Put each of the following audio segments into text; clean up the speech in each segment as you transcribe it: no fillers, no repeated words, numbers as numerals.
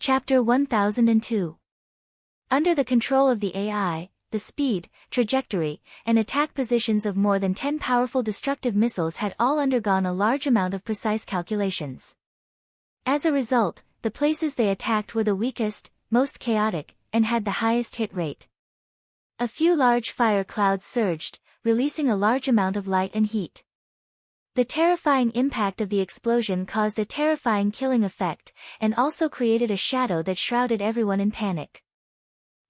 Chapter 1002. Under the control of the AI, the speed, trajectory, and attack positions of more than 10 powerful destructive missiles had all undergone a large amount of precise calculations. As a result, the places they attacked were the weakest, most chaotic, and had the highest hit rate. A few large fire clouds surged, releasing a large amount of light and heat. The terrifying impact of the explosion caused a terrifying killing effect, and also created a shadow that shrouded everyone in panic.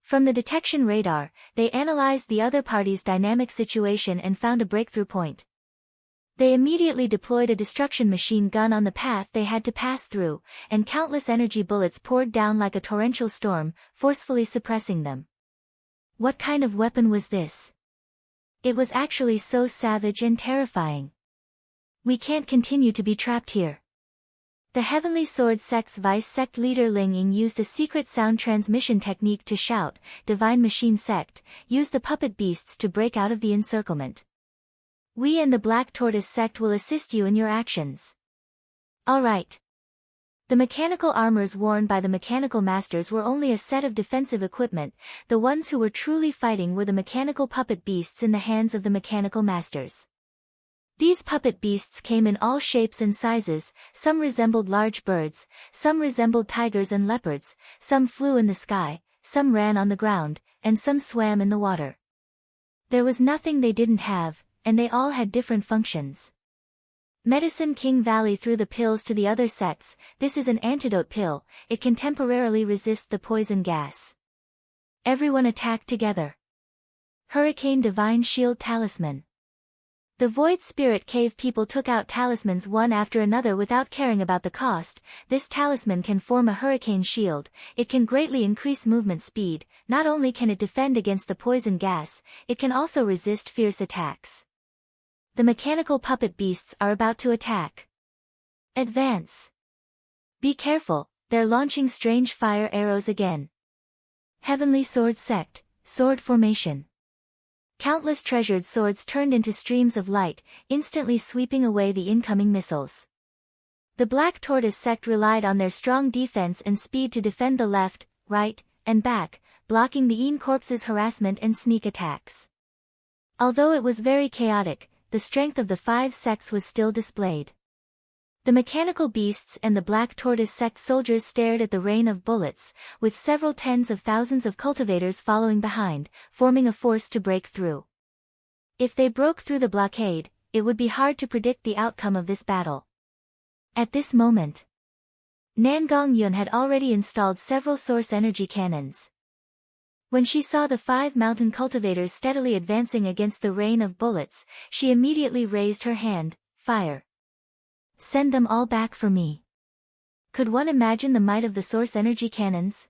From the detection radar, they analyzed the other party's dynamic situation and found a breakthrough point. They immediately deployed a destruction machine gun on the path they had to pass through, and countless energy bullets poured down like a torrential storm, forcefully suppressing them. What kind of weapon was this? It was actually so savage and terrifying. We can't continue to be trapped here. The Heavenly Sword Sect's vice sect leader Ling Ying used a secret sound transmission technique to shout, "Divine Machine Sect, use the puppet beasts to break out of the encirclement. We and the Black Tortoise Sect will assist you in your actions." Alright. The mechanical armors worn by the mechanical masters were only a set of defensive equipment. The ones who were truly fighting were the mechanical puppet beasts in the hands of the mechanical masters. These puppet beasts came in all shapes and sizes, some resembled large birds, some resembled tigers and leopards, some flew in the sky, some ran on the ground, and some swam in the water. There was nothing they didn't have, and they all had different functions. Medicine King Valley threw the pills to the other sects. This is an antidote pill, it can temporarily resist the poison gas. Everyone attacked together. Hurricane Divine Shield Talisman. The Void Spirit Cave people took out talismans one after another without caring about the cost. This talisman can form a hurricane shield. It can greatly increase movement speed. Not only can it defend against the poison gas, it can also resist fierce attacks. The mechanical puppet beasts are about to attack. Advance. Be careful, they're launching strange fire arrows again. Heavenly Sword Sect, Sword Formation. Countless treasured swords turned into streams of light, instantly sweeping away the incoming missiles. The Black Tortoise Sect relied on their strong defense and speed to defend the left, right, and back, blocking the Een Corps's harassment and sneak attacks. Although it was very chaotic, the strength of the 5 sects was still displayed. The mechanical beasts and the Black Tortoise Sect soldiers stared at the rain of bullets, with several tens of thousands of cultivators following behind, forming a force to break through. If they broke through the blockade, it would be hard to predict the outcome of this battle. At this moment, Nangong Yun had already installed several source energy cannons. When she saw the 5 mountain cultivators steadily advancing against the rain of bullets, she immediately raised her hand, "Fire. Send them all back for me." Could one imagine the might of the source energy cannons?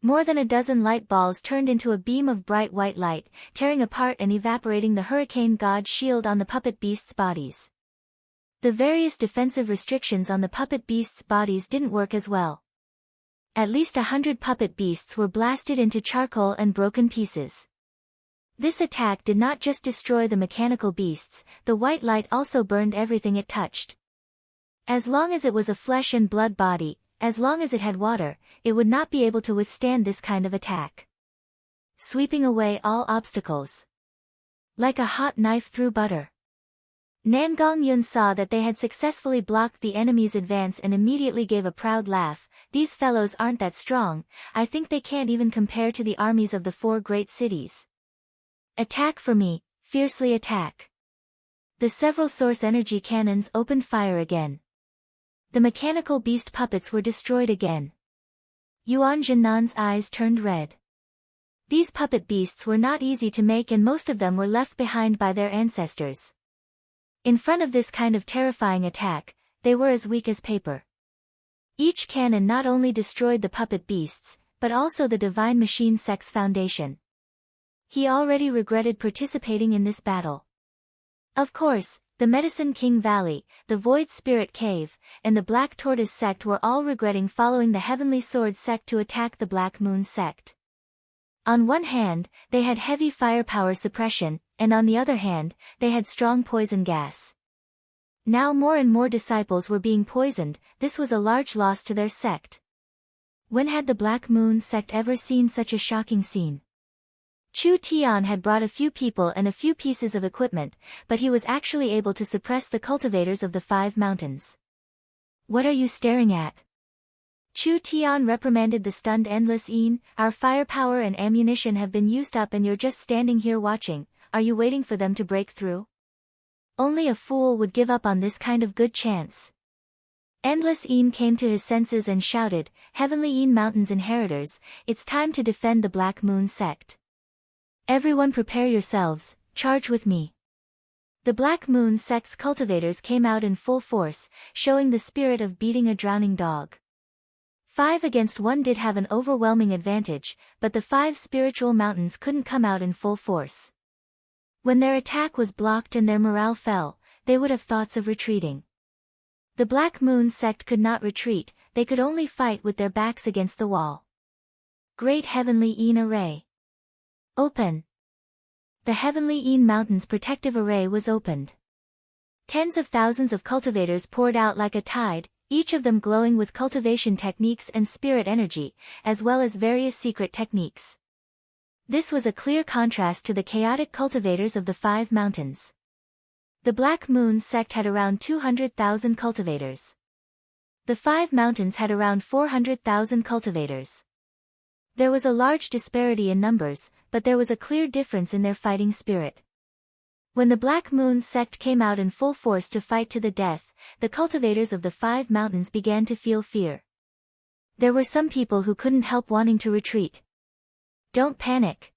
More than a dozen light balls turned into a beam of bright white light, tearing apart and evaporating the hurricane god shield on the puppet beasts' bodies. The various defensive restrictions on the puppet beasts' bodies didn't work as well. At least 100 puppet beasts were blasted into charcoal and broken pieces. This attack did not just destroy the mechanical beasts, the white light also burned everything it touched. As long as it was a flesh and blood body, as long as it had water, it would not be able to withstand this kind of attack. Sweeping away all obstacles. Like a hot knife through butter. Nangong Yun saw that they had successfully blocked the enemy's advance and immediately gave a proud laugh. "These fellows aren't that strong, I think they can't even compare to the armies of the 4 great cities. Attack for me, fiercely attack." The several source energy cannons opened fire again. The mechanical beast puppets were destroyed again. Yuan Jinnan's eyes turned red. These puppet beasts were not easy to make and most of them were left behind by their ancestors. In front of this kind of terrifying attack, they were as weak as paper. Each cannon not only destroyed the puppet beasts, but also the Divine Machine Sect's foundation. He already regretted participating in this battle. Of course, the Medicine King Valley, the Void Spirit Cave, and the Black Tortoise Sect were all regretting following the Heavenly Sword Sect to attack the Black Moon Sect. On one hand, they had heavy firepower suppression, and on the other hand, they had strong poison gas. Now more and more disciples were being poisoned. This was a large loss to their sect. When had the Black Moon sect ever seen such a shocking scene? Chu Tian had brought a few people and a few pieces of equipment, but he was actually able to suppress the cultivators of the 5 mountains. What are you staring at? Chu Tian reprimanded the stunned Endless Een. Our firepower and ammunition have been used up and you're just standing here watching. Are you waiting for them to break through? Only a fool would give up on this kind of good chance. Endless Een came to his senses and shouted, Heavenly Een Mountain's inheritors, it's time to defend the Black Moon sect. Everyone prepare yourselves, charge with me. The Black Moon sect's cultivators came out in full force, showing the spirit of beating a drowning dog. 5 against 1 did have an overwhelming advantage, but the 5 spiritual mountains couldn't come out in full force. When their attack was blocked and their morale fell, they would have thoughts of retreating. The Black Moon sect could not retreat, they could only fight with their backs against the wall. Great Heavenly Een Array. Open. The Heavenly Een Mountain's protective array was opened. Tens of thousands of cultivators poured out like a tide, each of them glowing with cultivation techniques and spirit energy, as well as various secret techniques. This was a clear contrast to the chaotic cultivators of the 5 mountains. The Black Moon sect had around 200,000 cultivators. The 5 mountains had around 400,000 cultivators. There was a large disparity in numbers, but there was a clear difference in their fighting spirit. When the Black Moon sect came out in full force to fight to the death, the cultivators of the 5 mountains began to feel fear. There were some people who couldn't help wanting to retreat. Don't panic.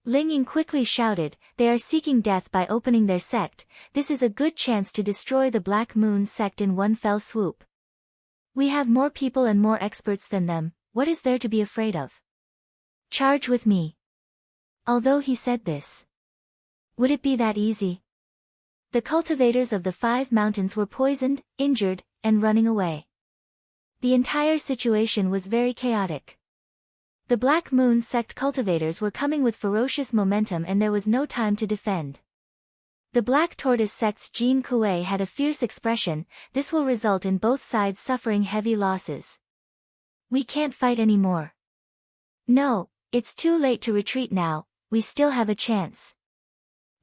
Ling Ying quickly shouted, they are seeking death by opening their sect, this is a good chance to destroy the Black Moon sect in one fell swoop. We have more people and more experts than them, what is there to be afraid of? Charge with me. Although he said this, would it be that easy? The cultivators of the 5 mountains were poisoned, injured, and running away. The entire situation was very chaotic. The Black Moon sect cultivators were coming with ferocious momentum and there was no time to defend. The Black Tortoise sect's Jean Kuei had a fierce expression, this will result in both sides suffering heavy losses. We can't fight anymore. No, it's too late to retreat now, we still have a chance.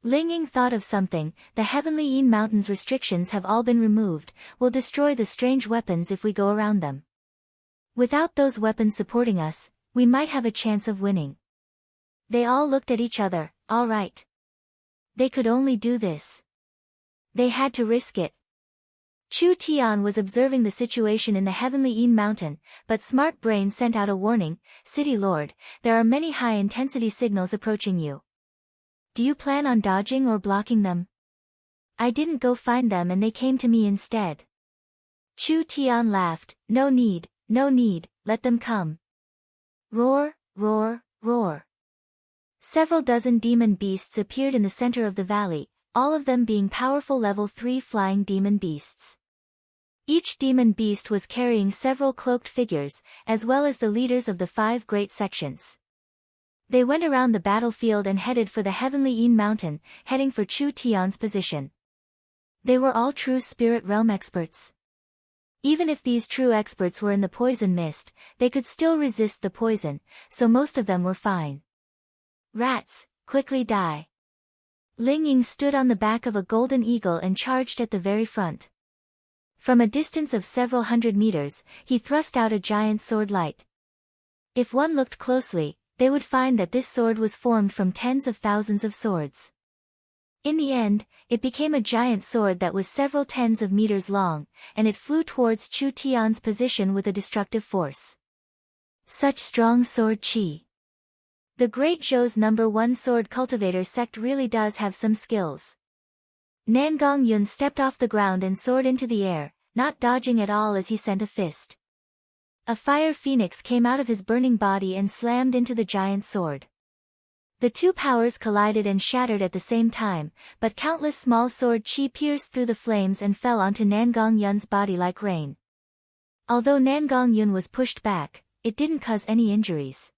Ling Ying thought of something, the Heavenly Een Mountain's restrictions have all been removed, we'll destroy the strange weapons if we go around them. Without those weapons supporting us, we might have a chance of winning. They all looked at each other, all right. They could only do this. They had to risk it. Chu Tian was observing the situation in the Heavenly Een Mountain, but Smart Brain sent out a warning, City Lord, there are many high-intensity signals approaching you. Do you plan on dodging or blocking them? I didn't go find them and they came to me instead. Chu Tian laughed, no need, let them come. Roar, roar, roar. Several dozen demon beasts appeared in the center of the valley, all of them being powerful level 3 flying demon beasts. Each demon beast was carrying several cloaked figures, as well as the leaders of the 5 great sections. They went around the battlefield and headed for the Heavenly Een Mountain, heading for Chu Tian's position. They were all true spirit realm experts. Even if these true experts were in the poison mist, they could still resist the poison, so most of them were fine. Rats, quickly die. Ling Ying stood on the back of a golden eagle and charged at the very front. From a distance of several hundred meters, he thrust out a giant sword light. If one looked closely, they would find that this sword was formed from tens of thousands of swords. In the end, it became a giant sword that was several tens of meters long, and it flew towards Chu Tian's position with a destructive force. Such strong sword chi. The Great Zhou's #1 sword cultivator sect really does have some skills. Nangong Yun stepped off the ground and soared into the air, not dodging at all as he sent a fist. A fire phoenix came out of his burning body and slammed into the giant sword. The two powers collided and shattered at the same time, but countless small sword chi pierced through the flames and fell onto Nangong Yun's body like rain. Although Nangong Yun was pushed back, it didn't cause any injuries.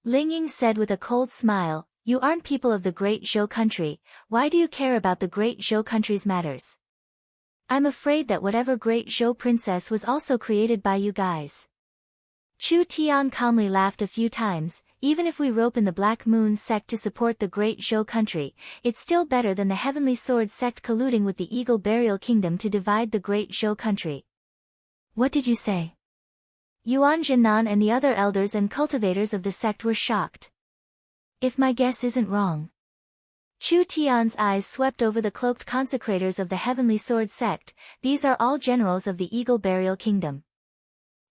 Ling Ying said with a cold smile, "You aren't people of the Great Zhou country, why do you care about the Great Zhou country's matters? I'm afraid that whatever Great Zhou princess was also created by you guys." Chu Tian calmly laughed a few times. Even if we rope in the Black Moon sect to support the Great Zhou country, it's still better than the Heavenly Sword sect colluding with the Eagle Burial Kingdom to divide the Great Zhou country. What did you say? Yuan Jinan and the other elders and cultivators of the sect were shocked. If my guess isn't wrong. Chu Tian's eyes swept over the cloaked consecrators of the Heavenly Sword sect. These are all generals of the Eagle Burial Kingdom.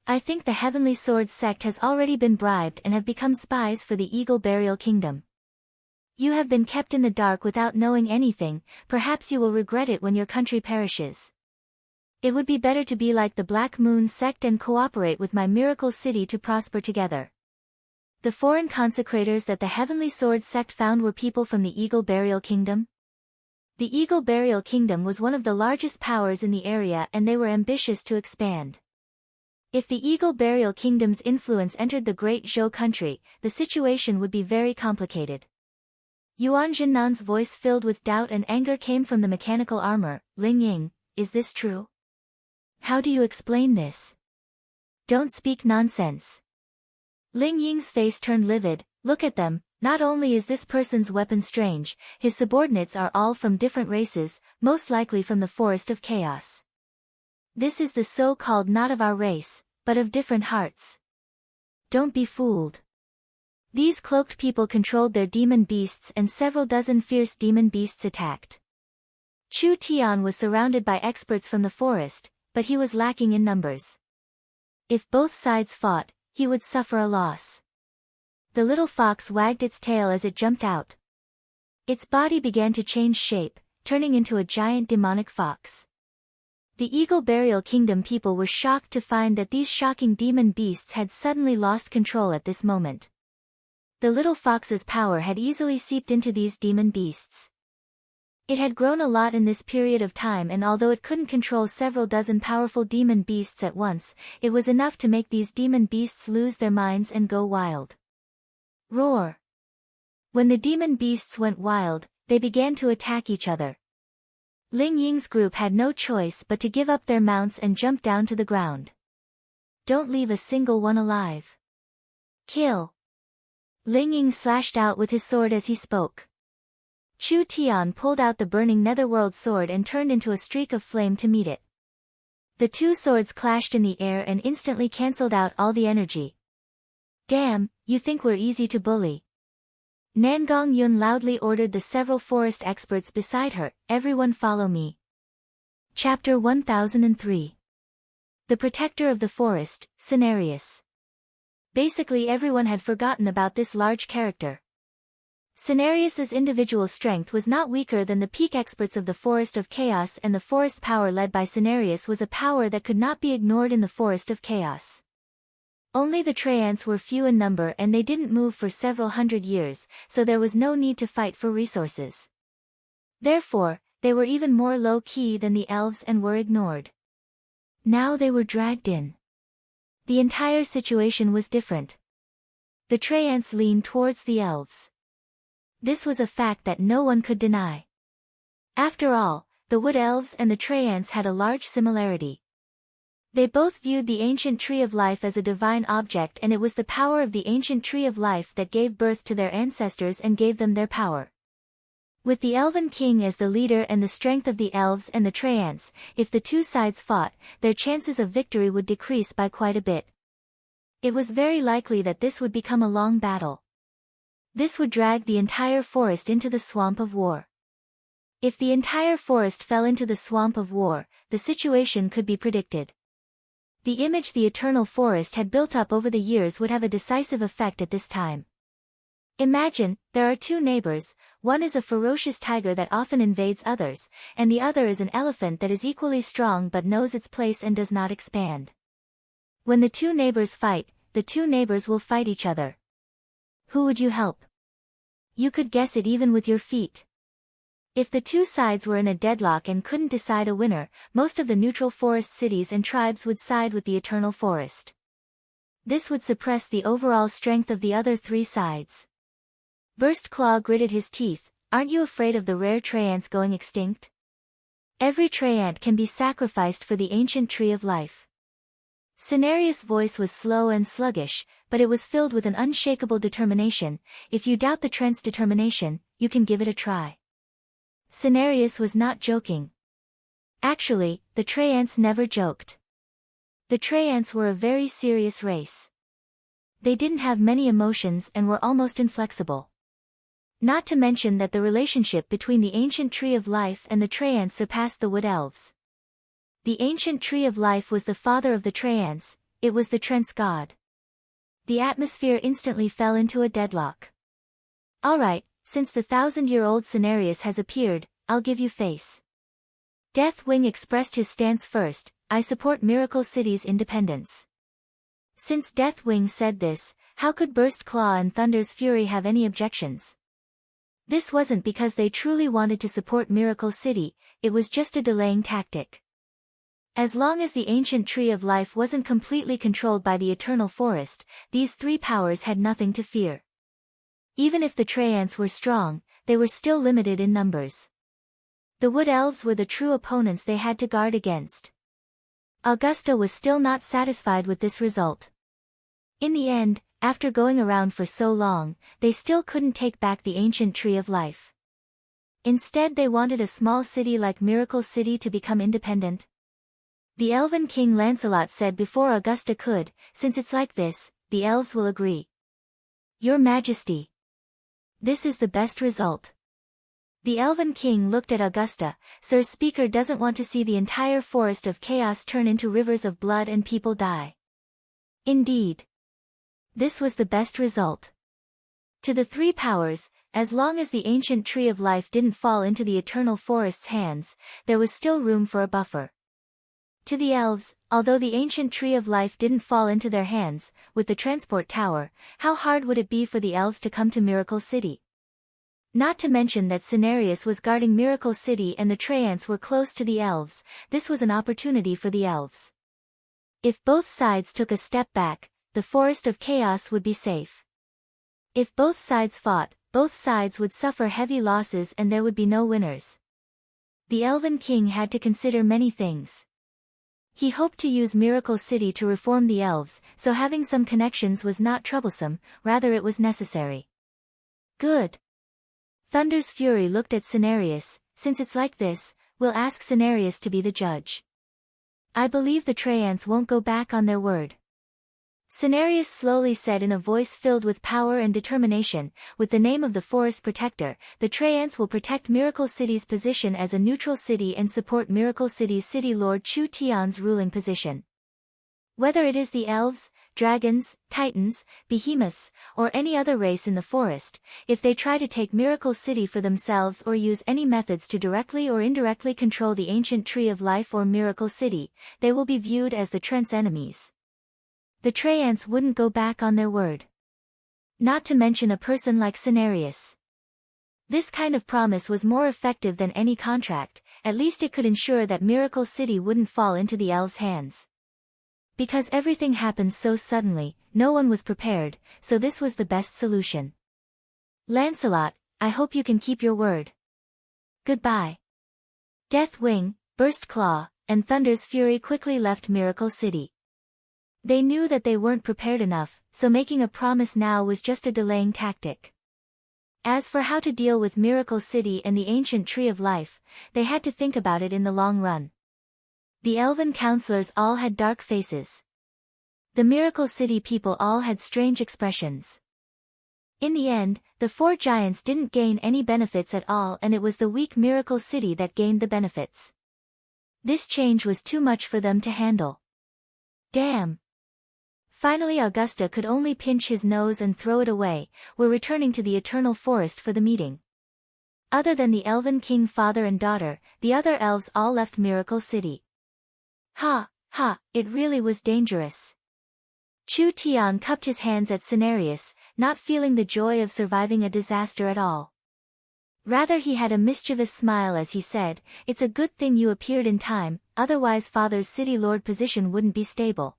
I think the Heavenly Sword sect has already been bribed and have become spies for the Eagle Burial Kingdom. You have been kept in the dark without knowing anything. Perhaps you will regret it when your country perishes. It would be better to be like the Black Moon sect and cooperate with my miracle city to prosper together. The foreign consecrators that the Heavenly Sword sect found were people from the Eagle Burial Kingdom. The Eagle Burial Kingdom was one of the largest powers in the area and they were ambitious to expand. If the Eagle Burial Kingdom's influence entered the Great Zhou country, the situation would be very complicated. Yuan Jinnan's voice filled with doubt and anger came from the mechanical armor. Ling Ying, is this true? How do you explain this? Don't speak nonsense. Ling Ying's face turned livid. Look at them, not only is this person's weapon strange, his subordinates are all from different races, most likely from the Forest of Chaos. This is the so-called not of our race, but of different hearts. Don't be fooled. These cloaked people controlled their demon beasts and several dozen fierce demon beasts attacked. Chu Tian was surrounded by experts from the forest, but he was lacking in numbers. If both sides fought, he would suffer a loss. The little fox wagged its tail as it jumped out. Its body began to change shape, turning into a giant demonic fox. The Eagle Burial Kingdom people were shocked to find that these shocking demon beasts had suddenly lost control at this moment. The little fox's power had easily seeped into these demon beasts. It had grown a lot in this period of time, and although it couldn't control several dozen powerful demon beasts at once, it was enough to make these demon beasts lose their minds and go wild. Roar! When the demon beasts went wild, they began to attack each other. Ling Ying's group had no choice but to give up their mounts and jump down to the ground. Don't leave a single one alive. Kill! Ling Ying slashed out with his sword as he spoke. Chu Tian pulled out the burning netherworld sword and turned into a streak of flame to meet it. The two swords clashed in the air and instantly cancelled out all the energy. Damn, you think we're easy to bully. Nangong Yun loudly ordered the several forest experts beside her, everyone follow me. Chapter 1003. The Protector of the Forest, Cenarius. Basically everyone had forgotten about this large character. Cenarius's individual strength was not weaker than the peak experts of the Forest of Chaos, and the forest power led by Cenarius was a power that could not be ignored in the Forest of Chaos. Only the Treants were few in number and they didn't move for several hundred years, so there was no need to fight for resources. Therefore, they were even more low-key than the elves and were ignored. Now they were dragged in. The entire situation was different. The Treants leaned towards the elves. This was a fact that no one could deny. After all, the Wood Elves and the Treants had a large similarity. They both viewed the ancient Tree of Life as a divine object, and it was the power of the ancient Tree of Life that gave birth to their ancestors and gave them their power. With the Elven King as the leader and the strength of the elves and the Treants, if the two sides fought, their chances of victory would decrease by quite a bit. It was very likely that this would become a long battle. This would drag the entire forest into the swamp of war. If the entire forest fell into the swamp of war, the situation could be predicted. The image the eternal forest had built up over the years would have a decisive effect at this time. Imagine, there are two neighbors, one is a ferocious tiger that often invades others, and the other is an elephant that is equally strong but knows its place and does not expand. When the two neighbors fight, the two neighbors will fight each other. Who would you help? You could guess it even with your feet. If the two sides were in a deadlock and couldn't decide a winner, most of the neutral forest cities and tribes would side with the eternal forest. This would suppress the overall strength of the other three sides. Burst Claw gritted his teeth. Aren't you afraid of the rare Treants going extinct? Every Treant can be sacrificed for the ancient Tree of Life. Cenarius' voice was slow and sluggish, but it was filled with an unshakable determination. If you doubt the Trent's determination, you can give it a try. Cenarius was not joking. Actually, the Traians never joked. The Traians were a very serious race. They didn't have many emotions and were almost inflexible. Not to mention that the relationship between the ancient Tree of Life and the Traians surpassed the Wood Elves. The ancient Tree of Life was the father of the Traians, it was the Trent's god. The atmosphere instantly fell into a deadlock. Alright, since the 1,000-year-old Cenarius has appeared, I'll give you face. Deathwing expressed his stance first. I support Miracle City's independence. Since Deathwing said this, how could Burst Claw and Thunder's Fury have any objections? This wasn't because they truly wanted to support Miracle City, it was just a delaying tactic. As long as the ancient Tree of Life wasn't completely controlled by the Eternal Forest, these three powers had nothing to fear. Even if the Traians were strong, they were still limited in numbers. The Wood Elves were the true opponents they had to guard against. Augusta was still not satisfied with this result. In the end, after going around for so long, they still couldn't take back the ancient Tree of Life. Instead they wanted a small city like Miracle City to become independent. The Elven King Lancelot said before Augusta could, since it's like this, the elves will agree. Your Majesty. This is the best result. The Elven King looked at Augusta. Sir Speaker doesn't want to see the entire forest of chaos turn into rivers of blood and people die. Indeed. This was the best result. To the three powers, as long as the ancient Tree of Life didn't fall into the Eternal Forest's hands, there was still room for a buffer. To the elves, although the ancient Tree of Life didn't fall into their hands, with the transport tower, how hard would it be for the elves to come to Miracle City? Not to mention that Cenarius was guarding Miracle City and the Traians were close to the elves, this was an opportunity for the elves. If both sides took a step back, the Forest of Chaos would be safe. If both sides fought, both sides would suffer heavy losses and there would be no winners. The Elven King had to consider many things. He hoped to use Miracle City to reform the elves, so having some connections was not troublesome, rather it was necessary. Good. Thunder's Fury looked at Cenarius. Since it's like this, we'll ask Cenarius to be the judge. I believe the Traians won't go back on their word. Cenarius slowly said in a voice filled with power and determination, with the name of the Forest Protector, the Traians will protect Miracle City's position as a neutral city and support Miracle City's City Lord Chu Tian's ruling position. Whether it is the elves, dragons, titans, behemoths, or any other race in the forest, if they try to take Miracle City for themselves or use any methods to directly or indirectly control the ancient Tree of Life or Miracle City, they will be viewed as the Trent's enemies. The Traians wouldn't go back on their word. Not to mention a person like Cenarius. This kind of promise was more effective than any contract, at least it could ensure that Miracle City wouldn't fall into the elves' hands. Because everything happened so suddenly, no one was prepared, so this was the best solution. Lancelot, I hope you can keep your word. Goodbye. Deathwing, Burst Claw, and Thunder's Fury quickly left Miracle City. They knew that they weren't prepared enough, so making a promise now was just a delaying tactic. As for how to deal with Miracle City and the ancient Tree of Life, they had to think about it in the long run. The elven counselors all had dark faces. The Miracle City people all had strange expressions. In the end, the four giants didn't gain any benefits at all and it was the weak Miracle City that gained the benefits. This change was too much for them to handle. Damn. Finally Augusta could only pinch his nose and throw it away. We're returning to the Eternal Forest for the meeting. Other than the Elven King father and daughter, the other elves all left Miracle City. Ha, it really was dangerous. Chu Tian cupped his hands at Cenarius, not feeling the joy of surviving a disaster at all. Rather he had a mischievous smile as he said, it's a good thing you appeared in time, otherwise Father's City Lord position wouldn't be stable.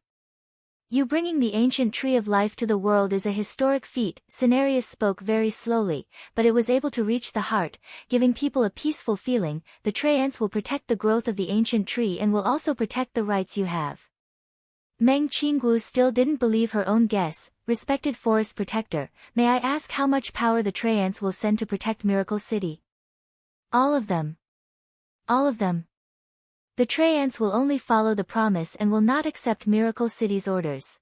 You bringing the ancient Tree of Life to the world is a historic feat. Cenarius spoke very slowly, but it was able to reach the heart, giving people a peaceful feeling. The Traians will protect the growth of the ancient tree and will also protect the rights you have. Meng Qinggu still didn't believe her own guess. Respected forest protector, may I ask how much power the Treants will send to protect Miracle City? All of them. All of them. The Treants will only follow the promise and will not accept Miracle City's orders.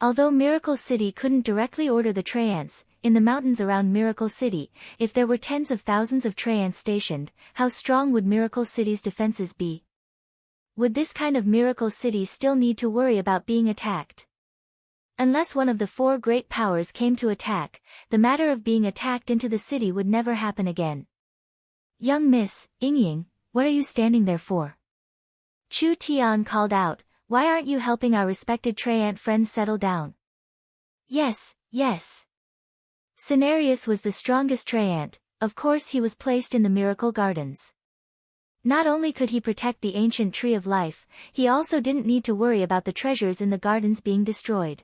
Although Miracle City couldn't directly order the Treants, in the mountains around Miracle City, if there were tens of thousands of Treants stationed, how strong would Miracle City's defenses be? Would this kind of Miracle City still need to worry about being attacked? Unless one of the four great powers came to attack, the matter of being attacked into the city would never happen again. Young Miss, Yingying, what are you standing there for? Chu Tian called out, why aren't you helping our respected Treant friends settle down? Yes, yes. Cenarius was the strongest Treant, of course he was placed in the Miracle Gardens. Not only could he protect the ancient Tree of Life, he also didn't need to worry about the treasures in the gardens being destroyed.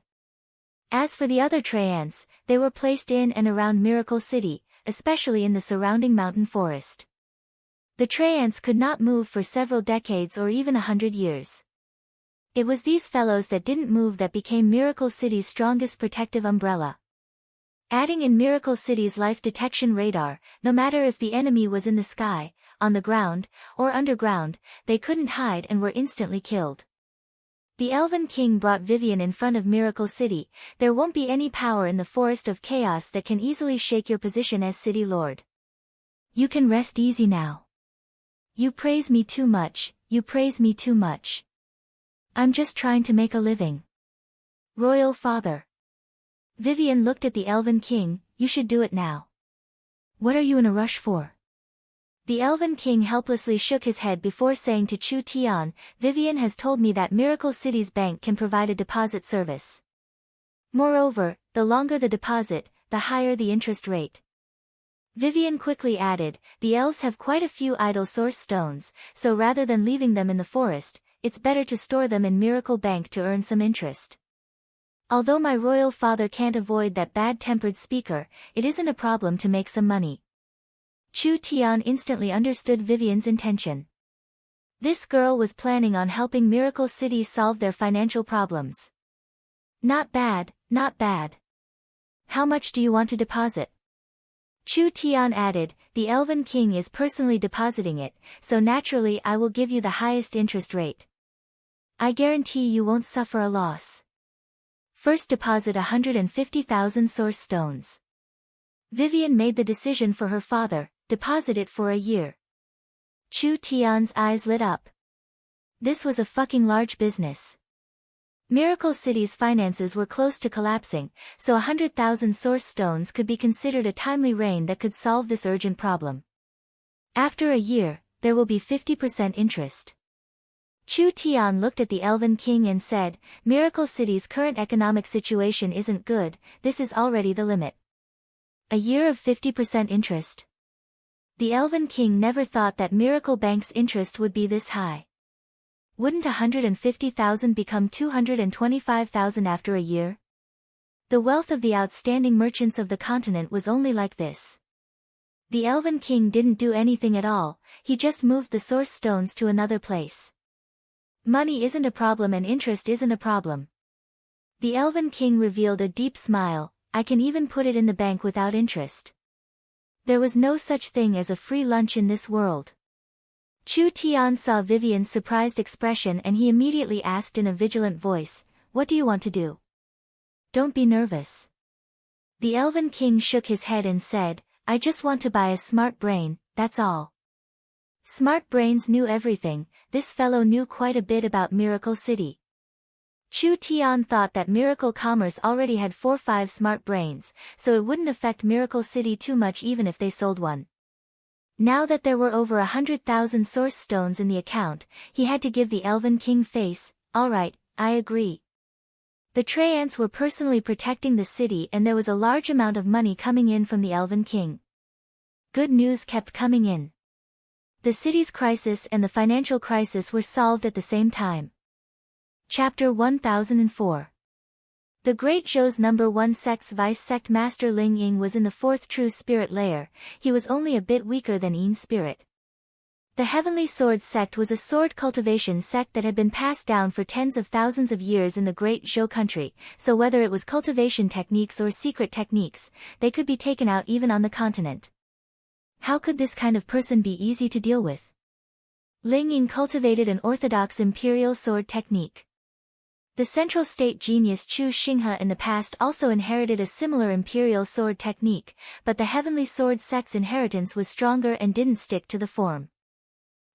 As for the other Treants, they were placed in and around Miracle City, especially in the surrounding mountain forest. The Treants could not move for several decades or even 100 years. It was these fellows that didn't move that became Miracle City's strongest protective umbrella. Adding in Miracle City's life detection radar, no matter if the enemy was in the sky, on the ground, or underground, they couldn't hide and were instantly killed. The Elven King brought Vivian in front of Miracle City. There won't be any power in the Forest of Chaos that can easily shake your position as City Lord. You can rest easy now. You praise me too much, you praise me too much. I'm just trying to make a living. Royal Father. Vivian looked at the Elven King, you should do it now. What are you in a rush for? The Elven King helplessly shook his head before saying to Chu Tian, Vivian has told me that Miracle City's bank can provide a deposit service. Moreover, the longer the deposit, the higher the interest rate. Vivian quickly added, the elves have quite a few idle source stones, so rather than leaving them in the forest, it's better to store them in Miracle Bank to earn some interest. Although my royal father can't avoid that bad-tempered speaker, it isn't a problem to make some money. Chu Tian instantly understood Vivian's intention. This girl was planning on helping Miracle City solve their financial problems. Not bad, not bad. How much do you want to deposit? Chu Tian added, the Elven King is personally depositing it, so naturally I will give you the highest interest rate. I guarantee you won't suffer a loss. First deposit 150,000 source stones. Vivian made the decision for her father, deposit it for a year. Chu Tian's eyes lit up. This was a fucking large business. Miracle City's finances were close to collapsing, so 100,000 source stones could be considered a timely rain that could solve this urgent problem. After a year, there will be 50% interest. Chu Tian looked at the Elven King and said, Miracle City's current economic situation isn't good, this is already the limit. A year of 50% interest. The Elven King never thought that Miracle Bank's interest would be this high. Wouldn't 150,000 become 225,000 after a year? The wealth of the outstanding merchants of the continent was only like this. The Elven King didn't do anything at all, he just moved the source stones to another place. Money isn't a problem and interest isn't a problem. The Elven King revealed a deep smile, I can even put it in the bank without interest. There was no such thing as a free lunch in this world. Chu Tian saw Vivian's surprised expression and he immediately asked in a vigilant voice, what do you want to do? Don't be nervous. The Elven King shook his head and said, I just want to buy a smart brain, that's all. Smart brains knew everything, this fellow knew quite a bit about Miracle City. Chu Tian thought that Miracle Commerce already had 4-5 smart brains, so it wouldn't affect Miracle City too much even if they sold one. Now that there were over 100,000 source stones in the account, he had to give the Elven King face, alright, I agree. The Treants were personally protecting the city and there was a large amount of money coming in from the Elven King. Good news kept coming in. The city's crisis and the financial crisis were solved at the same time. Chapter 1004. The Great Zhou's number 1 sect's vice-sect master Ling Ying was in the 4th true spirit layer, he was only a bit weaker than Yin's spirit. The Heavenly Sword sect was a sword cultivation sect that had been passed down for tens of thousands of years in the Great Zhou country, so whether it was cultivation techniques or secret techniques, they could be taken out even on the continent. How could this kind of person be easy to deal with? Ling Ying cultivated an orthodox imperial sword technique. The central state genius Chu Xinghe in the past also inherited a similar imperial sword technique, but the Heavenly Sword sect's inheritance was stronger and didn't stick to the form.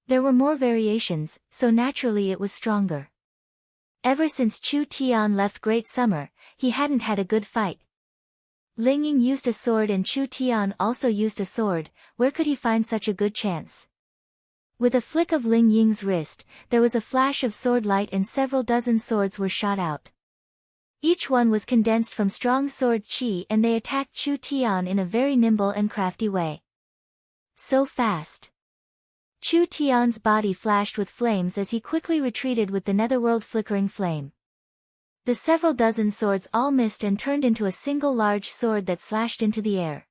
There were more variations, so naturally it was stronger. Ever since Chu Tian left Great Summer, he hadn't had a good fight. Ling Ying used a sword and Chu Tian also used a sword. Where could he find such a good chance? With a flick of Ling Ying's wrist, there was a flash of sword light and several dozen swords were shot out. Each one was condensed from strong sword chi and they attacked Chu Tian in a very nimble and crafty way. So fast. Chu Tian's body flashed with flames as he quickly retreated with the netherworld flickering flame. The several dozen swords all missed and turned into a single large sword that slashed into the air.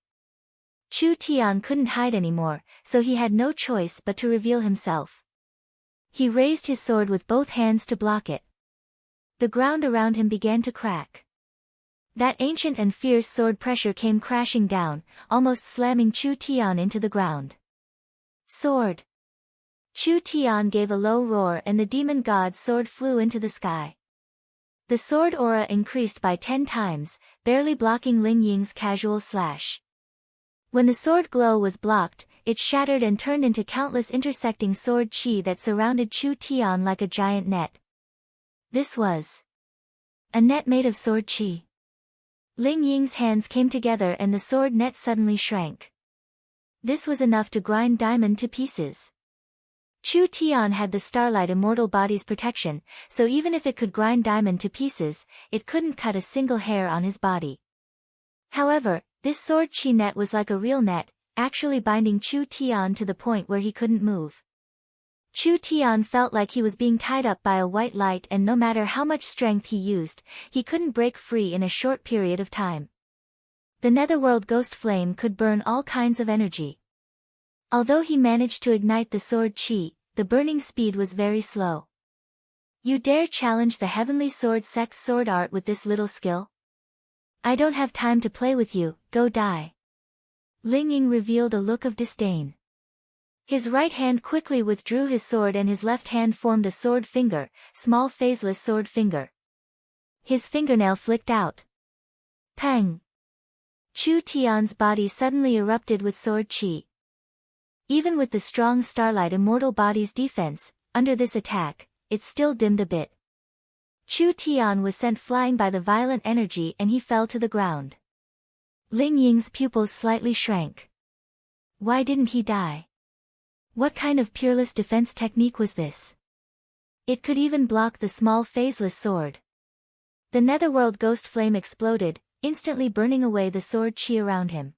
Chu Tian couldn't hide anymore, so he had no choice but to reveal himself. He raised his sword with both hands to block it. The ground around him began to crack. That ancient and fierce sword pressure came crashing down, almost slamming Chu Tian into the ground. Sword! Chu Tian gave a low roar and the demon god's sword flew into the sky. The sword aura increased by 10 times, barely blocking Ling Ying's casual slash. When the sword glow was blocked, it shattered and turned into countless intersecting sword chi that surrounded Chu Tian like a giant net. This was a net made of sword chi. Ling Ying's hands came together and the sword net suddenly shrank. This was enough to grind Diamond to pieces. Chu Tian had the Starlight Immortal Body's protection, so even if it could grind Diamond to pieces, it couldn't cut a single hair on his body. However, this sword chi net was like a real net, actually binding Chu Tian to the point where he couldn't move. Chu Tian felt like he was being tied up by a white light and no matter how much strength he used, he couldn't break free in a short period of time. The netherworld ghost flame could burn all kinds of energy. Although he managed to ignite the sword chi, the burning speed was very slow. You dare challenge the Heavenly Sword sect's sword art with this little skill? I don't have time to play with you, go die. Ling Ying revealed a look of disdain. His right hand quickly withdrew his sword and his left hand formed a sword finger, small phaseless sword finger. His fingernail flicked out. Pang! Chu Tian's body suddenly erupted with sword chi. Even with the strong Starlight Immortal Body's defense, under this attack, it still dimmed a bit. Chu Tian was sent flying by the violent energy and he fell to the ground. Ling Ying's pupils slightly shrank. Why didn't he die? What kind of peerless defense technique was this? It could even block the small phaseless sword. The netherworld ghost flame exploded, instantly burning away the sword chi around him.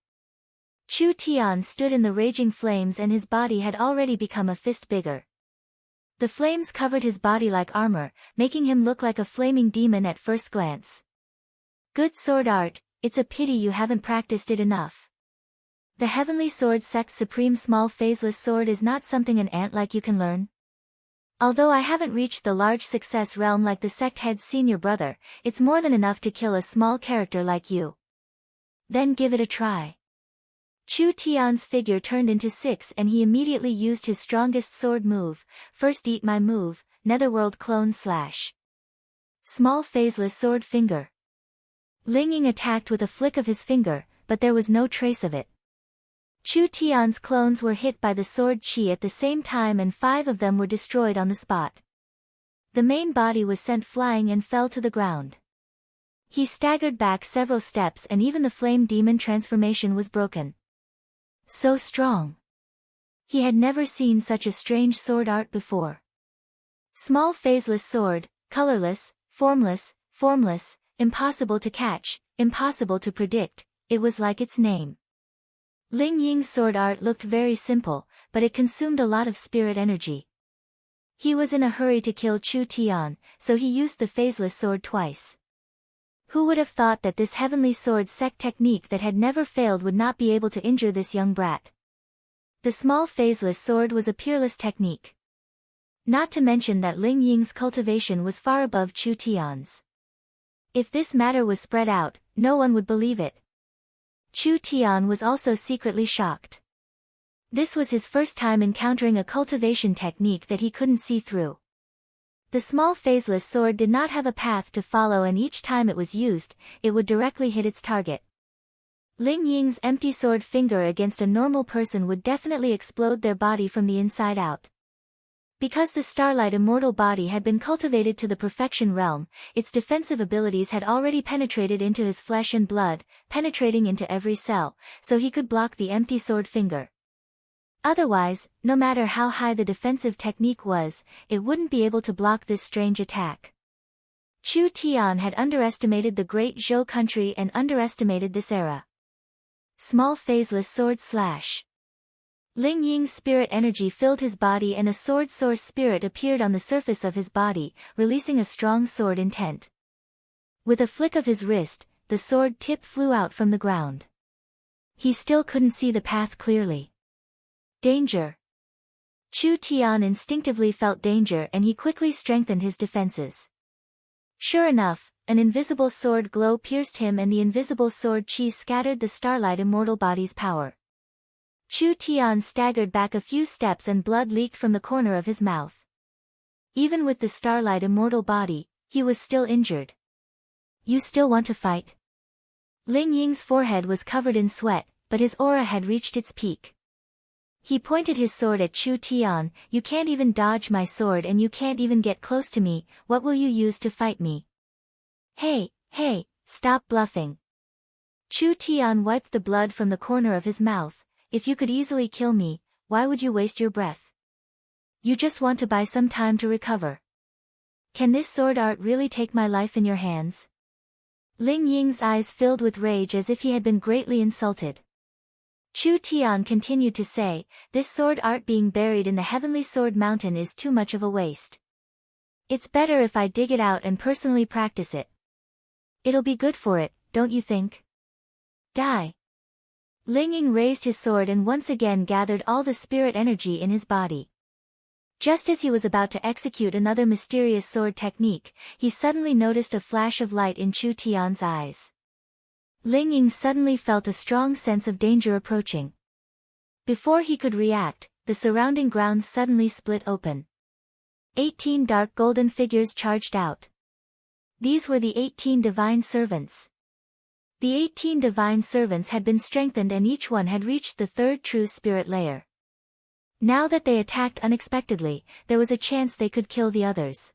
Chu Tian stood in the raging flames and his body had already become a fist bigger. The flames covered his body like armor, making him look like a flaming demon at first glance. Good sword art, it's a pity you haven't practiced it enough. The Heavenly Sword sect's supreme small phaseless sword is not something an ant like you can learn. Although I haven't reached the large success realm like the sect head's senior brother, it's more than enough to kill a small character like you. Then give it a try. Chu Tian's figure turned into 6 and he immediately used his strongest sword move, first eat my move, netherworld clone slash. Small phaseless sword finger. Ling Ying attacked with a flick of his finger, but there was no trace of it. Chu Tian's clones were hit by the sword chi at the same time and 5 of them were destroyed on the spot. The main body was sent flying and fell to the ground. He staggered back several steps and even the flame demon transformation was broken. So strong. He had never seen such a strange sword art before. Small phaseless sword, colorless, formless, impossible to catch, impossible to predict, it was like its name. Ling Ying's sword art looked very simple, but it consumed a lot of spirit energy. He was in a hurry to kill Chu Tian, so he used the phaseless sword twice. Who would have thought that this Heavenly Sword sect technique that had never failed would not be able to injure this young brat? The small phaseless sword was a peerless technique. Not to mention that Ling Ying's cultivation was far above Chu Tian's. If this matter was spread out, no one would believe it. Chu Tian was also secretly shocked. This was his first time encountering a cultivation technique that he couldn't see through. The small phaseless sword did not have a path to follow, and each time it was used, it would directly hit its target. Ling Ying's empty sword finger against a normal person would definitely explode their body from the inside out. Because the Starlight immortal body had been cultivated to the perfection realm, its defensive abilities had already penetrated into his flesh and blood, penetrating into every cell, so he could block the empty sword finger. Otherwise, no matter how high the defensive technique was, it wouldn't be able to block this strange attack. Chu Tian had underestimated the great Zhou country and underestimated this era. Small phaseless sword slash. Ling Ying's spirit energy filled his body, and a sword source spirit appeared on the surface of his body, releasing a strong sword intent. With a flick of his wrist, the sword tip flew out from the ground. He still couldn't see the path clearly. Danger! Chu Tian instinctively felt danger, and he quickly strengthened his defenses. Sure enough, an invisible sword glow pierced him, and the invisible sword chi scattered the Starlight immortal body's power. Chu Tian staggered back a few steps, and blood leaked from the corner of his mouth. Even with the Starlight immortal body, he was still injured. You still want to fight? Ling Ying's forehead was covered in sweat, but his aura had reached its peak. He pointed his sword at Chu Tian. You can't even dodge my sword, and you can't even get close to me. What will you use to fight me? Hey, stop bluffing. Chu Tian wiped the blood from the corner of his mouth. If you could easily kill me, why would you waste your breath? You just want to buy some time to recover. Can this sword art really take my life in your hands? Ling Ying's eyes filled with rage as if he had been greatly insulted. Chu Tian continued to say, this sword art being buried in the Heavenly Sword Mountain is too much of a waste. It's better if I dig it out and personally practice it. It'll be good for it, don't you think? Die. Ling Ying raised his sword and once again gathered all the spirit energy in his body. Just as he was about to execute another mysterious sword technique, he suddenly noticed a flash of light in Chu Tian's eyes. Ling Ying suddenly felt a strong sense of danger approaching. Before he could react, the surrounding ground suddenly split open. 18 dark golden figures charged out. These were the 18 divine servants. The 18 divine servants had been strengthened, and each one had reached the third true spirit layer. Now that they attacked unexpectedly, there was a chance they could kill the others.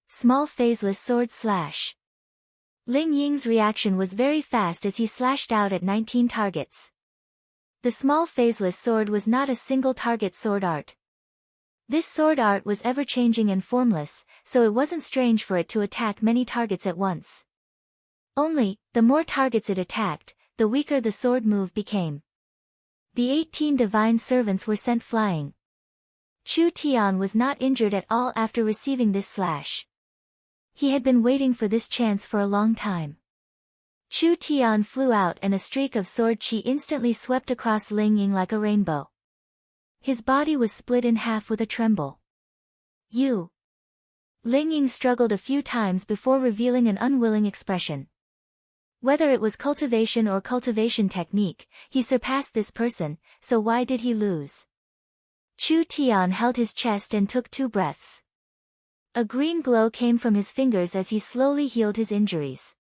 Small phaseless sword slash. Ling Ying's reaction was very fast as he slashed out at 19 targets. The small phaseless sword was not a single target sword art. This sword art was ever-changing and formless, so it wasn't strange for it to attack many targets at once. Only, the more targets it attacked, the weaker the sword move became. The 18 divine servants were sent flying. Chu Tian was not injured at all after receiving this slash. He had been waiting for this chance for a long time. Chu Tian flew out, and a streak of sword chi instantly swept across Ling Ying like a rainbow. His body was split in half with a tremble. You! Ling Ying struggled a few times before revealing an unwilling expression. Whether it was cultivation or cultivation technique, he surpassed this person, so why did he lose? Chu Tian held his chest and took 2 breaths. A green glow came from his fingers as he slowly healed his injuries.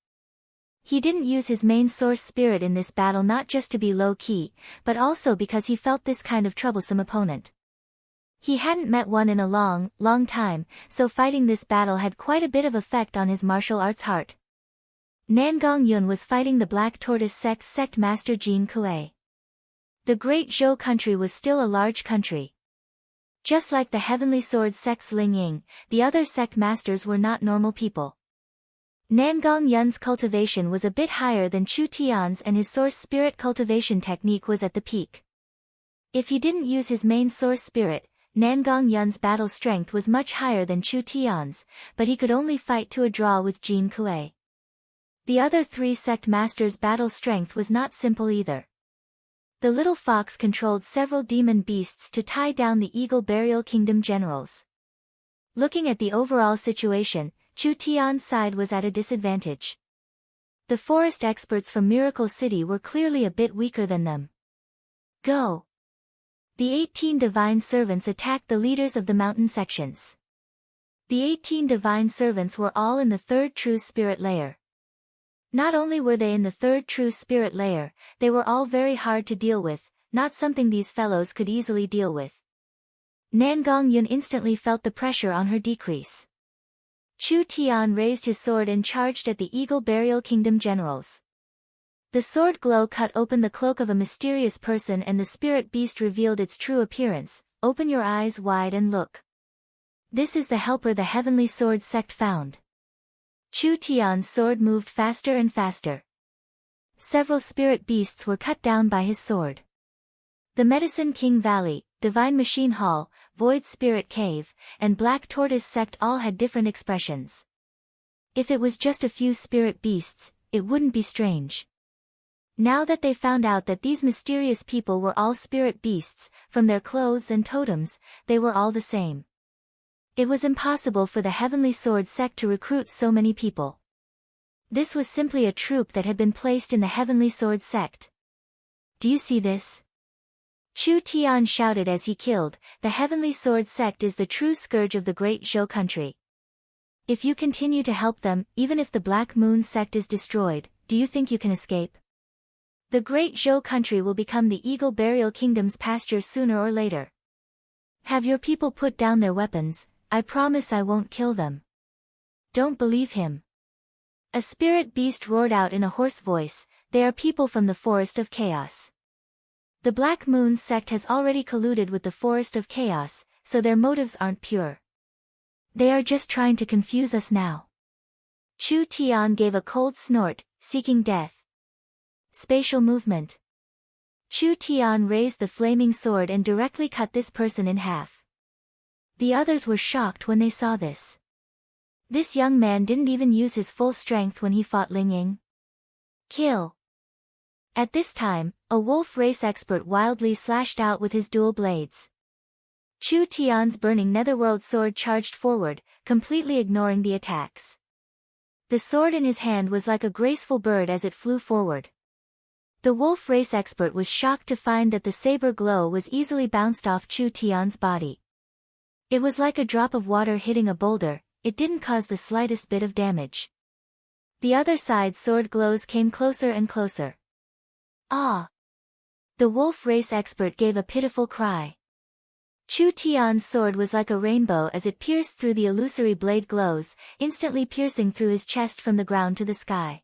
He didn't use his main source spirit in this battle, not just to be low-key, but also because he felt this kind of troublesome opponent. He hadn't met one in a long time, so fighting this battle had quite a bit of effect on his martial arts heart. Nangong Yun was fighting the Black Tortoise sect master Jin Kuei. The great Zhou country was still a large country. Just like the Heavenly Sword sect's Ling Ying, the other sect masters were not normal people. Nangong Yun's cultivation was a bit higher than Chu Tian's, and his source spirit cultivation technique was at the peak. If he didn't use his main source spirit, Nangong Yun's battle strength was much higher than Chu Tian's, but he could only fight to a draw with Jin Kuei. The other 3 sect masters' battle strength was not simple either. The little fox controlled several demon beasts to tie down the Eagle Burial Kingdom generals. Looking at the overall situation, Chu Tian's side was at a disadvantage. The forest experts from Miracle City were clearly a bit weaker than them. Go! The 18 divine servants attacked the leaders of the mountain sections. The 18 divine servants were all in the third true spirit layer. Not only were they in the third true spirit layer, they were all very hard to deal with, not something these fellows could easily deal with. Nangong Yun instantly felt the pressure on her decrease. Chu Tian raised his sword and charged at the Eagle Burial Kingdom generals. The sword glow cut open the cloak of a mysterious person and the spirit beast revealed its true appearance. Open your eyes wide and look. This is the helper the heavenly sword sect found. Chu Tian's sword moved faster and faster. Several spirit beasts were cut down by his sword. The Medicine King Valley, Divine Machine Hall, Void Spirit Cave, and Black Tortoise sect all had different expressions. If it was just a few spirit beasts, it wouldn't be strange. Now that they found out that these mysterious people were all spirit beasts, from their clothes and totems, they were all the same. It was impossible for the Heavenly Sword sect to recruit so many people. This was simply a troop that had been placed in the Heavenly Sword sect. Do you see this? Chu Tian shouted as he killed. The Heavenly Sword sect is the true scourge of the Great Zhou country. If you continue to help them, even if the Black Moon sect is destroyed, do you think you can escape? The Great Zhou country will become the Eagle Burial Kingdom's pasture sooner or later. Have your people put down their weapons. I promise I won't kill them. Don't believe him. A spirit beast roared out in a hoarse voice. They are people from the Forest of Chaos. The Black Moon sect has already colluded with the Forest of Chaos, so their motives aren't pure. They are just trying to confuse us now. Chu Tian gave a cold snort, seeking death. Spatial movement. Chu Tian raised the flaming sword and directly cut this person in half. The others were shocked when they saw this. This young man didn't even use his full strength when he fought Ling Ying. Kill! At this time, a wolf race expert wildly slashed out with his dual blades. Chu Tian's burning netherworld sword charged forward, completely ignoring the attacks. The sword in his hand was like a graceful bird as it flew forward. The wolf race expert was shocked to find that the saber glow was easily bounced off Chu Tian's body. It was like a drop of water hitting a boulder, it didn't cause the slightest bit of damage. The other side's sword glows came closer and closer. Ah! The wolf race expert gave a pitiful cry. Chu Tian's sword was like a rainbow as it pierced through the illusory blade glows, instantly piercing through his chest from the ground to the sky.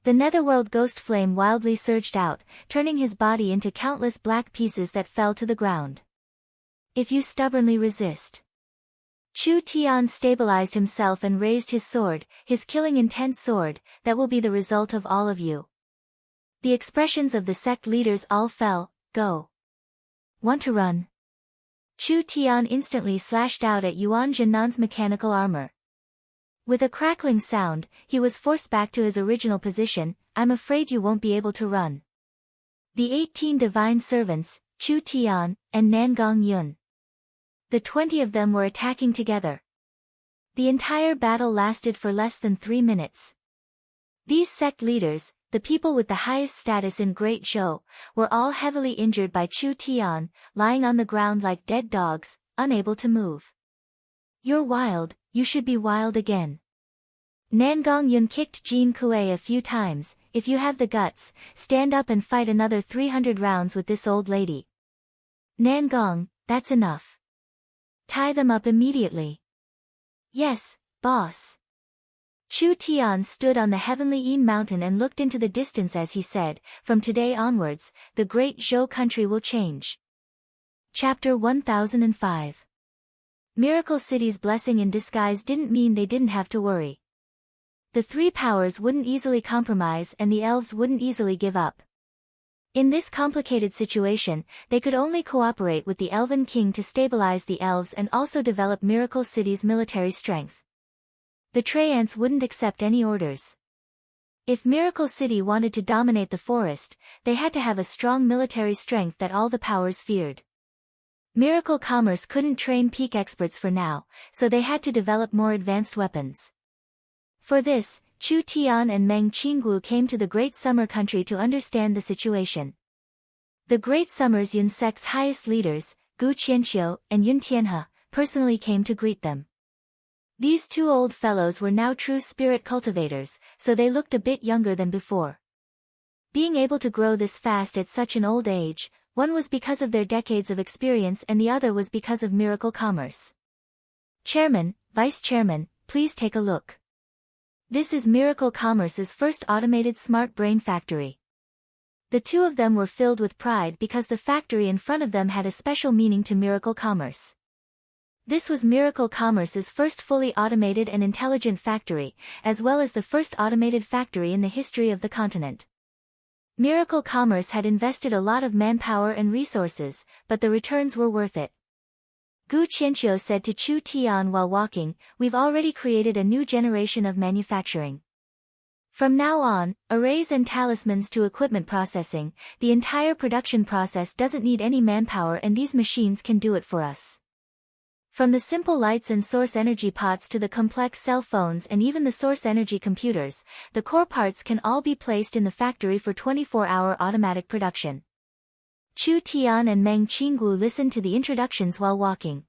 The netherworld ghost flame wildly surged out, turning his body into countless black pieces that fell to the ground. If you stubbornly resist. Chu Tian stabilized himself and raised his sword, his killing intent sword, that will be the result of all of you. The expressions of the sect leaders all fell. Go. Want to run? Chu Tian instantly slashed out at Yuan Jinnan's mechanical armor. With a crackling sound, he was forced back to his original position. I'm afraid you won't be able to run. The 18 divine servants, Chu Tian, and Nangong Yun. The 20 of them were attacking together. The entire battle lasted for less than 3 minutes. These sect leaders, the people with the highest status in Great Zhou, were all heavily injured by Chu Tian, lying on the ground like dead dogs, unable to move. You're wild, you should be wild again. Nangong Yun kicked Jin Kuei a few times. If you have the guts, stand up and fight another 300 rounds with this old lady. Nangong, that's enough. Tie them up immediately. Yes, boss. Chu Tian stood on the heavenly Yin mountain and looked into the distance as he said, from today onwards, the Great Zhou country will change. Chapter 1005. Miracle City's blessing in disguise didn't mean they didn't have to worry. The three powers wouldn't easily compromise and the elves wouldn't easily give up. In this complicated situation, they could only cooperate with the Elven King to stabilize the elves and also develop Miracle City's military strength. The Traiants wouldn't accept any orders. If Miracle City wanted to dominate the forest, they had to have a strong military strength that all the powers feared. Miracle Commerce couldn't train peak experts for now, so they had to develop more advanced weapons. For this, Chu Tian and Meng Qinggu came to the Great Summer Country to understand the situation. The Great Summer's Yunsect's highest leaders, Gu Qianqiu and Yun Tianhe, personally came to greet them. These two old fellows were now true spirit cultivators, so they looked a bit younger than before. Being able to grow this fast at such an old age, one was because of their decades of experience and the other was because of Miracle Commerce. Chairman, Vice Chairman, please take a look. This is Miracle Commerce's first automated smart brain factory. The two of them were filled with pride because the factory in front of them had a special meaning to Miracle Commerce. This was Miracle Commerce's first fully automated and intelligent factory, as well as the first automated factory in the history of the continent. Miracle Commerce had invested a lot of manpower and resources, but the returns were worth it. Gu Qianqiu said to Chu Tian while walking, "We've already created a new generation of manufacturing. From now on, arrays and talismans to equipment processing, the entire production process doesn't need any manpower and these machines can do it for us. From the simple lights and source energy pots to the complex cell phones and even the source energy computers, the core parts can all be placed in the factory for 24-hour automatic production." Chu Tian and Meng Qinggu listened to the introductions while walking.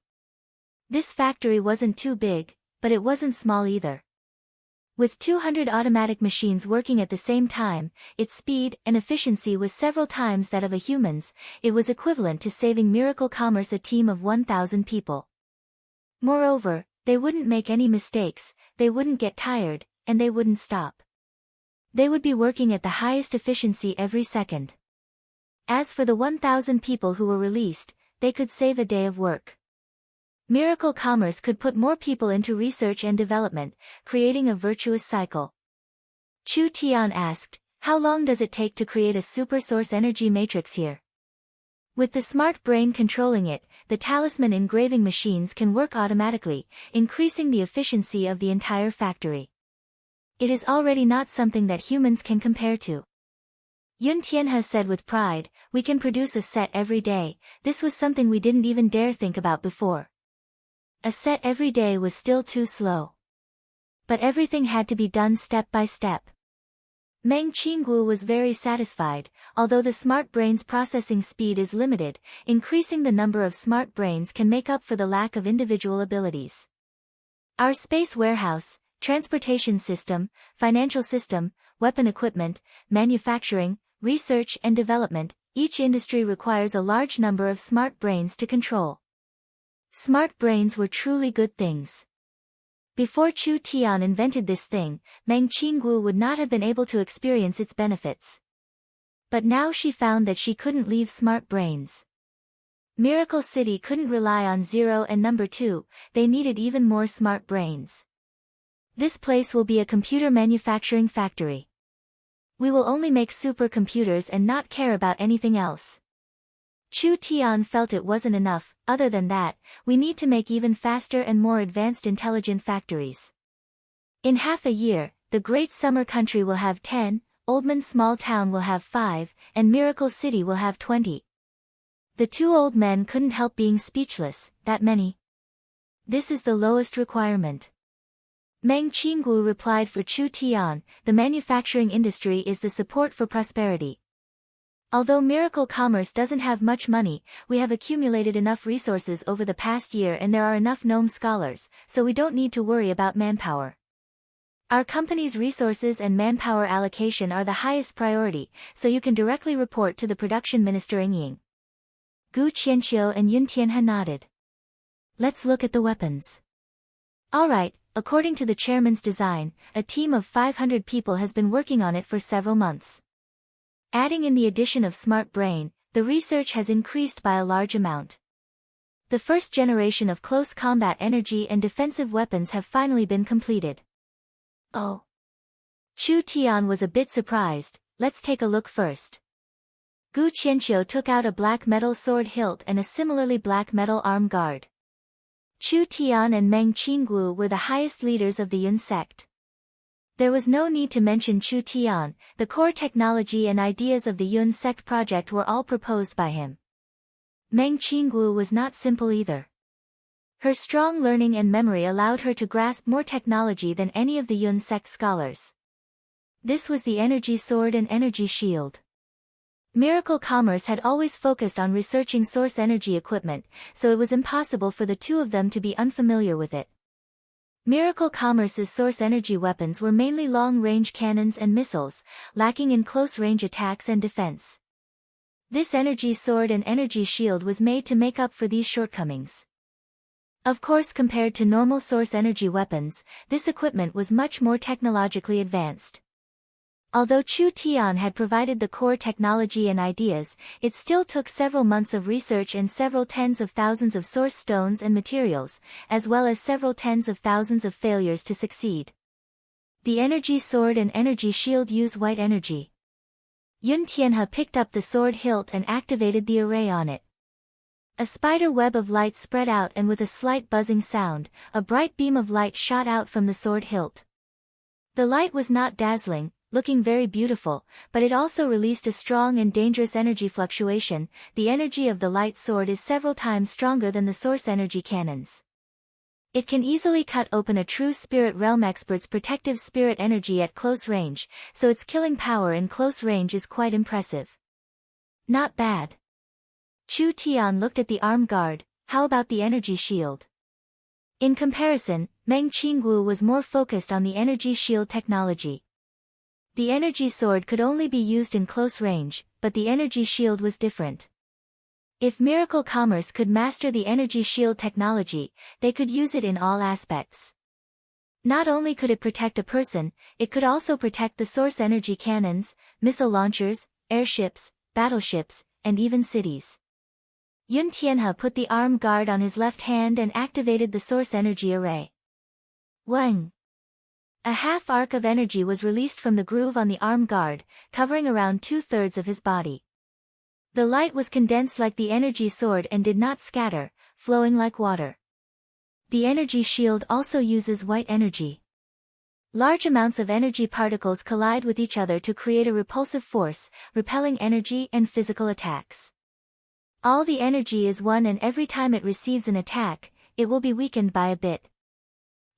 This factory wasn't too big, but it wasn't small either. With 200 automatic machines working at the same time, its speed and efficiency was several times that of a human's. It was equivalent to saving Miracle Commerce a team of 1,000 people. Moreover, they wouldn't make any mistakes, they wouldn't get tired, and they wouldn't stop. They would be working at the highest efficiency every second. As for the 1,000 people who were released, they could save a day of work. Miracle Commerce could put more people into research and development, creating a virtuous cycle. Chu Tian asked, "How long does it take to create a super source energy matrix here?" With the smart brain controlling it, the talisman engraving machines can work automatically, increasing the efficiency of the entire factory. It is already not something that humans can compare to. Yun Tianhe said with pride, "We can produce a set every day. This was something we didn't even dare think about before." A set every day was still too slow. But everything had to be done step by step. Meng Qinggu was very satisfied, although the smart brain's processing speed is limited, increasing the number of smart brains can make up for the lack of individual abilities. Our space warehouse, transportation system, financial system, weapon equipment, manufacturing, research and development, each industry requires a large number of smart brains to control. Smart brains were truly good things. Before Chu Tian invented this thing, Meng Qinggu would not have been able to experience its benefits. But now she found that she couldn't leave smart brains. Miracle City couldn't rely on 0 and number 2, they needed even more smart brains. This place will be a computer manufacturing factory. We will only make supercomputers and not care about anything else. Chu Tian felt it wasn't enough. Other than that, we need to make even faster and more advanced intelligent factories. In half a year, the Great Summer Country will have 10, Oldman Small Town will have 5, and Miracle City will have 20. The two old men couldn't help being speechless. That many? This is the lowest requirement. Meng Qinggu replied for Chu Tian, "The manufacturing industry is the support for prosperity. Although Miracle Commerce doesn't have much money, we have accumulated enough resources over the past year and there are enough gnome scholars, so we don't need to worry about manpower. Our company's resources and manpower allocation are the highest priority, so you can directly report to the production minister Ying." Gu Qianqiu and Yun Tianhe nodded. "Let's look at the weapons." "Alright," according to the chairman's design, a team of 500 people has been working on it for several months. Adding in the addition of Smart Brain, the research has increased by a large amount. The first generation of close combat energy and defensive weapons have finally been completed. Oh. Chu Tian was a bit surprised. "Let's take a look first." Gu Qianqiu took out a black metal sword hilt and a similarly black metal arm guard. Chu Tian and Meng Qinggu were the highest leaders of the Yun sect. There was no need to mention Chu Tian, the core technology and ideas of the Yun sect project were all proposed by him. Meng Qinggu was not simple either. Her strong learning and memory allowed her to grasp more technology than any of the Yun sect scholars. This was the energy sword and energy shield. Miracle Commerce had always focused on researching source energy equipment, so it was impossible for the two of them to be unfamiliar with it. Miracle Commerce's source energy weapons were mainly long-range cannons and missiles, lacking in close-range attacks and defense. This energy sword and energy shield was made to make up for these shortcomings. Of course, compared to normal source energy weapons, this equipment was much more technologically advanced. Although Chu Tian had provided the core technology and ideas, it still took several months of research and several tens of thousands of source stones and materials, as well as several tens of thousands of failures to succeed. The energy sword and energy shield use white energy. Yun Tianhe picked up the sword hilt and activated the array on it. A spider web of light spread out, and with a slight buzzing sound, a bright beam of light shot out from the sword hilt. The light was not dazzling, looking very beautiful, but it also released a strong and dangerous energy fluctuation. The energy of the light sword is several times stronger than the source energy cannons. It can easily cut open a true spirit realm expert's protective spirit energy at close range, so its killing power in close range is quite impressive. Not bad. Chu Tian looked at the armed guard. How about the energy shield? In comparison, Meng Qinggu was more focused on the energy shield technology. The energy sword could only be used in close range, but the energy shield was different. If Miracle Commerce could master the energy shield technology, they could use it in all aspects. Not only could it protect a person, it could also protect the source energy cannons, missile launchers, airships, battleships, and even cities. Yun Tianhe put the armed guard on his left hand and activated the source energy array. Wang! A half-arc of energy was released from the groove on the arm guard, covering around 2/3 of his body. The light was condensed like the energy sword and did not scatter, flowing like water. The energy shield also uses white energy. Large amounts of energy particles collide with each other to create a repulsive force, repelling energy and physical attacks. All the energy is one, and every time it receives an attack, it will be weakened by a bit.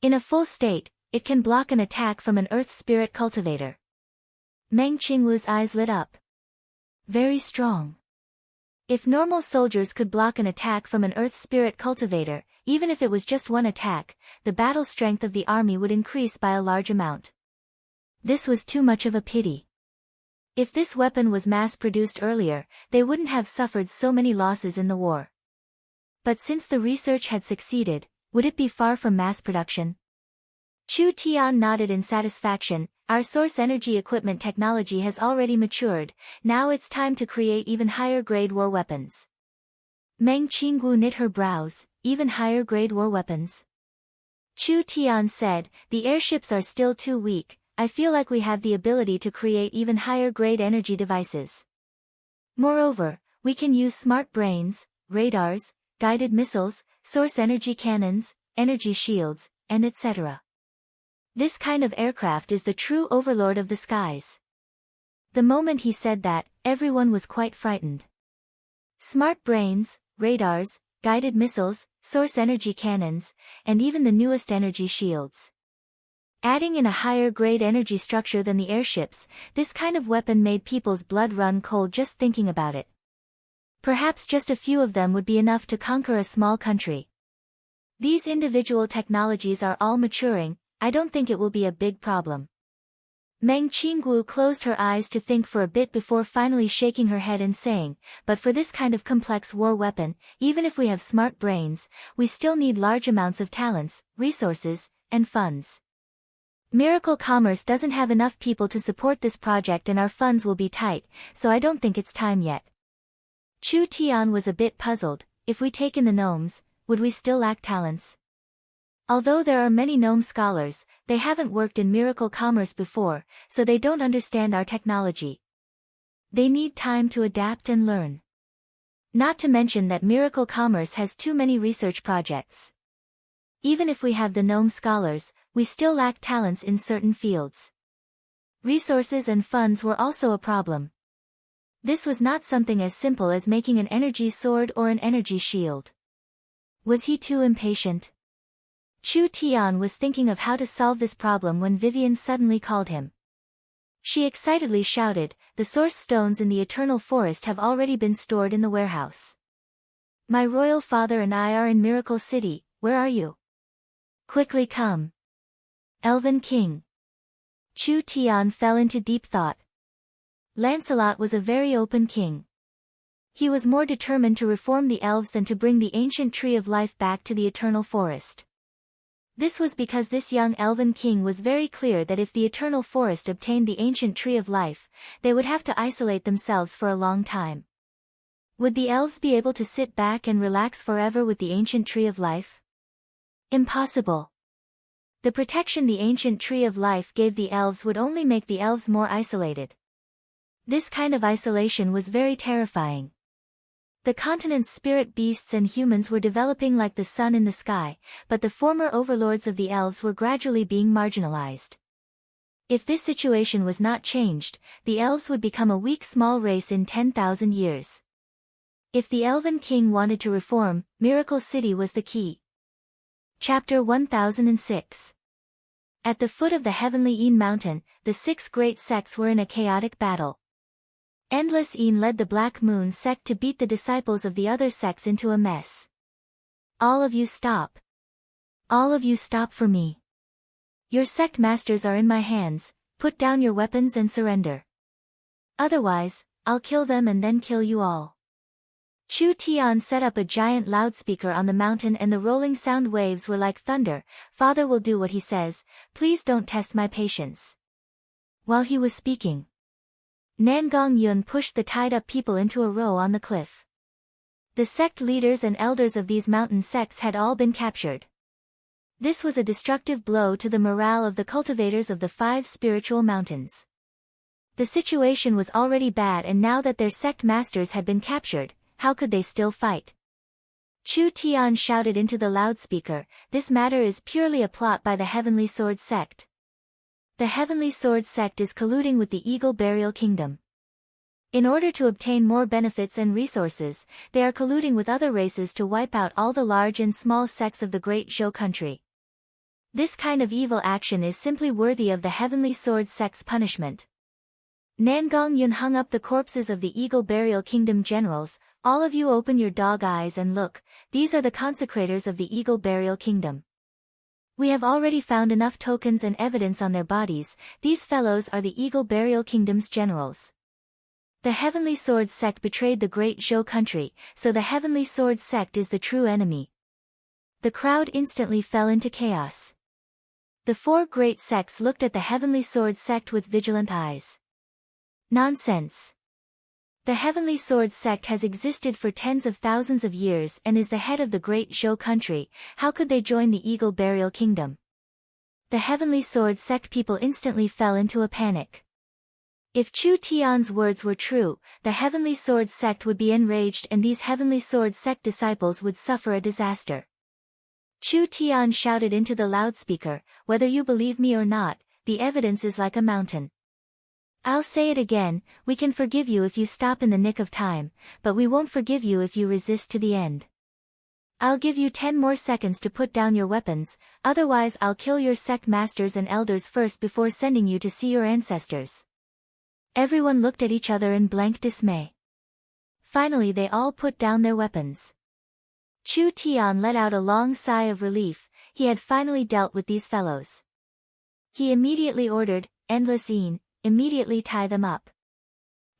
In a full state, it can block an attack from an earth spirit cultivator. Meng Qingwu's eyes lit up. Very strong. If normal soldiers could block an attack from an earth spirit cultivator, even if it was just one attack, the battle strength of the army would increase by a large amount. This was too much of a pity. If this weapon was mass-produced earlier, they wouldn't have suffered so many losses in the war. But since the research had succeeded, would it be far from mass production? Chu Tian nodded in satisfaction. Our source energy equipment technology has already matured, now it's time to create even higher-grade war weapons. Meng Qinggu knit her brows. Even higher-grade war weapons? Chu Tian said, the airships are still too weak. I feel like we have the ability to create even higher-grade energy devices. Moreover, we can use smart brains, radars, guided missiles, source energy cannons, energy shields, and etc. This kind of aircraft is the true overlord of the skies. The moment he said that, everyone was quite frightened. Smart brains, radars, guided missiles, source energy cannons, and even the newest energy shields. Adding in a higher-grade energy structure than the airships, this kind of weapon made people's blood run cold just thinking about it. Perhaps just a few of them would be enough to conquer a small country. These individual technologies are all maturing. I don't think it will be a big problem. Meng Qinggu closed her eyes to think for a bit before finally shaking her head and saying, but for this kind of complex war weapon, even if we have smart brains, we still need large amounts of talents, resources, and funds. Miracle Commerce doesn't have enough people to support this project and our funds will be tight, so I don't think it's time yet. Chu Tian was a bit puzzled. If we take in the gnomes, would we still lack talents? Although there are many gnome scholars, they haven't worked in Miracle Commerce before, so they don't understand our technology. They need time to adapt and learn. Not to mention that Miracle Commerce has too many research projects. Even if we have the gnome scholars, we still lack talents in certain fields. Resources and funds were also a problem. This was not something as simple as making an energy sword or an energy shield. Was he too impatient? Chu Tian was thinking of how to solve this problem when Vivian suddenly called him. She excitedly shouted, "The source stones in the Eternal Forest have already been stored in the warehouse. My royal father and I are in Miracle City, where are you? Quickly come." Elven King. Chu Tian fell into deep thought. Lancelot was a very open king. He was more determined to reform the elves than to bring the ancient tree of life back to the Eternal Forest. This was because this young elven king was very clear that if the Eternal Forest obtained the ancient tree of life, they would have to isolate themselves for a long time. Would the elves be able to sit back and relax forever with the ancient tree of life? Impossible. The protection the ancient tree of life gave the elves would only make the elves more isolated. This kind of isolation was very terrifying. The continent's spirit beasts and humans were developing like the sun in the sky, but the former overlords of the elves were gradually being marginalized. If this situation was not changed, the elves would become a weak small race in 10,000 years. If the Elven King wanted to reform, Miracle City was the key. Chapter 1006. At the foot of the heavenly Een mountain, the 6 great sects were in a chaotic battle. Endless Een led the Black Moon sect to beat the disciples of the other sects into a mess. All of you stop. All of you stop for me. Your sect masters are in my hands, put down your weapons and surrender. Otherwise, I'll kill them and then kill you all. Chu Tian set up a giant loudspeaker on the mountain and the rolling sound waves were like thunder. "Father will do what he says, please don't test my patience." While he was speaking, Nangong Yun pushed the tied-up people into a row on the cliff. The sect leaders and elders of these mountain sects had all been captured. This was a destructive blow to the morale of the cultivators of the 5 spiritual mountains. The situation was already bad, and now that their sect masters had been captured, how could they still fight? Chu Tian shouted into the loudspeaker, "This matter is purely a plot by the Heavenly Sword sect. The Heavenly Sword sect is colluding with the Eagle Burial Kingdom. In order to obtain more benefits and resources, they are colluding with other races to wipe out all the large and small sects of the Great Zhou country. This kind of evil action is simply worthy of the Heavenly Sword sect's punishment." Nangong Yun hung up the corpses of the Eagle Burial Kingdom generals. "All of you open your dog eyes and look, these are the consecrators of the Eagle Burial Kingdom. We have already found enough tokens and evidence on their bodies. These fellows are the Eagle Burial Kingdom's generals. The Heavenly Sword sect betrayed the Great Zhou country, so the Heavenly Sword sect is the true enemy." The crowd instantly fell into chaos. The 4 great sects looked at the Heavenly Sword sect with vigilant eyes. Nonsense. The Heavenly Sword sect has existed for tens of thousands of years and is the head of the Great Zhou country. How could they join the Eagle Burial Kingdom? The Heavenly Sword sect people instantly fell into a panic. If Chu Tian's words were true, the Heavenly Sword sect would be enraged and these Heavenly Sword sect disciples would suffer a disaster. Chu Tian shouted into the loudspeaker, "Whether you believe me or not, the evidence is like a mountain. I'll say it again, we can forgive you if you stop in the nick of time, but we won't forgive you if you resist to the end. I'll give you 10 more seconds to put down your weapons, otherwise I'll kill your sect masters and elders first before sending you to see your ancestors." Everyone looked at each other in blank dismay. Finally they all put down their weapons. Chu Tian let out a long sigh of relief. He had finally dealt with these fellows. He immediately ordered, "Endless Een, immediately tie them up.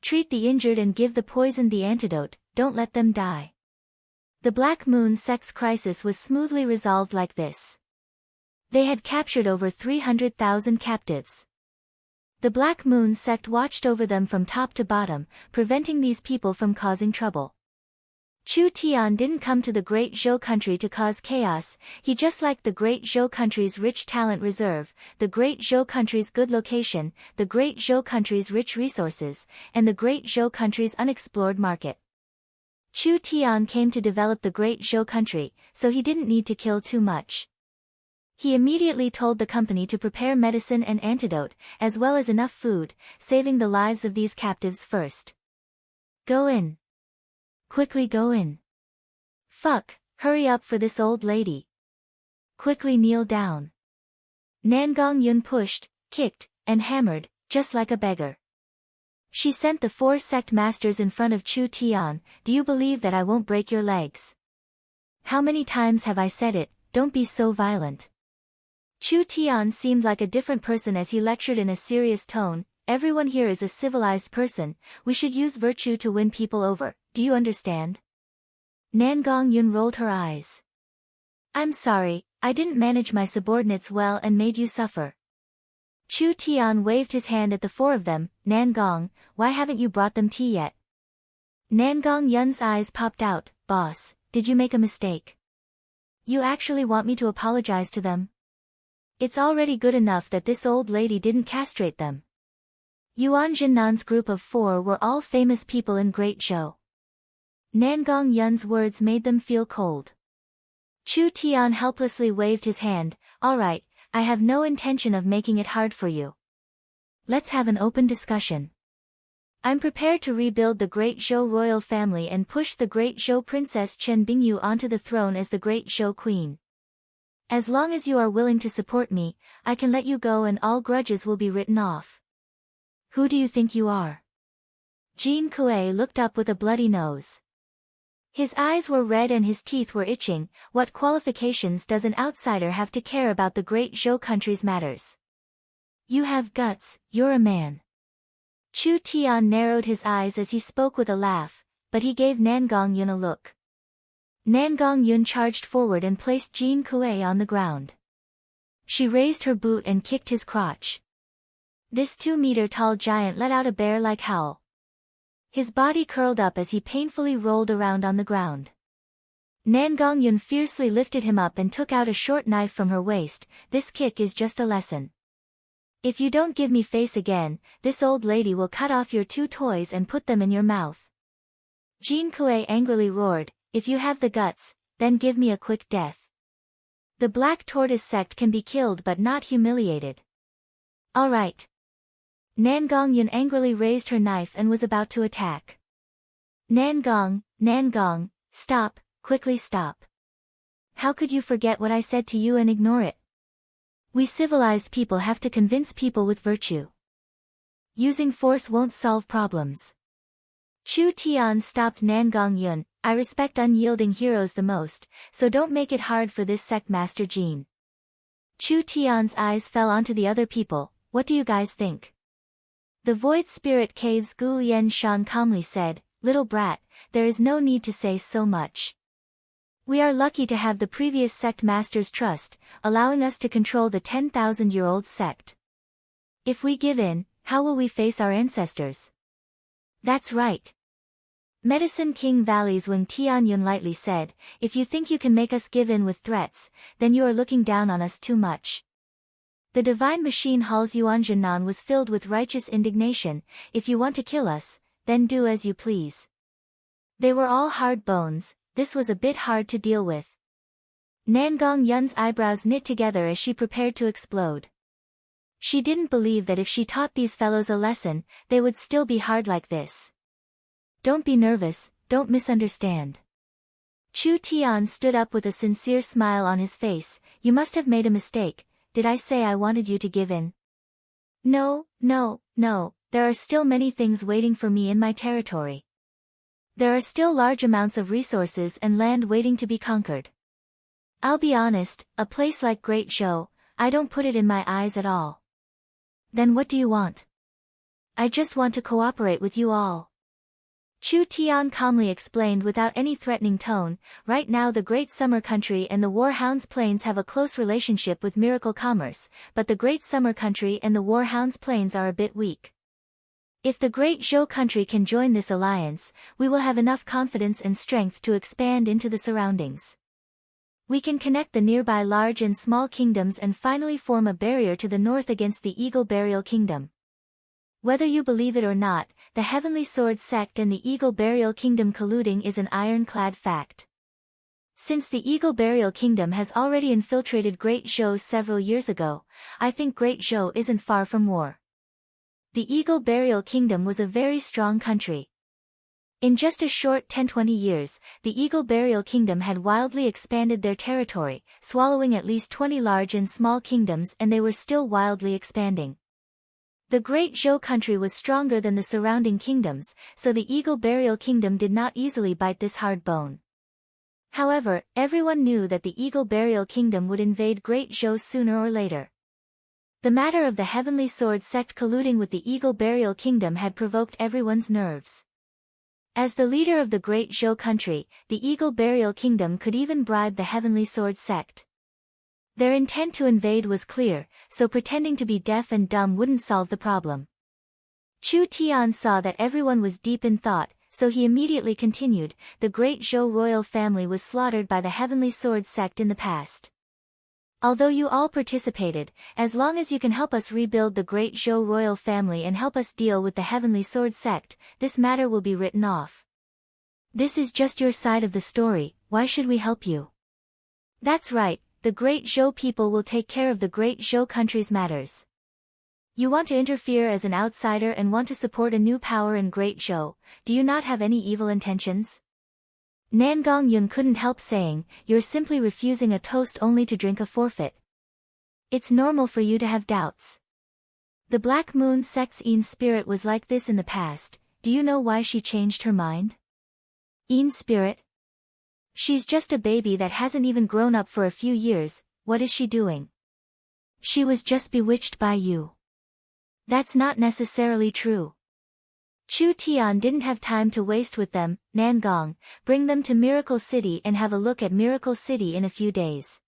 Treat the injured and give the poisoned the antidote, don't let them die." The Black Moon sect's crisis was smoothly resolved like this. They had captured over 300,000 captives. The Black Moon sect watched over them from top to bottom, preventing these people from causing trouble. Chu Tian didn't come to the Great Zhou country to cause chaos, he just liked the Great Zhou country's rich talent reserve, the Great Zhou country's good location, the Great Zhou country's rich resources, and the Great Zhou country's unexplored market. Chu Tian came to develop the Great Zhou country, so he didn't need to kill too much. He immediately told the company to prepare medicine and antidote, as well as enough food, saving the lives of these captives first. Go in. Quickly go in. Fuck, hurry up for this old lady. Quickly kneel down. Nangong Yun pushed, kicked, and hammered, just like a beggar. She sent the 4 sect masters in front of Chu Tian. Do you believe that I won't break your legs? How many times have I said it, don't be so violent. Chu Tian seemed like a different person as he lectured in a serious tone. Everyone here is a civilized person, we should use virtue to win people over, do you understand? Nangong Yun rolled her eyes. I'm sorry, I didn't manage my subordinates well and made you suffer. Chu Tian waved his hand at the 4 of them. Nangong, why haven't you brought them tea yet? Nangong Yun's eyes popped out. Boss, did you make a mistake? You actually want me to apologize to them? It's already good enough that this old lady didn't castrate them. Yuan Jinnan's group of 4 were all famous people in Great Zhou. Nangong Yun's words made them feel cold. Chu Tian helplessly waved his hand. All right, I have no intention of making it hard for you. Let's have an open discussion. I'm prepared to rebuild the Great Zhou royal family and push the Great Zhou princess Chen Bingyu onto the throne as the Great Zhou queen. As long as you are willing to support me, I can let you go and all grudges will be written off. Who do you think you are? Jean Kuei looked up with a bloody nose. His eyes were red and his teeth were itching. What qualifications does an outsider have to care about the Great Zhou country's matters? You have guts, you're a man. Chu Tian narrowed his eyes as he spoke with a laugh, but he gave Nangong Yun a look. Nangong Yun charged forward and placed Jean Kuei on the ground. She raised her boot and kicked his crotch. This 2-meter-tall giant let out a bear-like howl. His body curled up as he painfully rolled around on the ground. Nangong Yun fiercely lifted him up and took out a short knife from her waist. This kick is just a lesson. If you don't give me face again, this old lady will cut off your 2 toys and put them in your mouth. Jean Kuei angrily roared, if you have the guts, then give me a quick death. The Black Tortoise sect can be killed but not humiliated. All right. Nangong Yun angrily raised her knife and was about to attack. Nangong, stop, quickly stop. How could you forget what I said to you and ignore it? We civilized people have to convince people with virtue. Using force won't solve problems. Chu Tian stopped Nangong Yun. I respect unyielding heroes the most, so don't make it hard for this sect master Jean. Chu Tian's eyes fell onto the other people. What do you guys think? The Void Spirit Cave's Gu Yen Shan calmly said, Little brat, there is no need to say so much. We are lucky to have the previous sect master's trust, allowing us to control the 10,000-year-old sect. If we give in, how will we face our ancestors? That's right. Medicine King Valley's Wing Tianyun lightly said, if you think you can make us give in with threats, then you are looking down on us too much. The divine machine Hall's Yuanjinan was filled with righteous indignation. If you want to kill us, then do as you please. They were all hard bones, this was a bit hard to deal with. Nangong Yun's eyebrows knit together as she prepared to explode. She didn't believe that if she taught these fellows a lesson, they would still be hard like this. Don't be nervous, don't misunderstand. Chu Tian stood up with a sincere smile on his face. You must have made a mistake. Did I say I wanted you to give in? No, there are still many things waiting for me in my territory. There are still large amounts of resources and land waiting to be conquered. I'll be honest, a place like Great Zhou, I don't put it in my eyes at all. Then what do you want? I just want to cooperate with you all. Chu Tian calmly explained without any threatening tone, right now the Great Summer Country and the Warhounds Plains have a close relationship with Miracle Commerce, but the Great Summer Country and the Warhounds Plains are a bit weak. If the Great Zhou Country can join this alliance, we will have enough confidence and strength to expand into the surroundings. We can connect the nearby large and small kingdoms and finally form a barrier to the north against the Eagle Burial Kingdom. Whether you believe it or not, the Heavenly Sword sect and the Eagle Burial Kingdom colluding is an ironclad fact. Since the Eagle Burial Kingdom has already infiltrated Great Zhou several years ago, I think Great Zhou isn't far from war. The Eagle Burial Kingdom was a very strong country. In just a short 10-20 years, the Eagle Burial Kingdom had wildly expanded their territory, swallowing at least 20 large and small kingdoms, and they were still wildly expanding. The Great Zhou country was stronger than the surrounding kingdoms, so the Eagle Burial Kingdom did not easily bite this hard bone. However, everyone knew that the Eagle Burial Kingdom would invade Great Zhou sooner or later. The matter of the Heavenly Sword sect colluding with the Eagle Burial Kingdom had provoked everyone's nerves. As the leader of the Great Zhou country, the Eagle Burial Kingdom could even bribe the Heavenly Sword sect. Their intent to invade was clear, so pretending to be deaf and dumb wouldn't solve the problem. Chu Tian saw that everyone was deep in thought, so he immediately continued, the Great Zhou royal family was slaughtered by the Heavenly Sword sect in the past. Although you all participated, as long as you can help us rebuild the Great Zhou royal family and help us deal with the Heavenly Sword sect, this matter will be written off. This is just your side of the story, why should we help you? That's right, the Great Zhou people will take care of the Great Zhou country's matters. You want to interfere as an outsider and want to support a new power in Great Zhou, do you not have any evil intentions? Nangong Yun couldn't help saying, you're simply refusing a toast only to drink a forfeit. It's normal for you to have doubts. The Black Moon sect's Yin spirit was like this in the past, do you know why she changed her mind? Yin spirit? She's just a baby that hasn't even grown up for a few years, what is she doing? She was just bewitched by you. That's not necessarily true. Chu Tian didn't have time to waste with them, Nangong, bring them to Miracle City and have a look at Miracle City in a few days.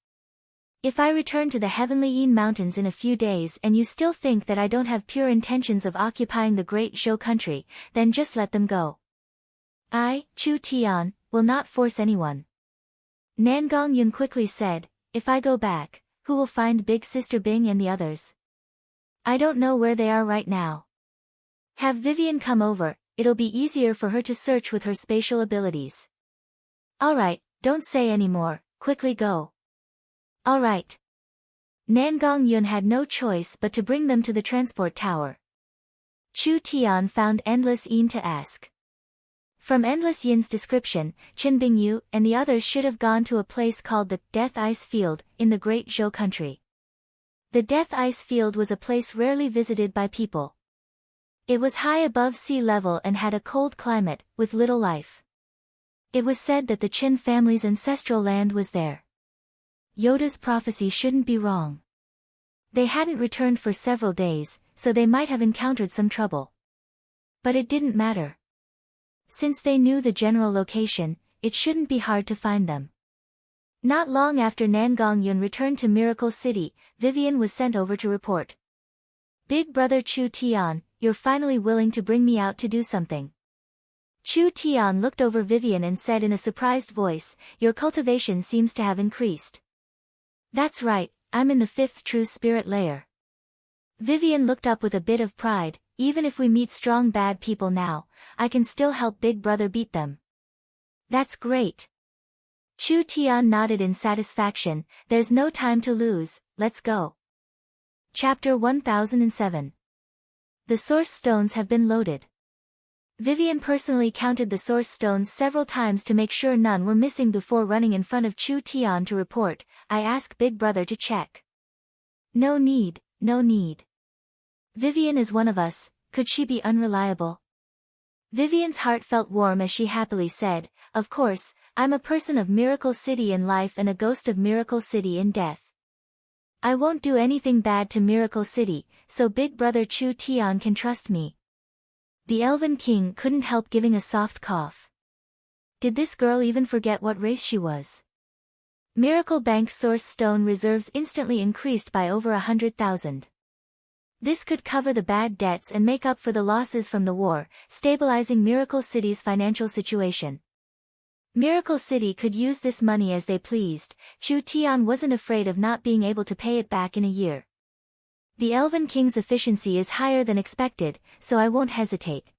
If I return to the Heavenly Yin Mountains in a few days and you still think that I don't have pure intentions of occupying the Great Zhou country, then just let them go. I, Chu Tian, will not force anyone. Nangong Yun quickly said, if I go back, who will find Big Sister Bing and the others? I don't know where they are right now. Have Vivian come over, it'll be easier for her to search with her spatial abilities. Alright, don't say any more, quickly go. Alright. Nangong Yun had no choice but to bring them to the transport tower. Chu Tian found Endless Yin to ask. From Endless Yin's description, Chen Bingyu and the others should have gone to a place called the Death Ice Field in the Great Zhou country. The Death Ice Field was a place rarely visited by people. It was high above sea level and had a cold climate, with little life. It was said that the Qin family's ancestral land was there. Yoda's prophecy shouldn't be wrong. They hadn't returned for several days, so they might have encountered some trouble. But it didn't matter. Since they knew the general location, it shouldn't be hard to find them. Not long after Nangong Yun returned to Miracle City, Vivian was sent over to report. Big brother Chu Tian, you're finally willing to bring me out to do something. Chu Tian looked over Vivian and said in a surprised voice, your cultivation seems to have increased. That's right, I'm in the 5th true spirit layer. Vivian looked up with a bit of pride, even if we meet strong bad people now, I can still help Big Brother beat them. That's great. Chu Tian nodded in satisfaction, there's no time to lose, let's go. Chapter 1007. The source stones have been loaded. Vivian personally counted the source stones several times to make sure none were missing before running in front of Chu Tian to report, I asked Big Brother to check. No need, no need. Vivian is one of us, could she be unreliable? Vivian's heart felt warm as she happily said, of course, I'm a person of Miracle City in life and a ghost of Miracle City in death. I won't do anything bad to Miracle City, so Big Brother Chu Tian can trust me. The Elven King couldn't help giving a soft cough. Did this girl even forget what race she was? Miracle Bank source stone reserves instantly increased by over 100,000. This could cover the bad debts and make up for the losses from the war, stabilizing Miracle City's financial situation. Miracle City could use this money as they pleased, Chu Tian wasn't afraid of not being able to pay it back in a year. The Elven King's efficiency is higher than expected, so I won't hesitate.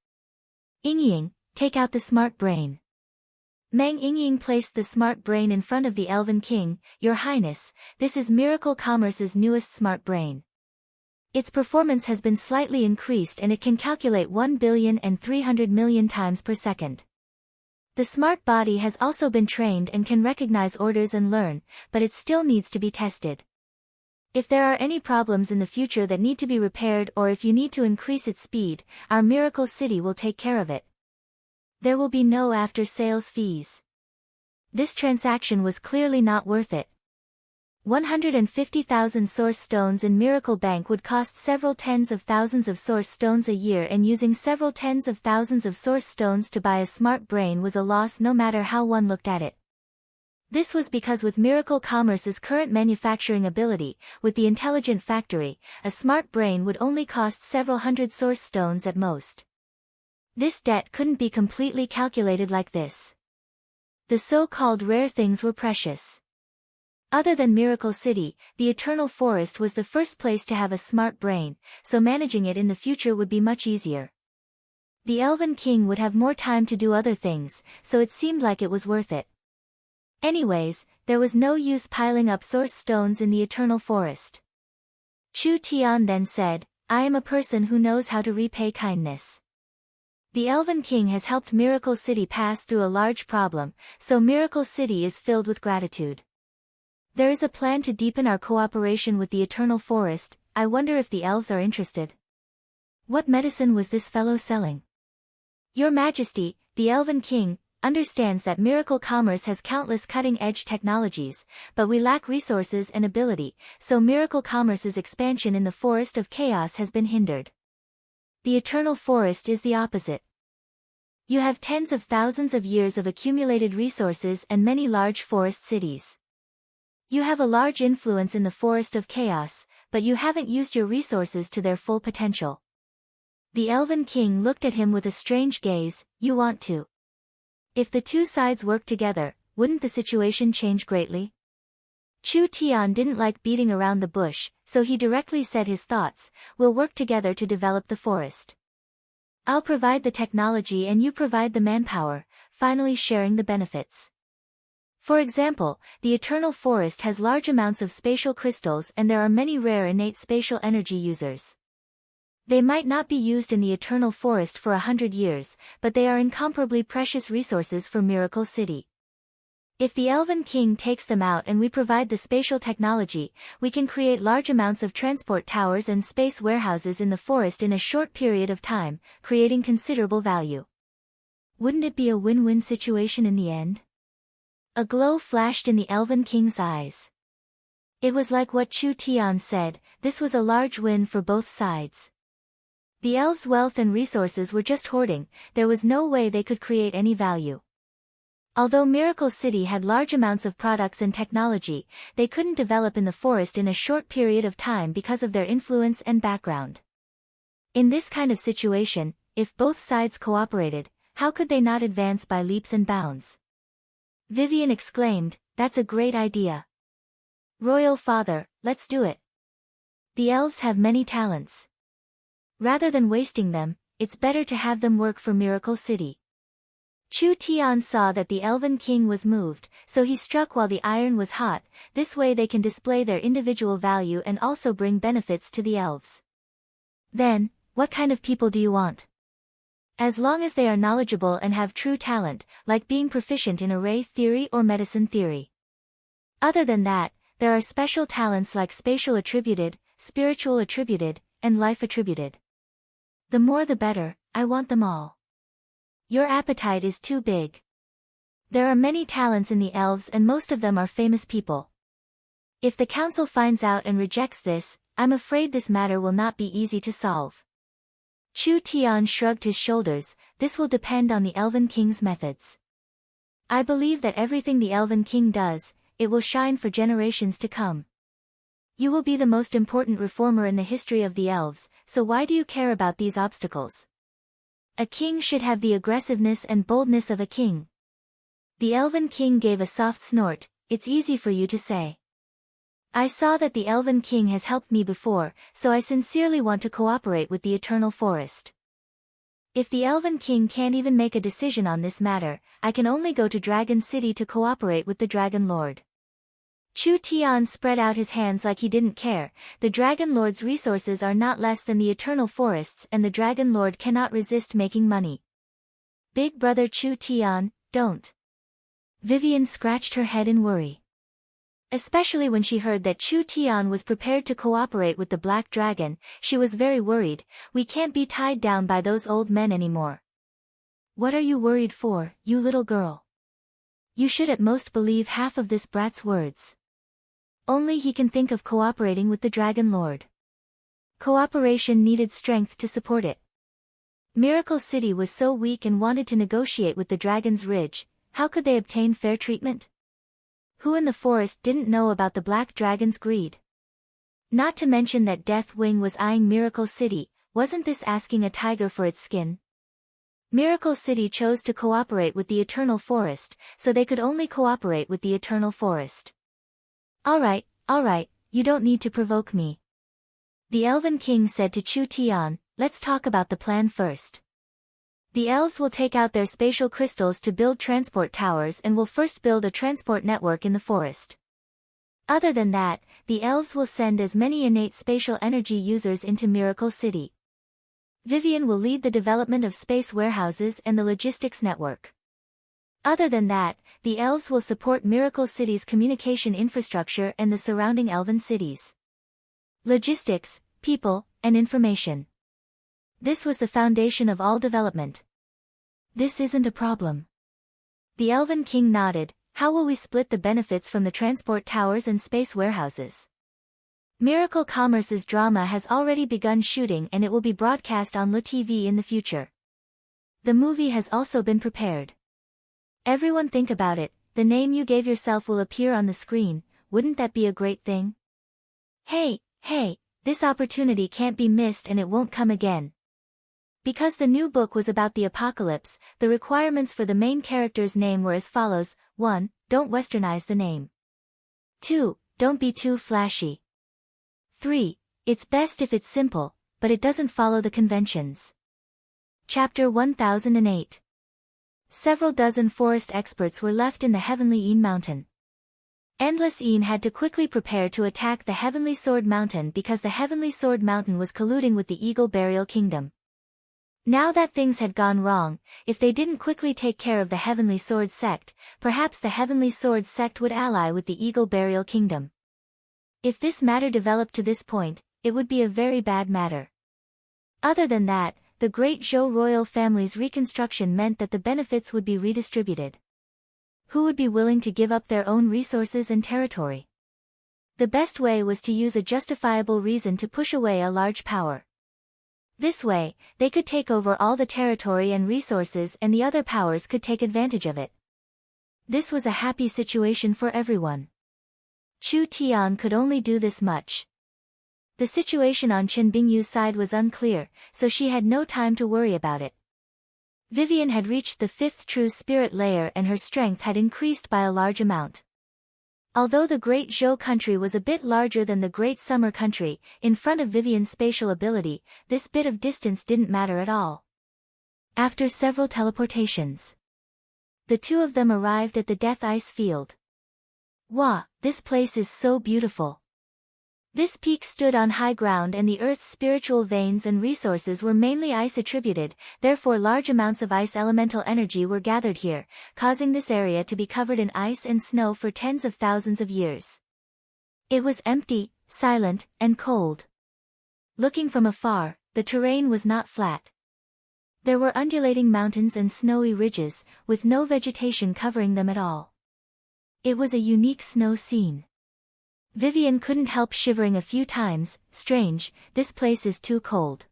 Yingying, take out the smart brain. Meng Yingying placed the smart brain in front of the Elven King. Your Highness, this is Miracle Commerce's newest smart brain. Its performance has been slightly increased and it can calculate 1,300,000,000 times per second. The smart body has also been trained and can recognize orders and learn, but it still needs to be tested. If there are any problems in the future that need to be repaired or if you need to increase its speed, our Miracle City will take care of it. There will be no after-sales fees. This transaction was clearly not worth it. 150,000 source stones in Miracle Bank would cost several tens of thousands of source stones a year, and using several tens of thousands of source stones to buy a smart brain was a loss no matter how one looked at it. This was because with Miracle Commerce's current manufacturing ability, with the intelligent factory, a smart brain would only cost several hundred source stones at most. This debt couldn't be completely calculated like this. The so-called rare things were precious. Other than Miracle City, the Eternal Forest was the first place to have a smart brain, so managing it in the future would be much easier. The Elven King would have more time to do other things, so it seemed like it was worth it. Anyways, there was no use piling up source stones in the Eternal Forest. Chu Tian then said, I am a person who knows how to repay kindness. The Elven King has helped Miracle City pass through a large problem, so Miracle City is filled with gratitude. There is a plan to deepen our cooperation with the Eternal Forest. I wonder if the elves are interested. What medicine was this fellow selling? Your Majesty, the Elven King, understands that Miracle Commerce has countless cutting-edge technologies, but we lack resources and ability, so Miracle Commerce's expansion in the Forest of Chaos has been hindered. The Eternal Forest is the opposite. You have tens of thousands of years of accumulated resources and many large forest cities. You have a large influence in the Forest of Chaos, but you haven't used your resources to their full potential. The Elven King looked at him with a strange gaze. You want to. If the two sides work together, wouldn't the situation change greatly? Chu Tian didn't like beating around the bush, so he directly said his thoughts. We'll work together to develop the forest. I'll provide the technology and you provide the manpower, finally sharing the benefits. For example, the Eternal Forest has large amounts of spatial crystals and there are many rare innate spatial energy users. They might not be used in the Eternal Forest for 100 years, but they are incomparably precious resources for Miracle City. If the Elven King takes them out and we provide the spatial technology, we can create large amounts of transport towers and space warehouses in the forest in a short period of time, creating considerable value. Wouldn't it be a win-win situation in the end? A glow flashed in the Elven King's eyes. It was like what Chu Tian said, this was a large win for both sides. The elves' wealth and resources were just hoarding, there was no way they could create any value. Although Miracle City had large amounts of products and technology, they couldn't develop in the forest in a short period of time because of their influence and background. In this kind of situation, if both sides cooperated, how could they not advance by leaps and bounds? Vivian exclaimed, that's a great idea. Royal Father, let's do it. The elves have many talents. Rather than wasting them, it's better to have them work for Miracle City. Chu Tian saw that the Elven King was moved, so he struck while the iron was hot. This way they can display their individual value and also bring benefits to the elves. Then, what kind of people do you want? As long as they are knowledgeable and have true talent, like being proficient in array theory or medicine theory. Other than that, there are special talents like spatial attributed, spiritual attributed, and life attributed. The more the better, I want them all. Your appetite is too big. There are many talents in the elves and most of them are famous people. If the council finds out and rejects this, I'm afraid this matter will not be easy to solve. Chu Tian shrugged his shoulders, this will depend on the Elven King's methods. I believe that everything the Elven King does, it will shine for generations to come. You will be the most important reformer in the history of the elves, so why do you care about these obstacles? A king should have the aggressiveness and boldness of a king. The Elven King gave a soft snort, it's easy for you to say. I saw that the Elven King has helped me before, so I sincerely want to cooperate with the Eternal Forest. If the Elven King can't even make a decision on this matter, I can only go to Dragon City to cooperate with the Dragon Lord. Chu Tian spread out his hands like he didn't care. The Dragon Lord's resources are not less than the eternal forests, and the Dragon Lord cannot resist making money. Big brother Chu Tian, don't. Vivian scratched her head in worry. Especially when she heard that Chu Tian was prepared to cooperate with the Black Dragon, she was very worried. We can't be tied down by those old men anymore. What are you worried for, you little girl? You should at most believe half of this brat's words. Only he can think of cooperating with the Dragon Lord. Cooperation needed strength to support it. Miracle City was so weak and wanted to negotiate with the Dragon's Ridge. How could they obtain fair treatment? Who in the forest didn't know about the Black Dragon's greed? Not to mention that Death Wing was eyeing Miracle City. Wasn't this asking a tiger for its skin? Miracle City chose to cooperate with the Eternal Forest, so they could only cooperate with the Eternal Forest. Alright, you don't need to provoke me. The Elven King said to Chu Tian, let's talk about the plan first. The elves will take out their spatial crystals to build transport towers and will first build a transport network in the forest. Other than that, the elves will send as many innate spatial energy users into Miracle City. Vivian will lead the development of space warehouses and the logistics network. Other than that, the elves will support Miracle City's communication infrastructure and the surrounding elven cities. Logistics, people, and information. This was the foundation of all development. This isn't a problem. The Elven King nodded. How will we split the benefits from the transport towers and space warehouses? Miracle Commerce's drama has already begun shooting and it will be broadcast on Le TV in the future. The movie has also been prepared. Everyone think about it, the name you gave yourself will appear on the screen. Wouldn't that be a great thing? Hey, this opportunity can't be missed and it won't come again. Because the new book was about the apocalypse, the requirements for the main character's name were as follows. 1. Don't westernize the name. 2. Don't be too flashy. 3. It's best if it's simple, but it doesn't follow the conventions. Chapter 1008. Several dozen forest experts were left in the Heavenly Een Mountain. Endless Een had to quickly prepare to attack the Heavenly Sword Mountain because the Heavenly Sword Mountain was colluding with the Eagle Burial Kingdom. Now that things had gone wrong, if they didn't quickly take care of the Heavenly Sword Sect, perhaps the Heavenly Sword Sect would ally with the Eagle Burial Kingdom. If this matter developed to this point, it would be a very bad matter. Other than that, the great Zhou royal family's reconstruction meant that the benefits would be redistributed. Who would be willing to give up their own resources and territory? The best way was to use a justifiable reason to push away a large power. This way, they could take over all the territory and resources and the other powers could take advantage of it. This was a happy situation for everyone. Chu Tian could only do this much. The situation on Chen Bingyu's side was unclear, so she had no time to worry about it. Vivian had reached the 5th true spirit layer and her strength had increased by a large amount. Although the Great Zhou country was a bit larger than the Great Summer country, in front of Vivian's spatial ability, this bit of distance didn't matter at all. After several teleportations, the two of them arrived at the Death Ice Field. Wow, this place is so beautiful. This peak stood on high ground and the Earth's spiritual veins and resources were mainly ice attributed, therefore large amounts of ice elemental energy were gathered here, causing this area to be covered in ice and snow for tens of thousands of years. It was empty, silent, and cold. Looking from afar, the terrain was not flat. There were undulating mountains and snowy ridges, with no vegetation covering them at all. It was a unique snow scene. Vivian couldn't help shivering a few times. Strange, this place is too cold.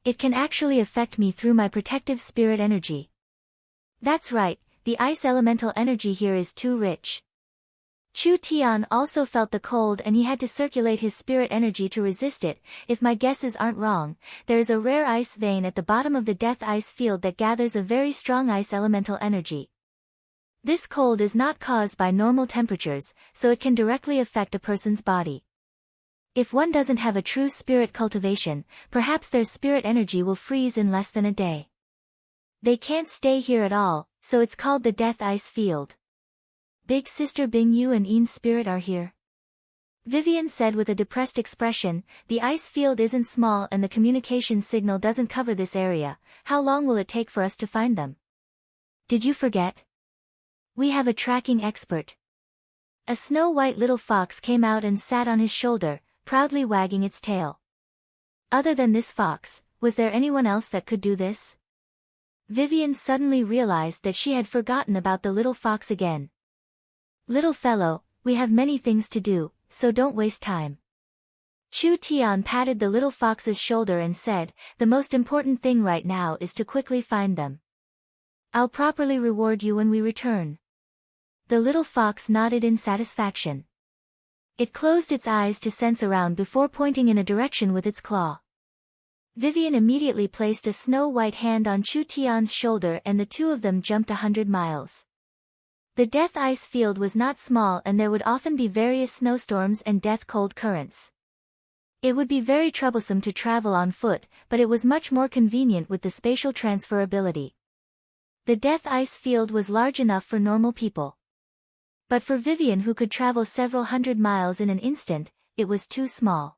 It can actually affect me through my protective spirit energy. That's right, the ice elemental energy here is too rich. Chu Tian also felt the cold and he had to circulate his spirit energy to resist it. If my guesses aren't wrong, there is a rare ice vein at the bottom of the Death Ice Field that gathers a very strong ice elemental energy. This cold is not caused by normal temperatures, so it can directly affect a person's body. If one doesn't have a true spirit cultivation, perhaps their spirit energy will freeze in less than a day. They can't stay here at all, so it's called the Death Ice Field. Big Sister Bingyu and Ian's spirit are here. Vivian said with a depressed expression, the ice field isn't small and the communication signal doesn't cover this area. How long will it take for us to find them? Did you forget? We have a tracking expert. A snow-white little fox came out and sat on his shoulder, proudly wagging its tail. Other than this fox, was there anyone else that could do this? Vivian suddenly realized that she had forgotten about the little fox again. Little fellow, we have many things to do, so don't waste time. Chu Tian patted the little fox's shoulder and said, the most important thing right now is to quickly find them. I'll properly reward you when we return. The little fox nodded in satisfaction. It closed its eyes to sense around before pointing in a direction with its claw. Vivian immediately placed a snow-white hand on Chu Tian's shoulder and the two of them jumped 100 miles. The Death Ice Field was not small and there would often be various snowstorms and death-cold currents. It would be very troublesome to travel on foot, but it was much more convenient with the spatial transferability. The Death Ice Field was large enough for normal people. But for Vivian, who could travel several hundred miles in an instant, it was too small.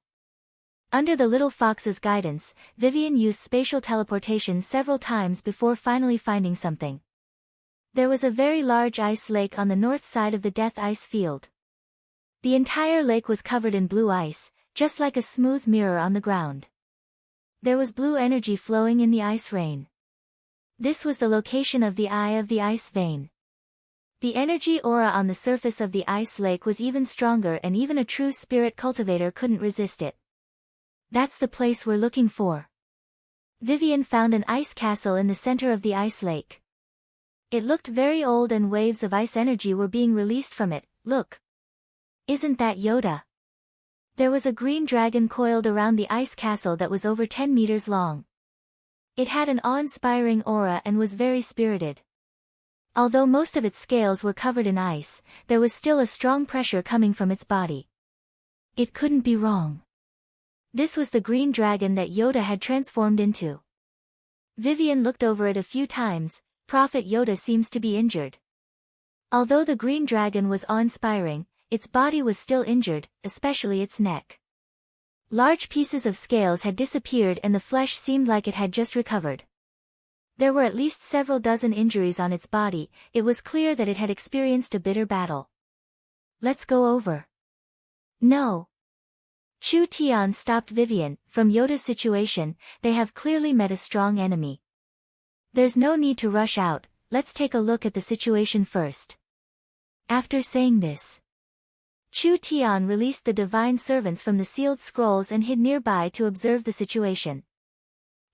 Under the little fox's guidance, Vivian used spatial teleportation several times before finally finding something. There was a very large ice lake on the north side of the Death Ice Field. The entire lake was covered in blue ice, just like a smooth mirror on the ground. There was blue energy flowing in the ice rain. This was the location of the eye of the ice vein. The energy aura on the surface of the ice lake was even stronger and even a true spirit cultivator couldn't resist it. That's the place we're looking for. Vivian found an ice castle in the center of the ice lake. It looked very old and waves of ice energy were being released from it. Look. Isn't that Yoda? There was a green dragon coiled around the ice castle that was over 10 meters long. It had an awe-inspiring aura and was very spirited. Although most of its scales were covered in ice, there was still a strong pressure coming from its body. It couldn't be wrong. This was the green dragon that Yoda had transformed into. Vivian looked over it a few times. Prophet Yoda seems to be injured. Although the green dragon was awe-inspiring, its body was still injured, especially its neck. Large pieces of scales had disappeared and the flesh seemed like it had just recovered. There were at least several dozen injuries on its body. It was clear that it had experienced a bitter battle. Let's go over. No. Chu Tian stopped Vivian. From Yoda's situation, they have clearly met a strong enemy. There's no need to rush out, let's take a look at the situation first. After saying this, Chu Tian released the divine servants from the sealed scrolls and hid nearby to observe the situation.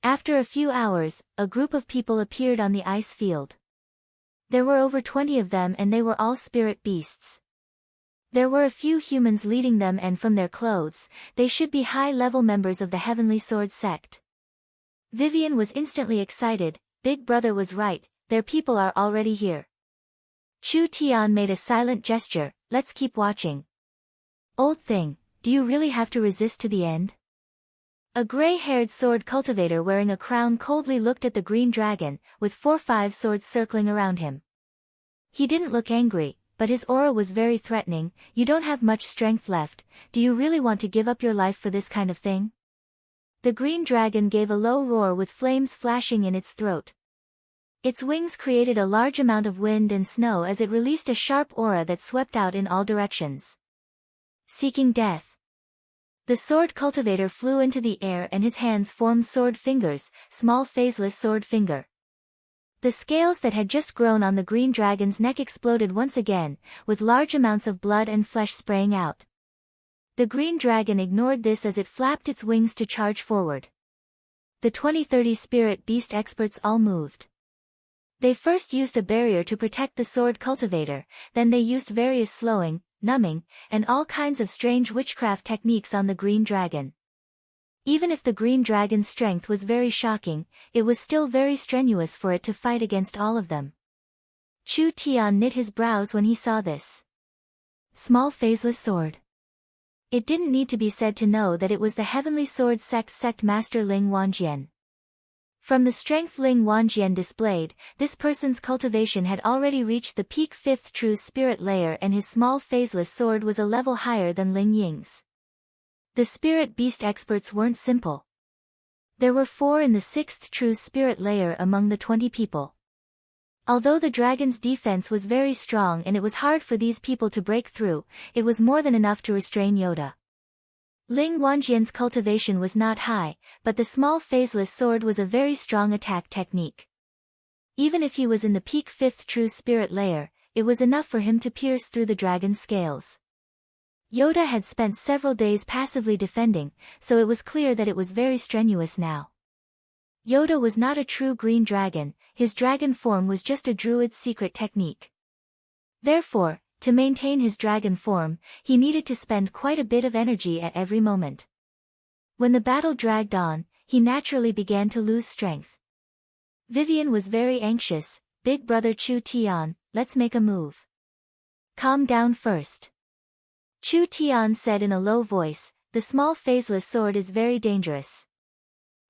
After a few hours, a group of people appeared on the ice field. There were over 20 of them and they were all spirit beasts. There were a few humans leading them and from their clothes, they should be high-level members of the Heavenly Sword sect. Vivian was instantly excited. Big Brother was right, their people are already here. Chu Tian made a silent gesture, let's keep watching. Old thing, do you really have to resist to the end? A gray-haired sword cultivator wearing a crown coldly looked at the green dragon, with 4-5 swords circling around him. He didn't look angry, but his aura was very threatening. You don't have much strength left, do you really want to give up your life for this kind of thing? The green dragon gave a low roar with flames flashing in its throat. Its wings created a large amount of wind and snow as it released a sharp aura that swept out in all directions. Seeking death. The sword cultivator flew into the air and his hands formed sword fingers, small phaseless sword finger. The scales that had just grown on the green dragon's neck exploded once again, with large amounts of blood and flesh spraying out. The green dragon ignored this as it flapped its wings to charge forward. The 20-30 spirit beast experts all moved. They first used a barrier to protect the sword cultivator, then they used various slowing, numbing, and all kinds of strange witchcraft techniques on the green dragon. Even if the green dragon's strength was very shocking, it was still very strenuous for it to fight against all of them. Chu Tian knit his brows when he saw this. Small phaseless sword. It didn't need to be said to know that it was the Heavenly Sword sect master Ling Wanjian. From the strength Ling Wanjian displayed, this person's cultivation had already reached the peak 5th true spirit layer, and his small phaseless sword was a level higher than Ling Ying's. The spirit beast experts weren't simple. There were 4 in the 6th true spirit layer among the 20 people. Although the dragon's defense was very strong and it was hard for these people to break through, it was more than enough to restrain Yoda. Ling Wanjian's cultivation was not high, but the small phaseless sword was a very strong attack technique. Even if he was in the peak 5th true spirit layer, it was enough for him to pierce through the dragon's scales. Yoda had spent several days passively defending, so it was clear that it was very strenuous now. Yoda was not a true green dragon, his dragon form was just a druid's secret technique. Therefore, to maintain his dragon form, he needed to spend quite a bit of energy at every moment. When the battle dragged on, he naturally began to lose strength. Vivian was very anxious. Big brother Chu Tian, let's make a move. Calm down first. Chu Tian said in a low voice, the small phaseless sword is very dangerous.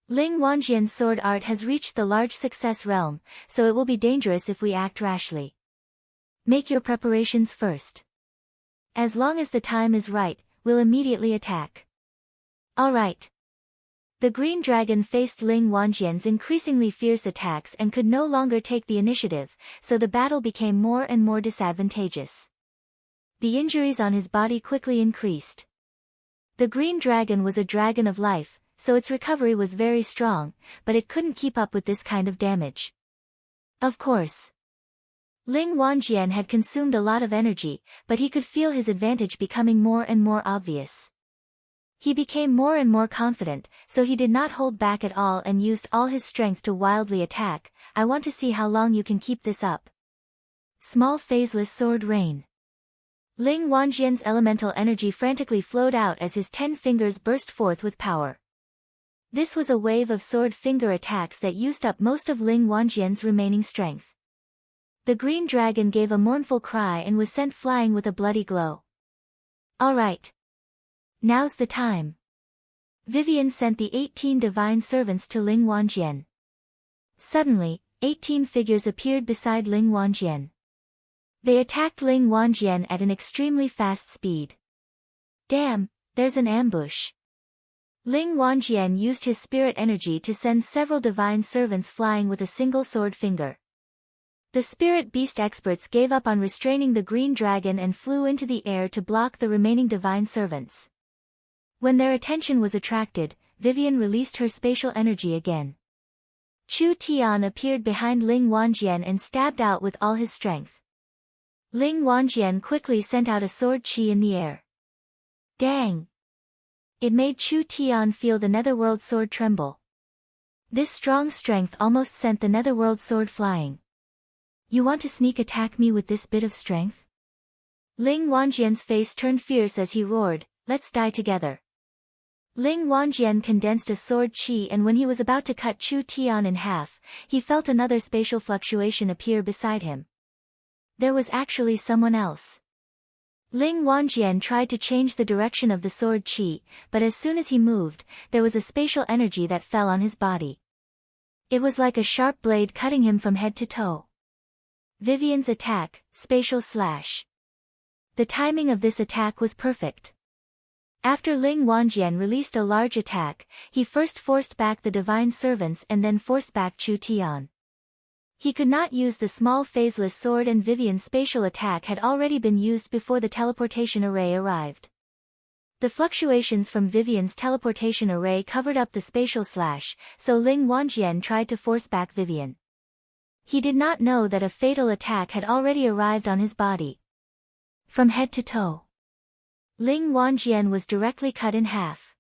Ling Wanjian's sword art has reached the large success realm, so it will be dangerous if we act rashly. Make your preparations first. As long as the time is right, we'll immediately attack. All right. The green dragon faced Ling Wanjian's increasingly fierce attacks and could no longer take the initiative, so the battle became more and more disadvantageous. The injuries on his body quickly increased. The green dragon was a dragon of life, so its recovery was very strong, but it couldn't keep up with this kind of damage. Of course. Ling Wanjian had consumed a lot of energy, but he could feel his advantage becoming more and more obvious. He became more and more confident, so he did not hold back at all and used all his strength to wildly attack. I want to see how long you can keep this up. Small phaseless sword rain. Ling Wanjian's elemental energy frantically flowed out as his 10 fingers burst forth with power. This was a wave of sword finger attacks that used up most of Ling Wanjian's remaining strength. The green dragon gave a mournful cry and was sent flying with a bloody glow. All right. Now's the time. Vivian sent the 18 divine servants to Ling Wanjian. Suddenly, 18 figures appeared beside Ling Wanjian. They attacked Ling Wanjian at an extremely fast speed. Damn, there's an ambush. Ling Wanjian used his spirit energy to send several divine servants flying with a single sword finger. The spirit beast experts gave up on restraining the green dragon and flew into the air to block the remaining divine servants. When their attention was attracted, Vivian released her spatial energy again. Chu Tian appeared behind Ling Wanjian and stabbed out with all his strength. Ling Wanjian quickly sent out a sword chi in the air. Dang! It made Chu Tian feel the netherworld sword tremble. This strong strength almost sent the netherworld sword flying. You want to sneak attack me with this bit of strength? Ling Wanjian's face turned fierce as he roared, let's die together. Ling Wanjian condensed a sword chi, and when he was about to cut Chu Tian in half, he felt another spatial fluctuation appear beside him. There was actually someone else. Ling Wanjian tried to change the direction of the sword chi, but as soon as he moved, there was a spatial energy that fell on his body. It was like a sharp blade cutting him from head to toe. Vivian's attack, spatial slash. The timing of this attack was perfect. After Ling Wanjian released a large attack, he first forced back the divine servants and then forced back Chu Tian. He could not use the small phaseless sword, and Vivian's spatial attack had already been used before the teleportation array arrived. The fluctuations from Vivian's teleportation array covered up the spatial slash, so Ling Wanjian tried to force back Vivian. He did not know that a fatal attack had already arrived on his body. From head to toe, Ling Wanjian was directly cut in half.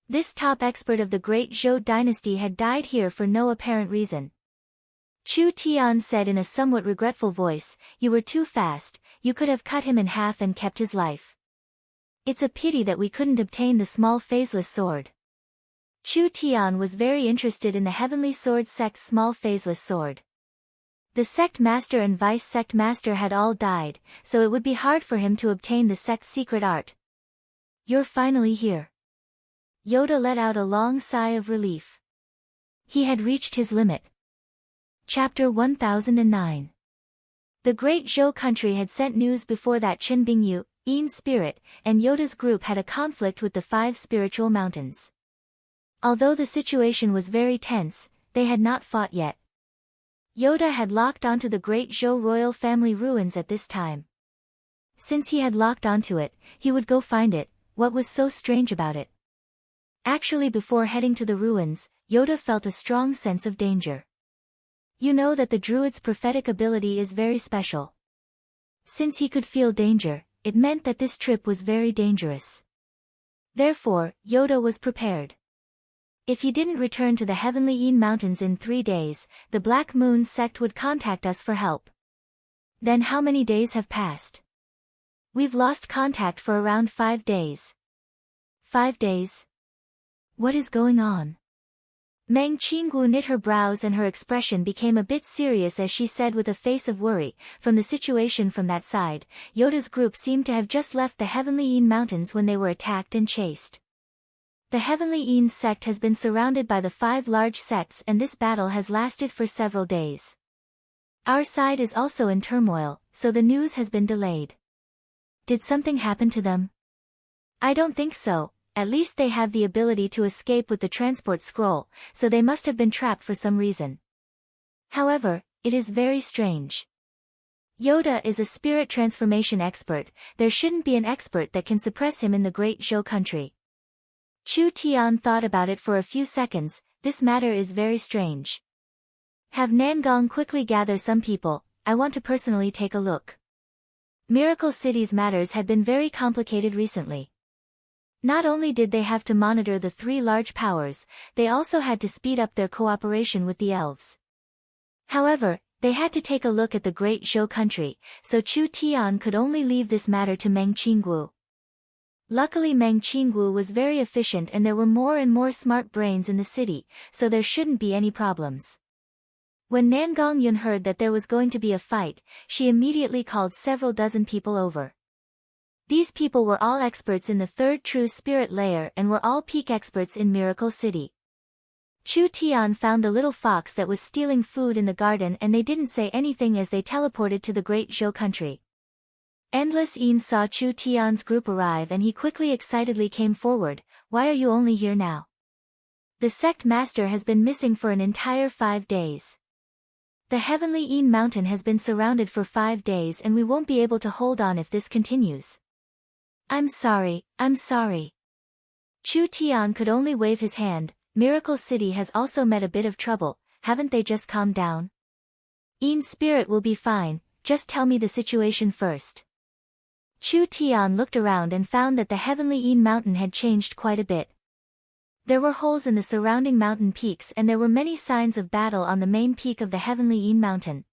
This top expert of the Great Zhou dynasty had died here for no apparent reason. Chu Tian said in a somewhat regretful voice, "You were too fast, you could have cut him in half and kept his life. It's a pity that we couldn't obtain the small phaseless sword." Chu Tian was very interested in the Heavenly Sword sect's small phaseless sword. The sect master and vice sect master had all died, so it would be hard for him to obtain the sect's secret art. You're finally here. Yoda let out a long sigh of relief. He had reached his limit. Chapter 1009. The Great Zhou country had sent news before that Qin Bingyu, Yin Spirit, and Yoda's group had a conflict with the 5 spiritual mountains. Although the situation was very tense, they had not fought yet. Yoda had locked onto the Great Zhou royal family ruins at this time. Since he had locked onto it, he would go find it. What was so strange about it? Actually, before heading to the ruins, Yoda felt a strong sense of danger. You know that the druid's prophetic ability is very special. Since he could feel danger, it meant that this trip was very dangerous. Therefore, Yoda was prepared. If he didn't return to the Heavenly Yin Mountains in 3 days, the Black Moon sect would contact us for help. Then how many days have passed? We've lost contact for around 5 days. 5 days? What is going on? Meng Qinggu knit her brows and her expression became a bit serious as she said with a face of worry, from the situation from that side, Yoda's group seemed to have just left the Heavenly Yin Mountains when they were attacked and chased. The Heavenly Yin sect has been surrounded by the 5 large sects and this battle has lasted for several days. Our side is also in turmoil, so the news has been delayed. Did something happen to them? I don't think so. At least they have the ability to escape with the transport scroll, so they must have been trapped for some reason. However, it is very strange. Yoda is a spirit transformation expert, there shouldn't be an expert that can suppress him in the Great Zhou country. Chu Tian thought about it for a few seconds. This matter is very strange. Have Nangong quickly gather some people, I want to personally take a look. Miracle City's matters had been very complicated recently. Not only did they have to monitor the 3 large powers, they also had to speed up their cooperation with the elves. However, they had to take a look at the Great Zhou country, so Chu Tian could only leave this matter to Meng Qinggu. Luckily Meng Qinggu was very efficient and there were more and more smart brains in the city, so there shouldn't be any problems. When Nangong Yun heard that there was going to be a fight, she immediately called several dozen people over. These people were all experts in the 3rd true spirit layer and were all peak experts in Miracle City. Chu Tian found the little fox that was stealing food in the garden and they didn't say anything as they teleported to the Great Zhou country. Endless Yin saw Chu Tian's group arrive and he quickly excitedly came forward. Why are you only here now? The sect master has been missing for an entire 5 days. The Heavenly Yin Mountain has been surrounded for 5 days and we won't be able to hold on if this continues. I'm sorry. Chu Tian could only wave his hand. Miracle City has also met a bit of trouble, haven't they just calmed down? Yin Spirit will be fine, just tell me the situation first. Chu Tian looked around and found that the Heavenly Yin Mountain had changed quite a bit. There were holes in the surrounding mountain peaks and there were many signs of battle on the main peak of the Heavenly Yin Mountain.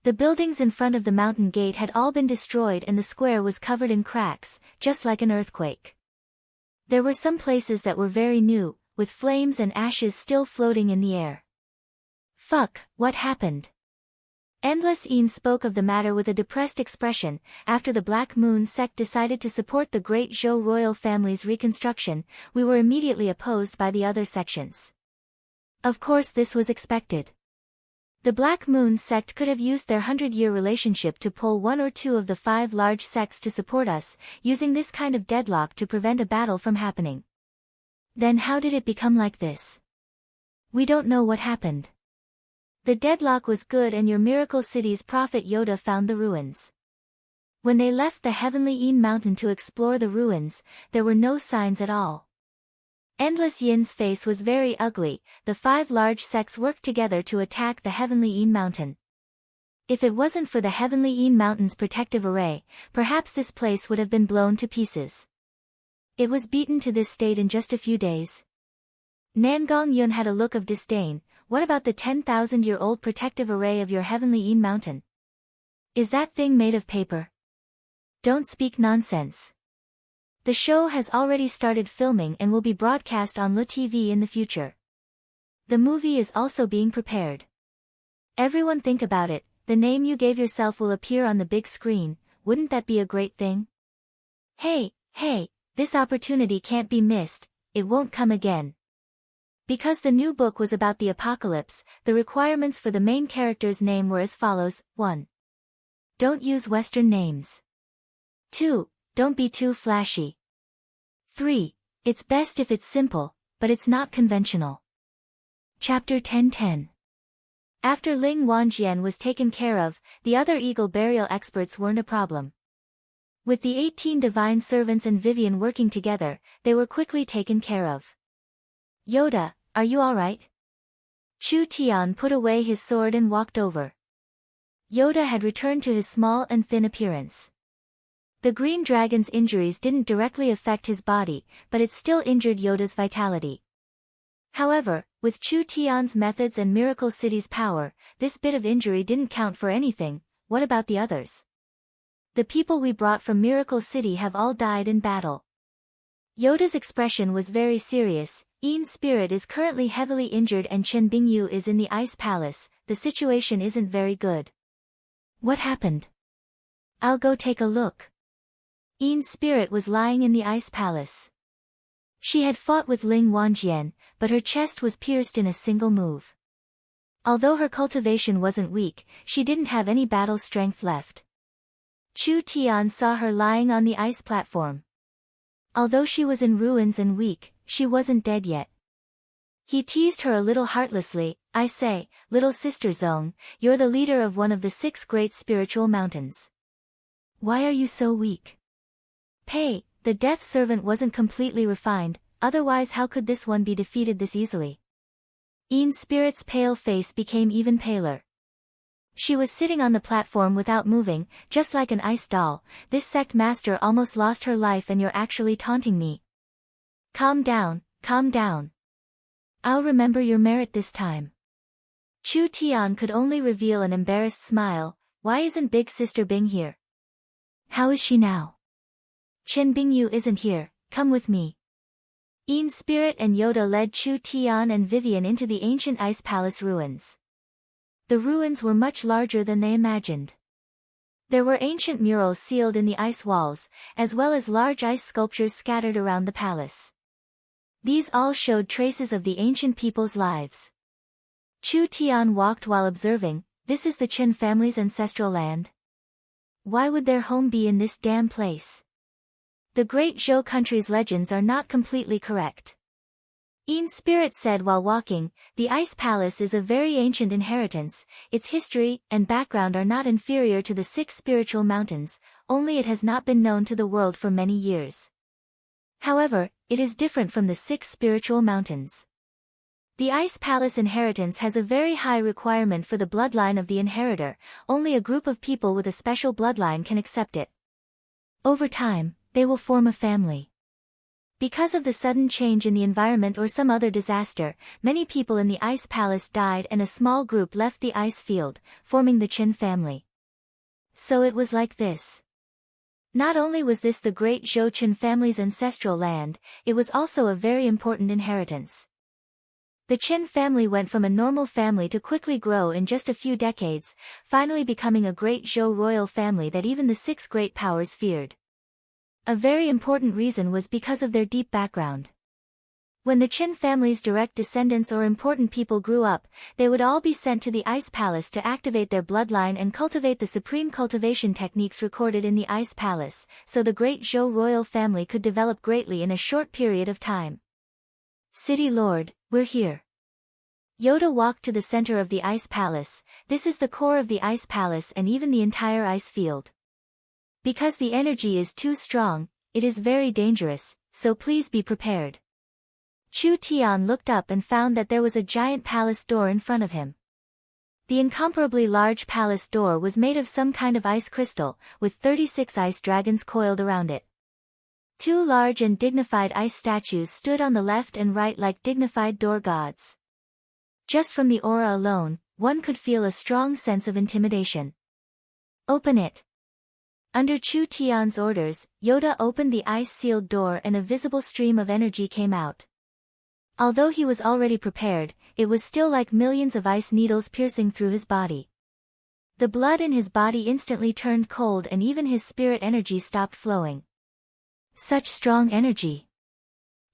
The buildings in front of the mountain gate had all been destroyed and the square was covered in cracks, just like an earthquake. There were some places that were very new, with flames and ashes still floating in the air. Fuck, what happened? Endless Yin spoke of the matter with a depressed expression. After the Black Moon sect decided to support the Great Zhou royal family's reconstruction, we were immediately opposed by the other sections. Of course this was expected. The Black Moon sect could have used their 100-year relationship to pull 1 or 2 of the 5 large sects to support us, using this kind of deadlock to prevent a battle from happening. Then how did it become like this? We don't know what happened. The deadlock was good and your Miracle City's prophet Yoda found the ruins. When they left the Heavenly Yin Mountain to explore the ruins, there were no signs at all. Endless Yin's face was very ugly. The 5 large sects worked together to attack the Heavenly Yin Mountain. If it wasn't for the Heavenly Yin Mountain's protective array, perhaps this place would have been blown to pieces. It was beaten to this state in just a few days. Nangong Yun had a look of disdain. What about the 10,000-year-old protective array of your Heavenly Yin Mountain? Is that thing made of paper? Don't speak nonsense. The show has already started filming and will be broadcast on LeTV in the future. The movie is also being prepared. Everyone think about it, the name you gave yourself will appear on the big screen, wouldn't that be a great thing? Hey, this opportunity can't be missed, it won't come again. Because the new book was about the apocalypse, the requirements for the main character's name were as follows: 1. Don't use Western names. 2. Don't be too flashy. 3. It's best if it's simple, but it's not conventional. Chapter 10:10. After Ling Wanjian was taken care of, the other eagle burial experts weren't a problem. With the 18 divine servants and Vivian working together, they were quickly taken care of. Yoda, are you alright? Chu Tian put away his sword and walked over. Yoda had returned to his small and thin appearance. The green dragon's injuries didn't directly affect his body, but it still injured Yoda's vitality. However, with Chu Tian's methods and Miracle City's power, this bit of injury didn't count for anything. What about the others? The people we brought from Miracle City have all died in battle. Yoda's expression was very serious. Ian's spirit is currently heavily injured and Chen Bingyu is in the Ice Palace. The situation isn't very good. What happened? I'll go take a look. Ian's spirit was lying in the Ice Palace. She had fought with Ling Wanjian, but her chest was pierced in a single move. Although her cultivation wasn't weak, she didn't have any battle strength left. Chu Tian saw her lying on the ice platform. Although she was in ruins and weak, she wasn't dead yet. He teased her a little heartlessly. I say, little sister Zong, you're the leader of one of the 6 great spiritual mountains. Why are you so weak? Pei, the death servant wasn't completely refined, otherwise how could this one be defeated this easily? Ian's spirit's pale face became even paler. She was sitting on the platform without moving, just like an ice doll. This sect master almost lost her life and you're actually taunting me. Calm down, calm down. I'll remember your merit this time. Chu Tian could only reveal an embarrassed smile. Why isn't Big Sister Bing here? How is she now? Chen Bingyu isn't here, come with me. Ian's spirit and Yoda led Chu Tian and Vivian into the ancient Ice Palace ruins. The ruins were much larger than they imagined. There were ancient murals sealed in the ice walls, as well as large ice sculptures scattered around the palace. These all showed traces of the ancient people's lives. Chu Tian walked while observing. This is the Chen family's ancestral land. Why would their home be in this damn place? The Great Zhou country's legends are not completely correct. Ian's spirit said while walking, the Ice Palace is a very ancient inheritance. Its history and background are not inferior to the 6 spiritual mountains, only it has not been known to the world for many years. However, it is different from the 6 spiritual mountains. The Ice Palace inheritance has a very high requirement for the bloodline of the inheritor. Only a group of people with a special bloodline can accept it. Over time, they will form a family. Because of the sudden change in the environment or some other disaster, many people in the Ice Palace died and a small group left the ice field, forming the Chen family. So it was like this. Not only was this the great Zhou Chen family's ancestral land, it was also a very important inheritance. The Chen family went from a normal family to quickly grow in just a few decades, finally becoming a great Zhou royal family that even the 6 great powers feared. A very important reason was because of their deep background. When the Chen family's direct descendants or important people grew up, they would all be sent to the Ice Palace to activate their bloodline and cultivate the supreme cultivation techniques recorded in the Ice Palace, so the great Zhou royal family could develop greatly in a short period of time. City Lord, we're here. Yoda walked to the center of the Ice Palace. This is the core of the Ice Palace and even the entire ice field. Because the energy is too strong, it is very dangerous, so please be prepared. Chu Tian looked up and found that there was a giant palace door in front of him. The incomparably large palace door was made of some kind of ice crystal, with 36 ice dragons coiled around it. 2 large and dignified ice statues stood on the left and right like dignified door gods. Just from the aura alone, one could feel a strong sense of intimidation. Open it. Under Chu Tian's orders, Yoda opened the ice-sealed door and a visible stream of energy came out. Although he was already prepared, it was still like millions of ice needles piercing through his body. The blood in his body instantly turned cold and even his spirit energy stopped flowing. Such strong energy.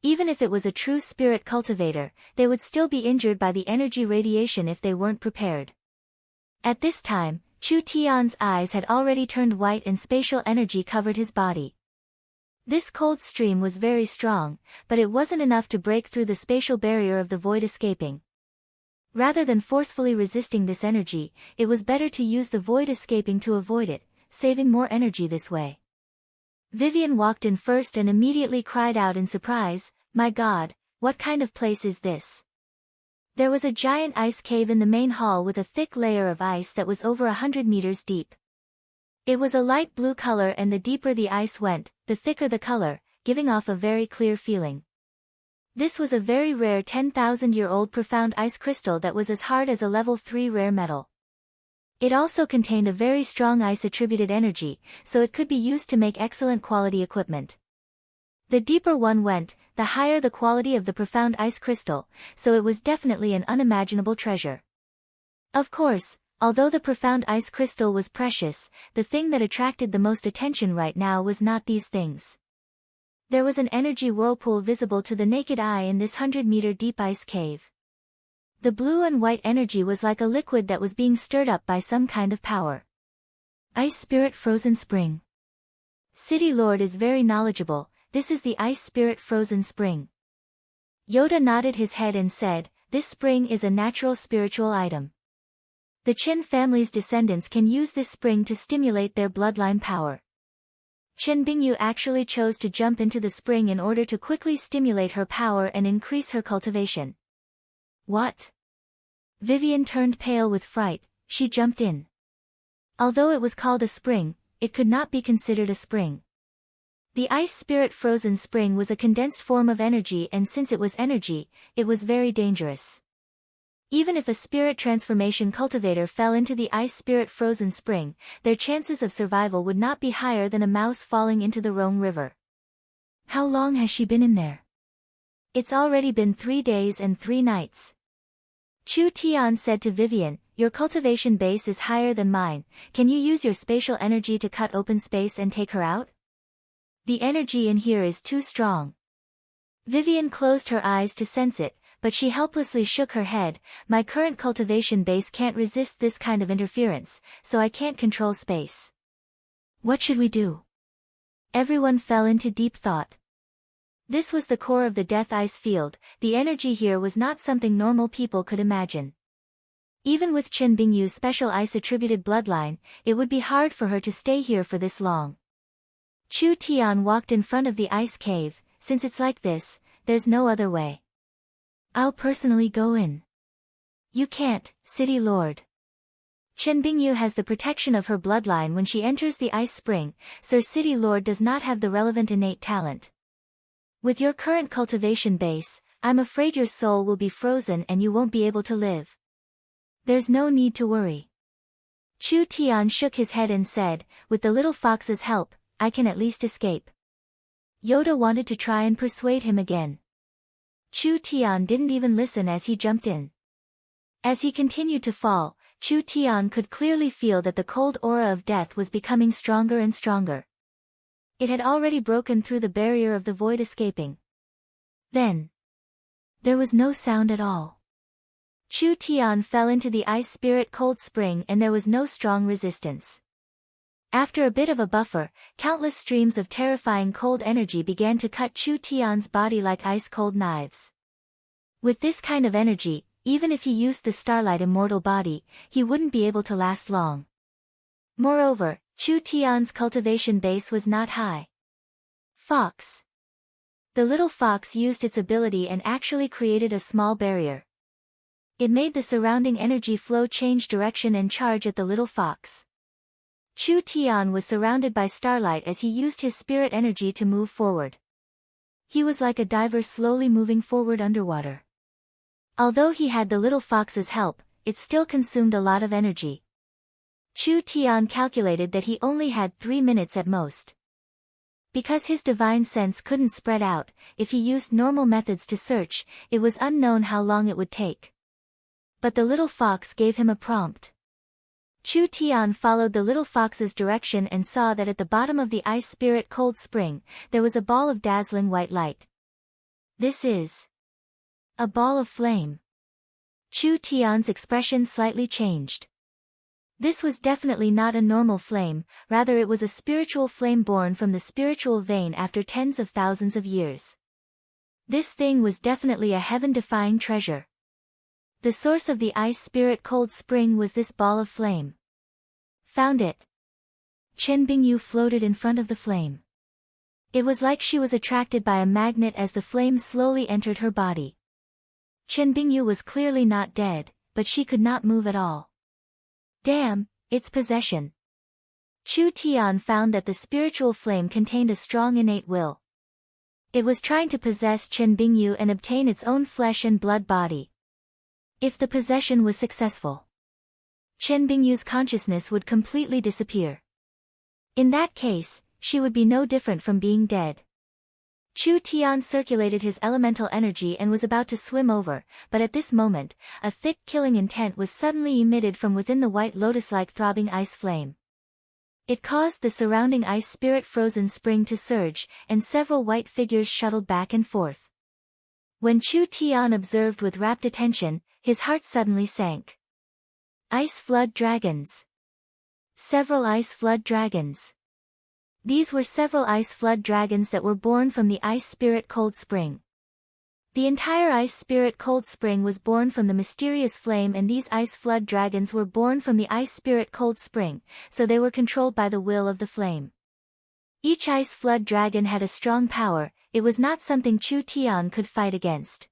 Even if it was a true spirit cultivator, they would still be injured by the energy radiation if they weren't prepared. At this time, Chu Tian's eyes had already turned white and spatial energy covered his body. This cold stream was very strong, but it wasn't enough to break through the spatial barrier of the void escaping. Rather than forcefully resisting this energy, it was better to use the void escaping to avoid it, saving more energy this way. Vivian walked in first and immediately cried out in surprise, "My God, what kind of place is this?" There was a giant ice cave in the main hall with a thick layer of ice that was over 100 meters deep. It was a light blue color, and the deeper the ice went, the thicker the color, giving off a very clear feeling. This was a very rare 10,000-year-old profound ice crystal that was as hard as a level 3 rare metal. It also contained a very strong ice-attributed energy, so it could be used to make excellent quality equipment. The deeper one went, the higher the quality of the profound ice crystal, so it was definitely an unimaginable treasure. Of course, although the profound ice crystal was precious, the thing that attracted the most attention right now was not these things. There was an energy whirlpool visible to the naked eye in this 100-meter deep ice cave. The blue and white energy was like a liquid that was being stirred up by some kind of power. Ice Spirit Frozen Spring. City Lord is very knowledgeable. This is the Ice Spirit Frozen Spring. Yoda nodded his head and said, "This spring is a natural spiritual item. The Qin family's descendants can use this spring to stimulate their bloodline power." Qin Bingyu actually chose to jump into the spring in order to quickly stimulate her power and increase her cultivation. What? Vivian turned pale with fright. She jumped in. Although it was called a spring, it could not be considered a spring. The Ice Spirit Frozen Spring was a condensed form of energy, and since it was energy, it was very dangerous. Even if a spirit transformation cultivator fell into the Ice Spirit Frozen Spring, their chances of survival would not be higher than a mouse falling into the Rhone River. How long has she been in there? It's already been 3 days and 3 nights. Chu Tian said to Vivian, "Your cultivation base is higher than mine. Can you use your spatial energy to cut open space and take her out? The energy in here is too strong." Vivian closed her eyes to sense it, but she helplessly shook her head. "My current cultivation base can't resist this kind of interference, so I can't control space." What should we do? Everyone fell into deep thought. This was the core of the death ice field. The energy here was not something normal people could imagine. Even with Qin Bingyu's special ice-attributed bloodline, it would be hard for her to stay here for this long. Chu Tian walked in front of the ice cave. "Since it's like this, there's no other way. I'll personally go in." "You can't, City Lord. Qin Bingyu has the protection of her bloodline when she enters the ice spring, so City Lord does not have the relevant innate talent. With your current cultivation base, I'm afraid your soul will be frozen and you won't be able to live. There's no need to worry." Chu Tian shook his head and said, "With the little fox's help, I can at least escape." Yoda wanted to try and persuade him again. Chu Tian didn't even listen as he jumped in. As he continued to fall, Chu Tian could clearly feel that the cold aura of death was becoming stronger and stronger. It had already broken through the barrier of the void escaping. Then, there was no sound at all. Chu Tian fell into the Ice Spirit Cold Spring and there was no strong resistance. After a bit of a buffer, countless streams of terrifying cold energy began to cut Chu Tian's body like ice-cold knives. With this kind of energy, even if he used the Starlight Immortal body, he wouldn't be able to last long. Moreover, Chu Tian's cultivation base was not high. Fox. The little fox used its ability and actually created a small barrier. It made the surrounding energy flow change direction and charge at the little fox. Chu Tian was surrounded by starlight as he used his spirit energy to move forward. He was like a diver slowly moving forward underwater. Although he had the little fox's help, it still consumed a lot of energy. Chu Tian calculated that he only had 3 minutes at most. Because his divine sense couldn't spread out, if he used normal methods to search, it was unknown how long it would take. But the little fox gave him a prompt. Chu Tian followed the little fox's direction and saw that at the bottom of the ice spirit cold spring, there was a ball of dazzling white light. This is a ball of flame. Chu Tian's expression slightly changed. This was definitely not a normal flame, rather it was a spiritual flame born from the spiritual vein after tens of thousands of years. This thing was definitely a heaven-defying treasure. The source of the ice spirit cold spring was this ball of flame. Found it. Chen Bingyu floated in front of the flame. It was like she was attracted by a magnet as the flame slowly entered her body. Chen Bingyu was clearly not dead, but she could not move at all. Damn, it's possession. Chu Tian found that the spiritual flame contained a strong innate will. It was trying to possess Chen Bingyu and obtain its own flesh and blood body. If the possession was successful, Chen Bingyu's consciousness would completely disappear. In that case, she would be no different from being dead. Chu Tian circulated his elemental energy and was about to swim over, but at this moment, a thick killing intent was suddenly emitted from within the white lotus-like throbbing ice flame. It caused the surrounding ice spirit frozen spring to surge, and several white figures shuttled back and forth. When Chu Tian observed with rapt attention, his heart suddenly sank. Ice flood dragons. Several ice flood dragons. These were several ice flood dragons that were born from the ice spirit cold spring. The entire ice spirit cold spring was born from the mysterious flame, and these ice flood dragons were born from the ice spirit cold spring, so they were controlled by the will of the flame. Each ice flood dragon had a strong power. It was not something Chu Tian could fight against.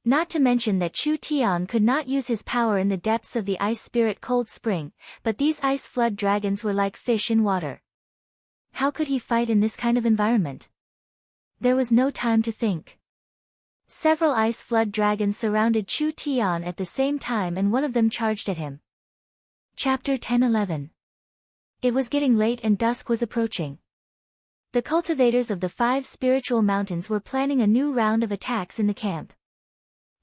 Not to mention that Chu Tian could not use his power in the depths of the ice spirit cold spring, but these ice flood dragons were like fish in water. How could he fight in this kind of environment? There was no time to think. Several ice flood dragons surrounded Chu Tian at the same time, and one of them charged at him. Chapter 10-11. It was getting late and dusk was approaching. The cultivators of the 5 spiritual mountains were planning a new round of attacks in the camp.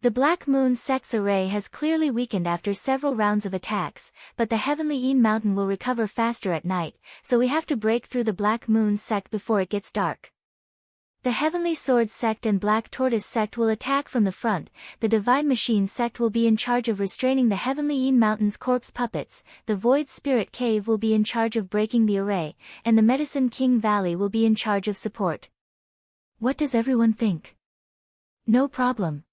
The Black Moon sect's array has clearly weakened after several rounds of attacks, but the Heavenly Yin Mountain will recover faster at night, so we have to break through the Black Moon sect before it gets dark. The Heavenly Sword sect and Black Tortoise sect will attack from the front, the Divine Machine sect will be in charge of restraining the Heavenly Yin Mountain's corpse puppets, the Void Spirit Cave will be in charge of breaking the array, and the Medicine King Valley will be in charge of support. What does everyone think? No problem.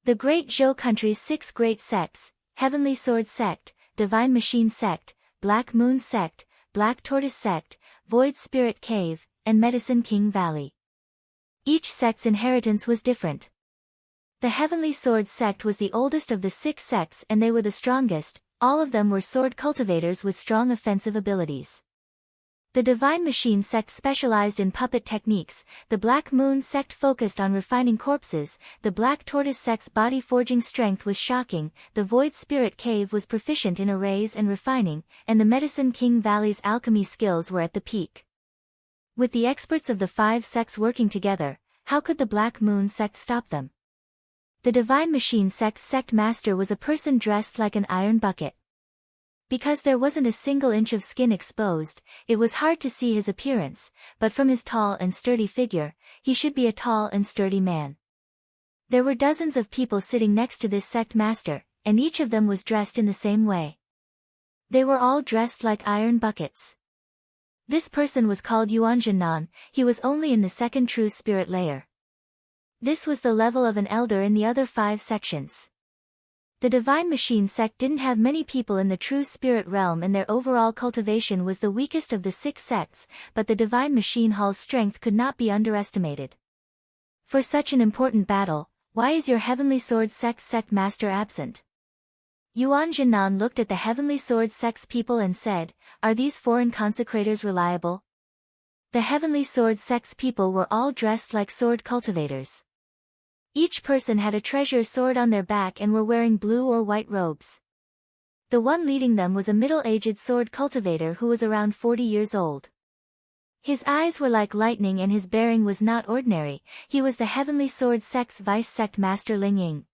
The Great Zhou Country's 6 great sects, Heavenly Sword sect, Divine Machine sect, Black Moon sect, Black Tortoise sect, Void Spirit Cave, and Medicine King Valley. Each sect's inheritance was different. The Heavenly Sword sect was the oldest of the 6 sects, and they were the strongest. All of them were sword cultivators with strong offensive abilities. The Divine Machine sect specialized in puppet techniques, the Black Moon sect focused on refining corpses, the Black Tortoise sect's body forging strength was shocking, the Void Spirit Cave was proficient in arrays and refining, and the Medicine King Valley's alchemy skills were at the peak. With the experts of the 5 sects working together, how could the Black Moon sect stop them? The Divine Machine sect's sect master was a person dressed like an iron bucket. Because there wasn't a single inch of skin exposed, it was hard to see his appearance, but from his tall and sturdy figure, he should be a tall and sturdy man. There were dozens of people sitting next to this sect master, and each of them was dressed in the same way. They were all dressed like iron buckets. This person was called Yuanzhannan. He was only in the 2nd true spirit layer. This was the level of an elder in the other 5 sections. The Divine Machine sect didn't have many people in the true spirit realm, and their overall cultivation was the weakest of the 6 sects, but the Divine Machine Hall's strength could not be underestimated. For such an important battle, why is your Heavenly Sword sect's sect master absent? Yuanzhannan looked at the Heavenly Sword sect's people and said, "Are these foreign consecrators reliable?" The Heavenly Sword sect's people were all dressed like sword cultivators. Each person had a treasure sword on their back and were wearing blue or white robes. The one leading them was a middle-aged sword cultivator who was around 40 years old. His eyes were like lightning and his bearing was not ordinary. He was the Heavenly Sword sect's vice sect master Ling Ying.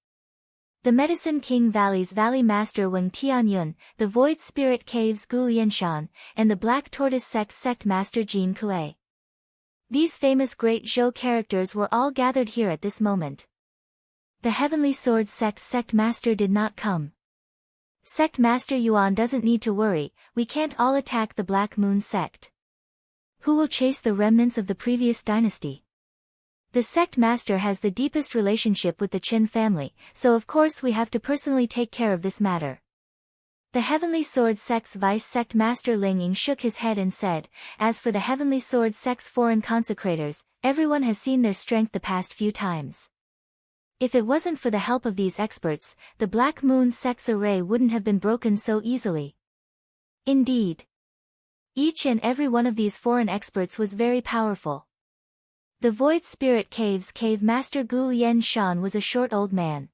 The Medicine King Valley's Valley Master Wang Tianyun, the Void Spirit Cave's Gu Yenshan, and the Black Tortoise Sect Master Jin Kuei. These famous Great Zhou characters were all gathered here at this moment. The Heavenly Sword Sect Master did not come. Sect Master Yuan doesn't need to worry, we can't all attack the Black Moon Sect. Who will chase the remnants of the previous dynasty? The Sect Master has the deepest relationship with the Qin family, so of course we have to personally take care of this matter. The Heavenly Sword Sect's Vice Sect Master Ling Ying shook his head and said, as for the Heavenly Sword Sect's foreign consecrators, everyone has seen their strength the past few times. If it wasn't for the help of these experts, the Black Moon Sect's array wouldn't have been broken so easily. Indeed. Each and every one of these foreign experts was very powerful. The Void Spirit Cave's Cave Master Gu Yenshan was a short old man.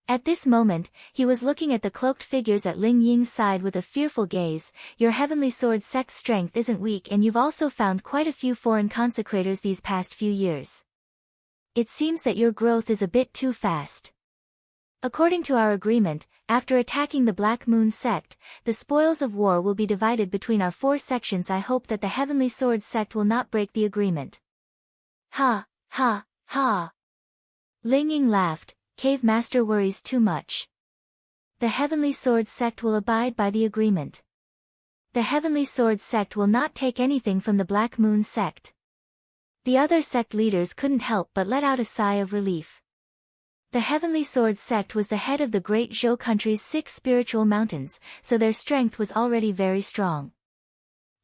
At this moment, he was looking at the cloaked figures at Ling Ying's side with a fearful gaze. Your Heavenly Sword Sect's strength isn't weak, and you've also found quite a few foreign consecrators these past few years. It seems that your growth is a bit too fast. According to our agreement, after attacking the Black Moon Sect, the spoils of war will be divided between our 4 sections. I hope that the Heavenly Sword Sect will not break the agreement. Ha, ha, ha. Ling Ying laughed. Cave Master worries too much. The Heavenly Sword Sect will abide by the agreement. The Heavenly Sword Sect will not take anything from the Black Moon Sect. The other sect leaders couldn't help but let out a sigh of relief. The Heavenly Sword Sect was the head of the Great Zhou country's 6 spiritual mountains, so their strength was already very strong.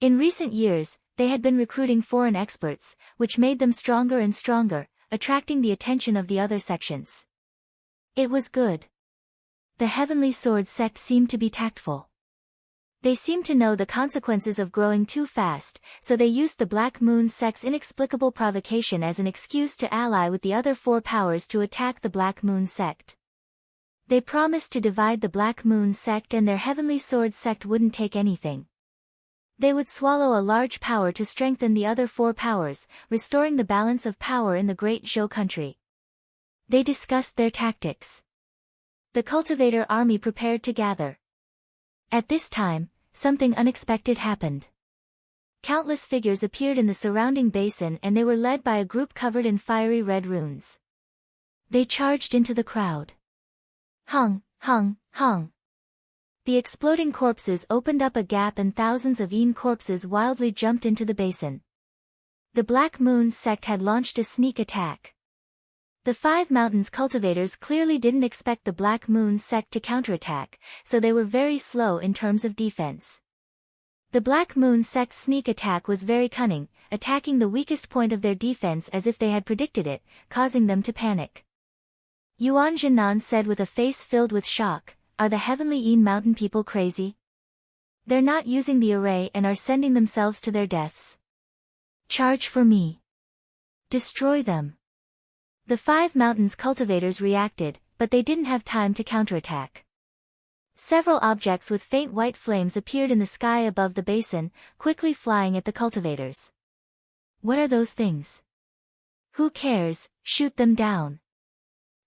In recent years, they had been recruiting foreign experts, which made them stronger and stronger, attracting the attention of the other sections. It was good. The Heavenly Sword Sect seemed to be tactful. They seemed to know the consequences of growing too fast, so they used the Black Moon Sect's inexplicable provocation as an excuse to ally with the other 4 powers to attack the Black Moon Sect. They promised to divide the Black Moon Sect, and their Heavenly Sword Sect wouldn't take anything. They would swallow a large power to strengthen the other 4 powers, restoring the balance of power in the Great Zhou country. They discussed their tactics. The cultivator army prepared to gather. At this time, something unexpected happened. Countless figures appeared in the surrounding basin, and they were led by a group covered in fiery red runes. They charged into the crowd. Hung, hung, hung. The exploding corpses opened up a gap, and thousands of Yin corpses wildly jumped into the basin. The Black Moon Sect had launched a sneak attack. The 5 mountains cultivators clearly didn't expect the Black Moon Sect to counterattack, so they were very slow in terms of defense. The Black Moon Sect's sneak attack was very cunning, attacking the weakest point of their defense as if they had predicted it, causing them to panic. Yuan Zhenan said with a face filled with shock, "Are the Heavenly Yin Mountain people crazy? They're not using the array and are sending themselves to their deaths. Charge for me. Destroy them." The 5 mountains cultivators reacted, but they didn't have time to counterattack. Several objects with faint white flames appeared in the sky above the basin, quickly flying at the cultivators. What are those things? Who cares, shoot them down.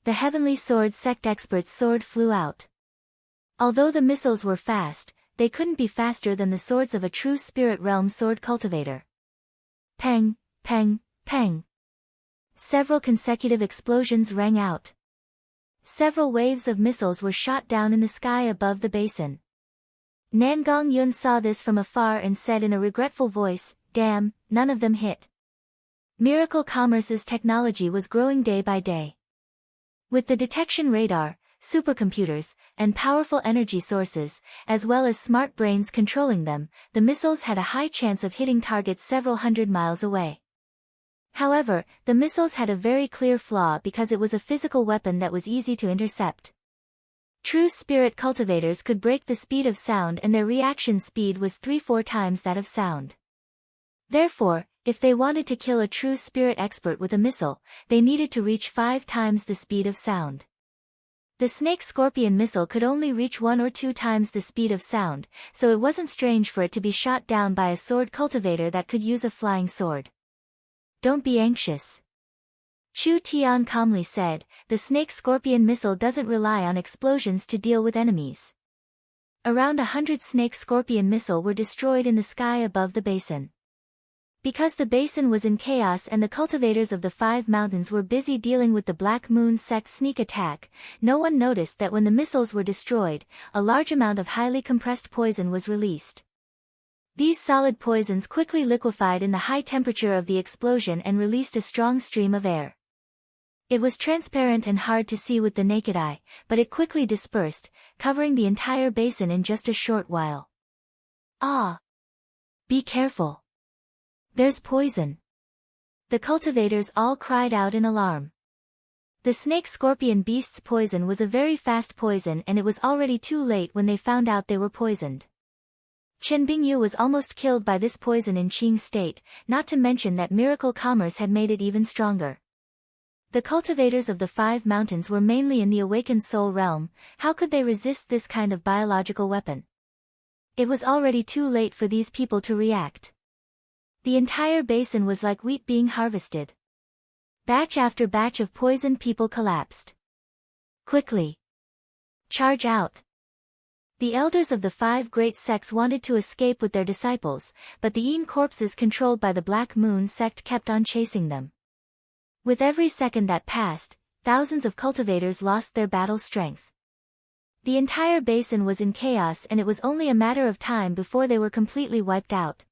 The Heavenly Sword Sect expert's sword flew out. Although the missiles were fast, they couldn't be faster than the swords of a true Spirit Realm sword cultivator. Peng, peng, peng. Several consecutive explosions rang out. Several waves of missiles were shot down in the sky above the basin. Nangong Yun saw this from afar and said in a regretful voice, "Damn, none of them hit." Miracle Commerce's technology was growing day by day. With the detection radar, supercomputers, and powerful energy sources, as well as smart brains controlling them, the missiles had a high chance of hitting targets several hundred miles away. However, the missiles had a very clear flaw because it was a physical weapon that was easy to intercept. True spirit cultivators could break the speed of sound, and their reaction speed was 3-4 times that of sound. Therefore, if they wanted to kill a true spirit expert with a missile, they needed to reach 5 times the speed of sound. The Snake Scorpion missile could only reach 1 or 2 times the speed of sound, so it wasn't strange for it to be shot down by a sword cultivator that could use a flying sword. Don't be anxious. Chu Tian calmly said, the snake-scorpion missile doesn't rely on explosions to deal with enemies. Around 100 snake-scorpion missile were destroyed in the sky above the basin. Because the basin was in chaos and the cultivators of the 5 mountains were busy dealing with the Black Moon sect sneak attack, no one noticed that when the missiles were destroyed, a large amount of highly compressed poison was released. These solid poisons quickly liquefied in the high temperature of the explosion and released a strong stream of air. It was transparent and hard to see with the naked eye, but it quickly dispersed, covering the entire basin in just a short while. Ah! Be careful! There's poison. The cultivators all cried out in alarm. The snake-scorpion beast's poison was a very fast poison and it was already too late when they found out they were poisoned. Chen Bingyu was almost killed by this poison in Qing state, not to mention that miracle commerce had made it even stronger. The cultivators of the 5 mountains were mainly in the awakened soul realm, how could they resist this kind of biological weapon? It was already too late for these people to react. The entire basin was like wheat being harvested. Batch after batch of poisoned people collapsed. Quickly! Charge out! The elders of the 5 great sects wanted to escape with their disciples, but the Yin corpses controlled by the Black Moon sect kept on chasing them. With every second that passed, thousands of cultivators lost their battle strength. The entire basin was in chaos and it was only a matter of time before they were completely wiped out.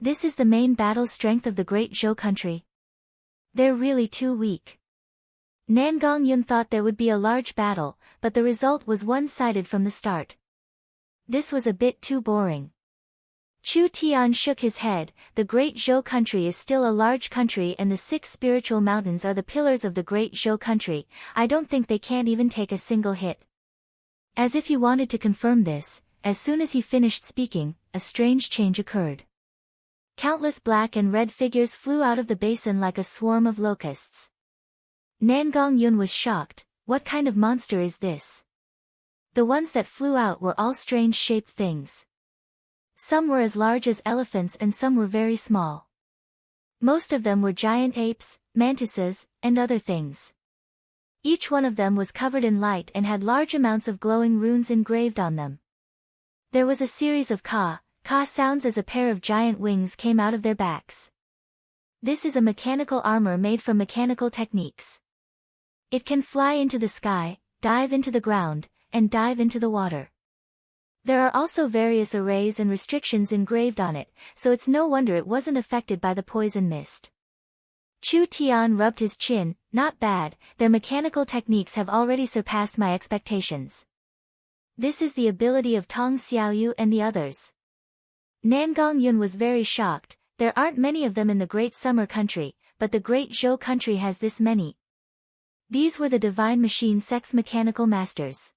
This is the main battle strength of the Great Zhou country. They're really too weak. Nangong Yun thought there would be a large battle, but the result was one-sided from the start. This was a bit too boring. Chu Tian shook his head, the Great Zhou country is still a large country and the 6 spiritual mountains are the pillars of the Great Zhou country, I don't think they can't even take a single hit. As if he wanted to confirm this, as soon as he finished speaking, a strange change occurred. Countless black and red figures flew out of the basin like a swarm of locusts. Nangong Yun was shocked, what kind of monster is this? The ones that flew out were all strange-shaped things. Some were as large as elephants and some were very small. Most of them were giant apes, mantises, and other things. Each one of them was covered in light and had large amounts of glowing runes engraved on them. There was a series of ka sounds as a pair of giant wings came out of their backs. This is a mechanical armor made from mechanical techniques. It can fly into the sky, dive into the ground, and dive into the water. There are also various arrays and restrictions engraved on it, so it's no wonder it wasn't affected by the poison mist. Chu Tian rubbed his chin, not bad, their mechanical techniques have already surpassed my expectations. This is the ability of Tong Xiaoyu and the others. Nangong Yun was very shocked, there aren't many of them in the Great Summer Country, but the Great Zhou Country has this many. These were the Divine Machine Sect's mechanical masters.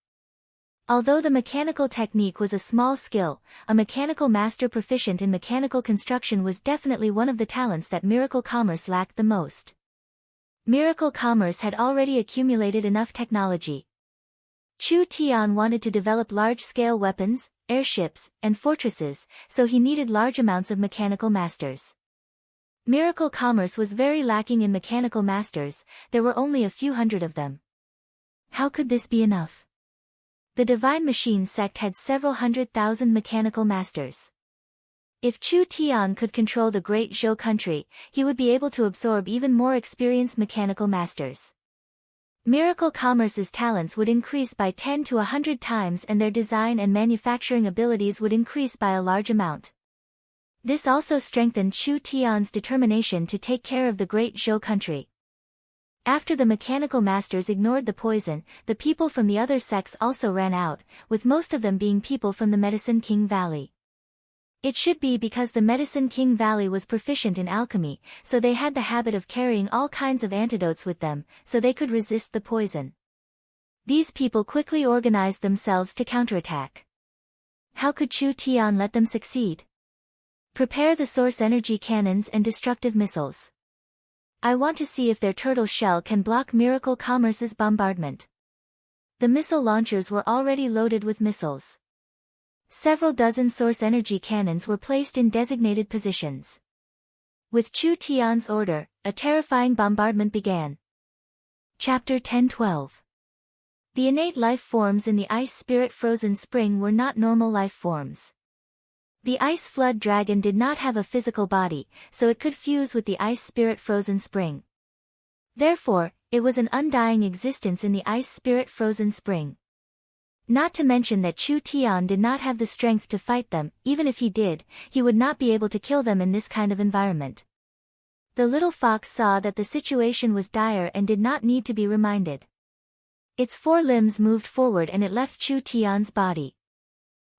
Although the mechanical technique was a small skill, a mechanical master proficient in mechanical construction was definitely one of the talents that Miracle Commerce lacked the most. Miracle Commerce had already accumulated enough technology. Chu Tian wanted to develop large-scale weapons, airships, and fortresses, so he needed large amounts of mechanical masters. Miracle Commerce was very lacking in mechanical masters, there were only a few hundred of them. How could this be enough? The Divine Machine sect had several 100,000 mechanical masters. If Chu Tian could control the Great Zhou country, he would be able to absorb even more experienced mechanical masters. Miracle Commerce's talents would increase by 10 to 100 times and their design and manufacturing abilities would increase by a large amount. This also strengthened Chu Tian's determination to take care of the Great Zhou country. After the mechanical masters ignored the poison, the people from the other sects also ran out, with most of them being people from the Medicine King Valley. It should be because the Medicine King Valley was proficient in alchemy, so they had the habit of carrying all kinds of antidotes with them, so they could resist the poison. These people quickly organized themselves to counterattack. How could Chu Tian let them succeed? Prepare the source energy cannons and destructive missiles. I want to see if their turtle shell can block Miracle Commerce's bombardment. The missile launchers were already loaded with missiles. Several dozen source energy cannons were placed in designated positions. With Chu Tian's order, a terrifying bombardment began. Chapter 10-12. The innate life forms in the ice spirit frozen spring were not normal life forms. The ice flood dragon did not have a physical body, so it could fuse with the ice spirit frozen spring. Therefore, it was an undying existence in the ice spirit frozen spring. Not to mention that Chu Tian did not have the strength to fight them. Even if he did, he would not be able to kill them in this kind of environment. The little fox saw that the situation was dire and did not need to be reminded. Its four limbs moved forward and it left Chu Tian's body.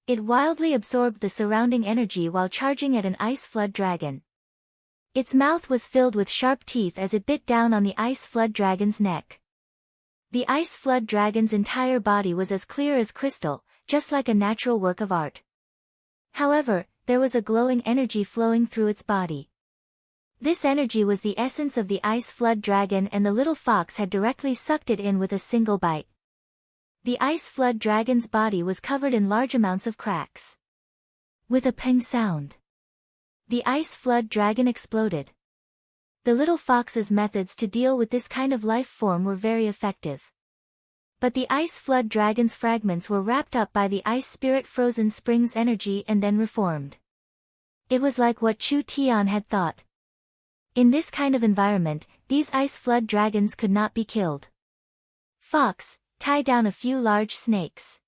It wildly absorbed the surrounding energy while charging at an ice flood dragon. Its mouth was filled with sharp teeth as it bit down on the ice flood dragon's neck. The ice flood dragon's entire body was as clear as crystal, just like a natural work of art. However, there was a glowing energy flowing through its body. This energy was the essence of the ice flood dragon, and the little fox had directly sucked it in with a single bite. The ice flood dragon's body was covered in large amounts of cracks. With a ping sound, the ice flood dragon exploded. The little fox's methods to deal with this kind of life form were very effective. But the ice flood dragon's fragments were wrapped up by the ice spirit frozen spring's energy and then reformed. It was like what Chu Tian had thought. In this kind of environment, these ice flood dragons could not be killed. Fox, tie down a few large snakes.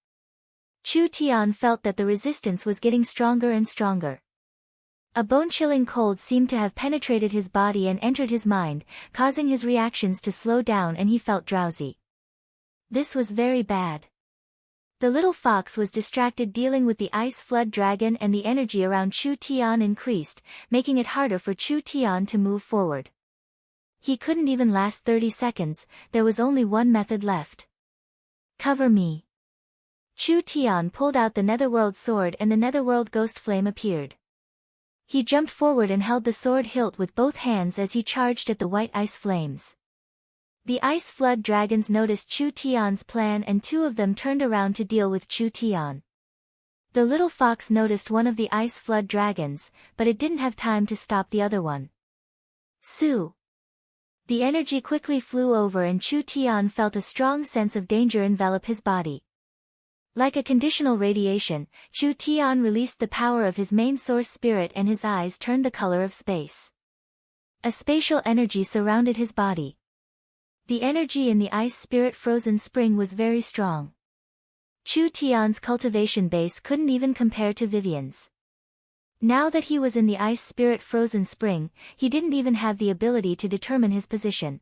Chu Tian felt that the resistance was getting stronger and stronger. A bone-chilling cold seemed to have penetrated his body and entered his mind, causing his reactions to slow down, and he felt drowsy. This was very bad. The little fox was distracted dealing with the ice flood dragon, and the energy around Chu Tian increased, making it harder for Chu Tian to move forward. He couldn't even last 30 seconds, there was only one method left. Cover me. Chu Tian pulled out the netherworld sword and the netherworld ghost flame appeared. He jumped forward and held the sword hilt with both hands as he charged at the white ice flames. The ice flood dragons noticed Chu Tian's plan, and two of them turned around to deal with Chu Tian. The little fox noticed one of the ice flood dragons, but it didn't have time to stop the other one. Su! The energy quickly flew over, and Chu Tian felt a strong sense of danger envelop his body. Like a conditional radiation, Chu Tian released the power of his main source spirit, and his eyes turned the color of space. A spatial energy surrounded his body. The energy in the ice spirit frozen spring was very strong. Chu Tian's cultivation base couldn't even compare to Vivian's. Now that he was in the ice spirit frozen spring, he didn't even have the ability to determine his position.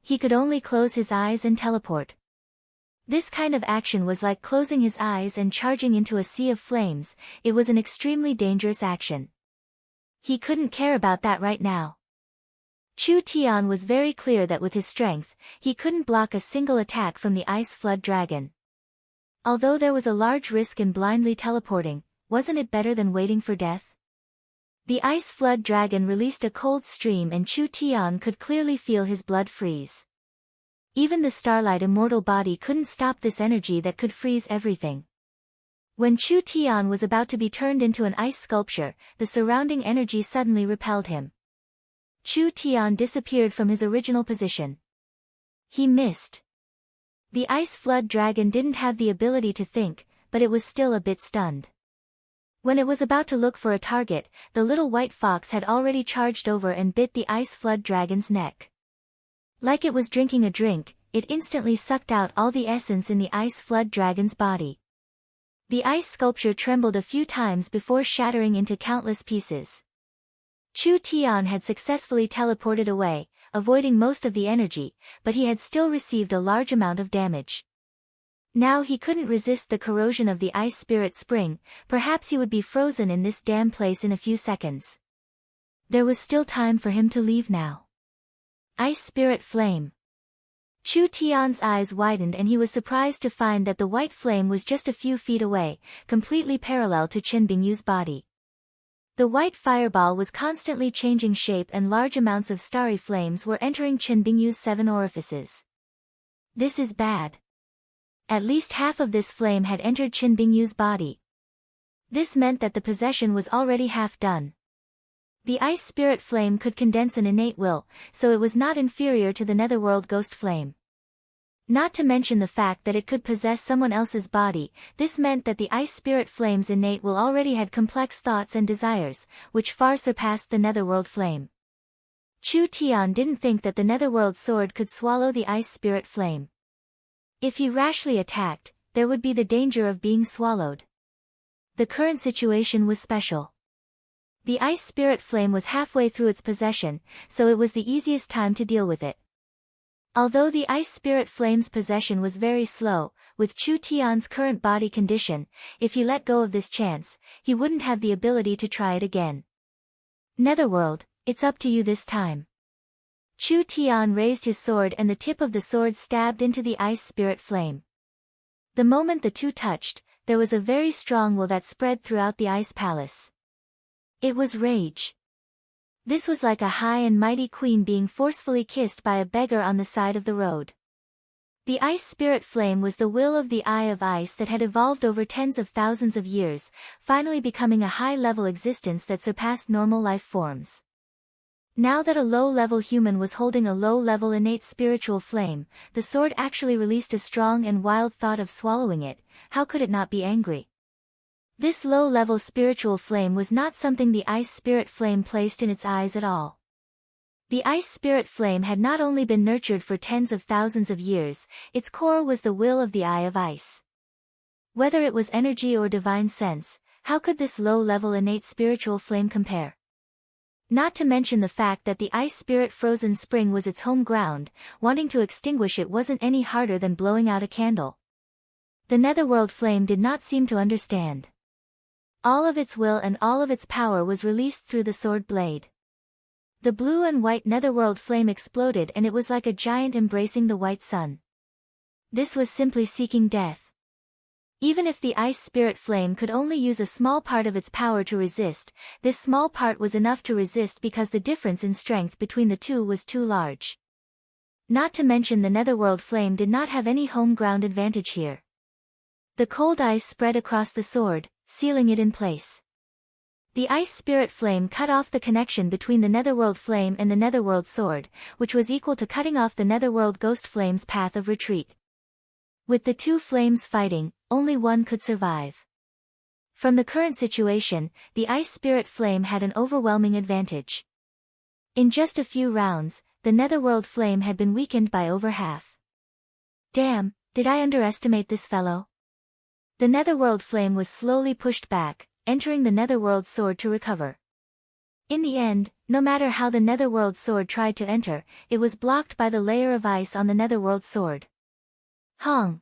He could only close his eyes and teleport. This kind of action was like closing his eyes and charging into a sea of flames. It was an extremely dangerous action. He couldn't care about that right now. Chu Tian was very clear that with his strength, he couldn't block a single attack from the ice flood dragon. Although there was a large risk in blindly teleporting, wasn't it better than waiting for death? The ice flood dragon released a cold stream, and Chu Tian could clearly feel his blood freeze. Even the starlight immortal body couldn't stop this energy that could freeze everything. When Chu Tian was about to be turned into an ice sculpture, the surrounding energy suddenly repelled him. Chu Tian disappeared from his original position. He missed. The ice flood dragon didn't have the ability to think, but it was still a bit stunned. When it was about to look for a target, the little white fox had already charged over and bit the ice flood dragon's neck. Like it was drinking a drink, it instantly sucked out all the essence in the ice flood dragon's body. The ice sculpture trembled a few times before shattering into countless pieces. Chu Tian had successfully teleported away, avoiding most of the energy, but he had still received a large amount of damage. Now he couldn't resist the corrosion of the ice spirit spring. Perhaps he would be frozen in this damn place in a few seconds. There was still time for him to leave now. Ice spirit flame. Chu Tian's eyes widened, and he was surprised to find that the white flame was just a few feet away, completely parallel to Qin Bingyu's body. The white fireball was constantly changing shape, and large amounts of starry flames were entering Qin Bingyu's 7 orifices. This is bad. At least half of this flame had entered Qin Bingyu's body. This meant that the possession was already half done. The ice spirit flame could condense an innate will, so it was not inferior to the netherworld ghost flame. Not to mention the fact that it could possess someone else's body, this meant that the ice spirit flame's innate will already had complex thoughts and desires, which far surpassed the netherworld flame. Chu Tian didn't think that the netherworld sword could swallow the ice spirit flame. If he rashly attacked, there would be the danger of being swallowed. The current situation was special. The ice spirit flame was halfway through its possession, so it was the easiest time to deal with it. Although the ice spirit flame's possession was very slow, with Chu Tian's current body condition, if he let go of this chance, he wouldn't have the ability to try it again. Netherworld, it's up to you this time. Chu Tian raised his sword and the tip of the sword stabbed into the ice spirit flame. The moment the two touched, there was a very strong will that spread throughout the ice palace. It was rage. This was like a high and mighty queen being forcefully kissed by a beggar on the side of the road. The ice spirit flame was the will of the Eye of Ice that had evolved over tens of thousands of years, finally becoming a high-level existence that surpassed normal life forms. Now that a low-level human was holding a low-level innate spiritual flame, the sword actually released a strong and wild thought of swallowing it. How could it not be angry? This low-level spiritual flame was not something the ice spirit flame placed in its eyes at all. The ice spirit flame had not only been nurtured for tens of thousands of years, its core was the will of the Eye of Ice. Whether it was energy or divine sense, how could this low-level innate spiritual flame compare? Not to mention the fact that the ice spirit frozen spring was its home ground, wanting to extinguish it wasn't any harder than blowing out a candle. The netherworld flame did not seem to understand. All of its will and all of its power was released through the sword blade. The blue and white netherworld flame exploded and it was like a giant embracing the white sun. This was simply seeking death. Even if the ice spirit flame could only use a small part of its power to resist, this small part was enough to resist because the difference in strength between the two was too large. Not to mention the netherworld flame did not have any home ground advantage here. The cold ice spread across the sword, sealing it in place. The ice spirit flame cut off the connection between the netherworld flame and the netherworld sword, which was equal to cutting off the netherworld ghost flame's path of retreat. With the two flames fighting, only one could survive. From the current situation, the ice spirit flame had an overwhelming advantage. In just a few rounds, the netherworld flame had been weakened by over half. Damn, did I underestimate this fellow? The netherworld flame was slowly pushed back, entering the netherworld sword to recover. In the end, no matter how the netherworld sword tried to enter, it was blocked by the layer of ice on the netherworld sword. Hong!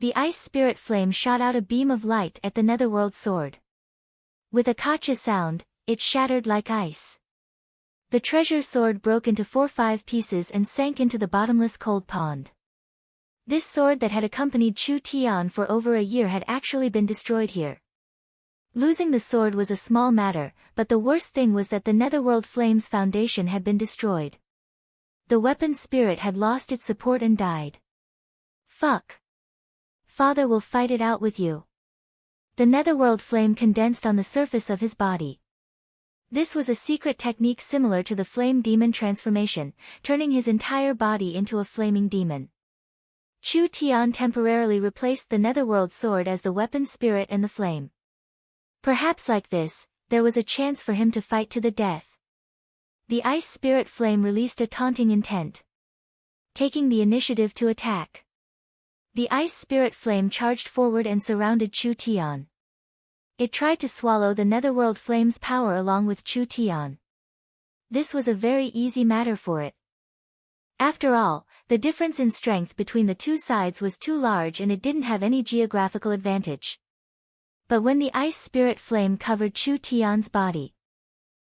The ice spirit flame shot out a beam of light at the netherworld sword. With a kacha sound, it shattered like ice. The treasure sword broke into 4-5 pieces and sank into the bottomless cold pond. This sword that had accompanied Chu Tian for over a year had actually been destroyed here. Losing the sword was a small matter, but the worst thing was that the netherworld flame's foundation had been destroyed. The weapon's spirit had lost its support and died. Fuck. Father will fight it out with you. The netherworld flame condensed on the surface of his body. This was a secret technique similar to the flame demon transformation, turning his entire body into a flaming demon. Chu Tian temporarily replaced the netherworld sword as the weapon spirit and the flame. Perhaps like this, there was a chance for him to fight to the death. The ice spirit flame released a taunting intent, taking the initiative to attack. The ice spirit flame charged forward and surrounded Chu Tian. It tried to swallow the netherworld flame's power along with Chu Tian. This was a very easy matter for it. After all, the difference in strength between the two sides was too large and it didn't have any geographical advantage. But when the ice spirit flame covered Chu Tian's body,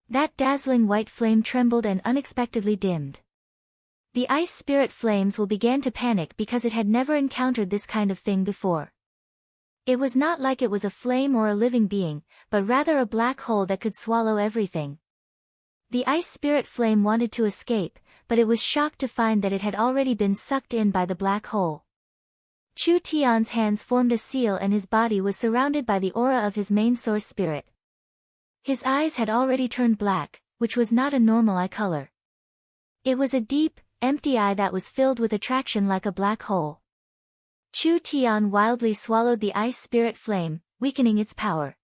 that dazzling white flame trembled and unexpectedly dimmed. The ice spirit flames began to panic because it had never encountered this kind of thing before. It was not like it was a flame or a living being, but rather a black hole that could swallow everything. The ice spirit flame wanted to escape, but it was shocked to find that it had already been sucked in by the black hole. Chu Tian's hands formed a seal and his body was surrounded by the aura of his main source spirit. His eyes had already turned black, which was not a normal eye color. It was a deep, empty eye that was filled with attraction like a black hole. Chu Tian wildly swallowed the ice spirit flame, weakening its power.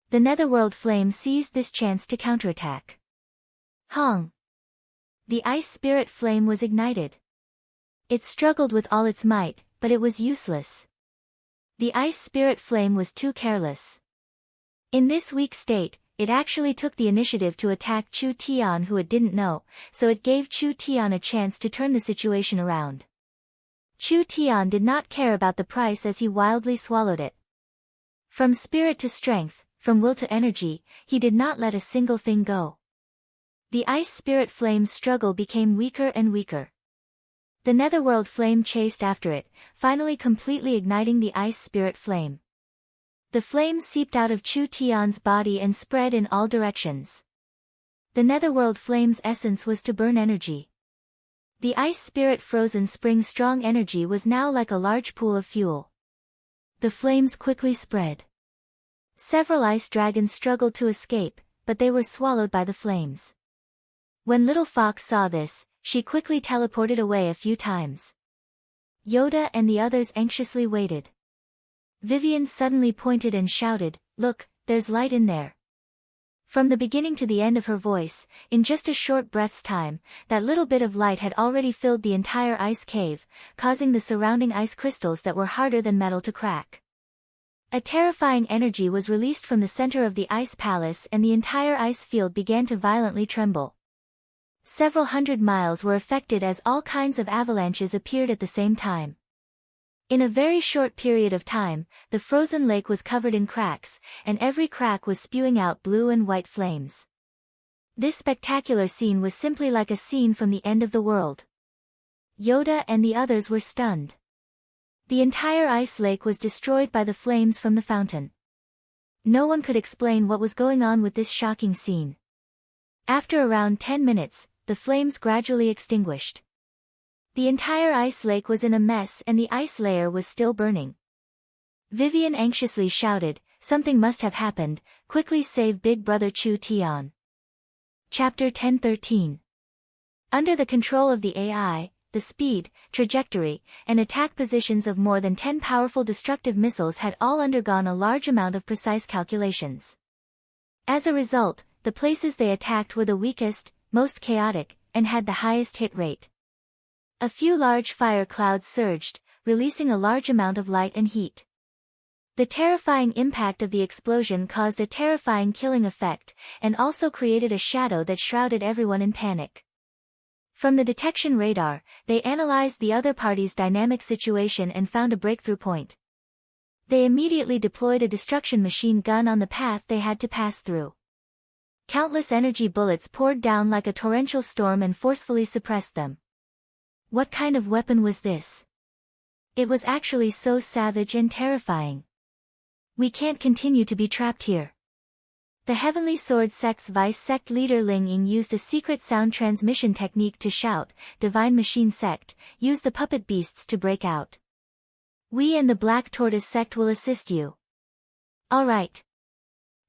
The netherworld flame seized this chance to counterattack. Hong! The ice spirit flame was ignited. It struggled with all its might, but it was useless. The ice spirit flame was too careless. In this weak state, it actually took the initiative to attack Chu Tian, who it didn't know, so it gave Chu Tian a chance to turn the situation around. Chu Tian did not care about the price as he wildly swallowed it. From spirit to strength, from will to energy, he did not let a single thing go. The ice spirit flame's struggle became weaker and weaker. The netherworld flame chased after it, finally completely igniting the ice spirit flame. The flames seeped out of Chu Tian's body and spread in all directions. The netherworld flame's essence was to burn energy. The ice spirit frozen spring strong energy was now like a large pool of fuel. The flames quickly spread. Several ice dragons struggled to escape, but they were swallowed by the flames. When Little Fox saw this, she quickly teleported away a few times. Yoda and the others anxiously waited. Vivian suddenly pointed and shouted, "Look, there's light in there." From the beginning to the end of her voice, in just a short breath's time, that little bit of light had already filled the entire ice cave, causing the surrounding ice crystals that were harder than metal to crack. A terrifying energy was released from the center of the ice palace and the entire ice field began to violently tremble. Several hundred miles were affected as all kinds of avalanches appeared at the same time. In a very short period of time, the frozen lake was covered in cracks, and every crack was spewing out blue and white flames. This spectacular scene was simply like a scene from the end of the world. Yoda and the others were stunned. The entire ice lake was destroyed by the flames from the fountain. No one could explain what was going on with this shocking scene. After around 10 minutes, the flames gradually extinguished. The entire ice lake was in a mess and the ice layer was still burning. Vivian anxiously shouted, "Something must have happened, quickly save Big Brother Chu Tian." Chapter 10:13. Under the control of the AI, the speed, trajectory, and attack positions of more than 10 powerful destructive missiles had all undergone a large amount of precise calculations. As a result, the places they attacked were the weakest, most chaotic, and had the highest hit rate. A few large fire clouds surged, releasing a large amount of light and heat. The terrifying impact of the explosion caused a terrifying killing effect, and also created a shadow that shrouded everyone in panic. From the detection radar, they analyzed the other party's dynamic situation and found a breakthrough point. They immediately deployed a destruction machine gun on the path they had to pass through. Countless energy bullets poured down like a torrential storm and forcefully suppressed them. What kind of weapon was this? It was actually so savage and terrifying. We can't continue to be trapped here. The Heavenly Sword Sect's vice sect leader Ling Ying used a secret sound transmission technique to shout, "Divine Machine Sect, use the puppet beasts to break out. We and the Black Tortoise Sect will assist you." Alright.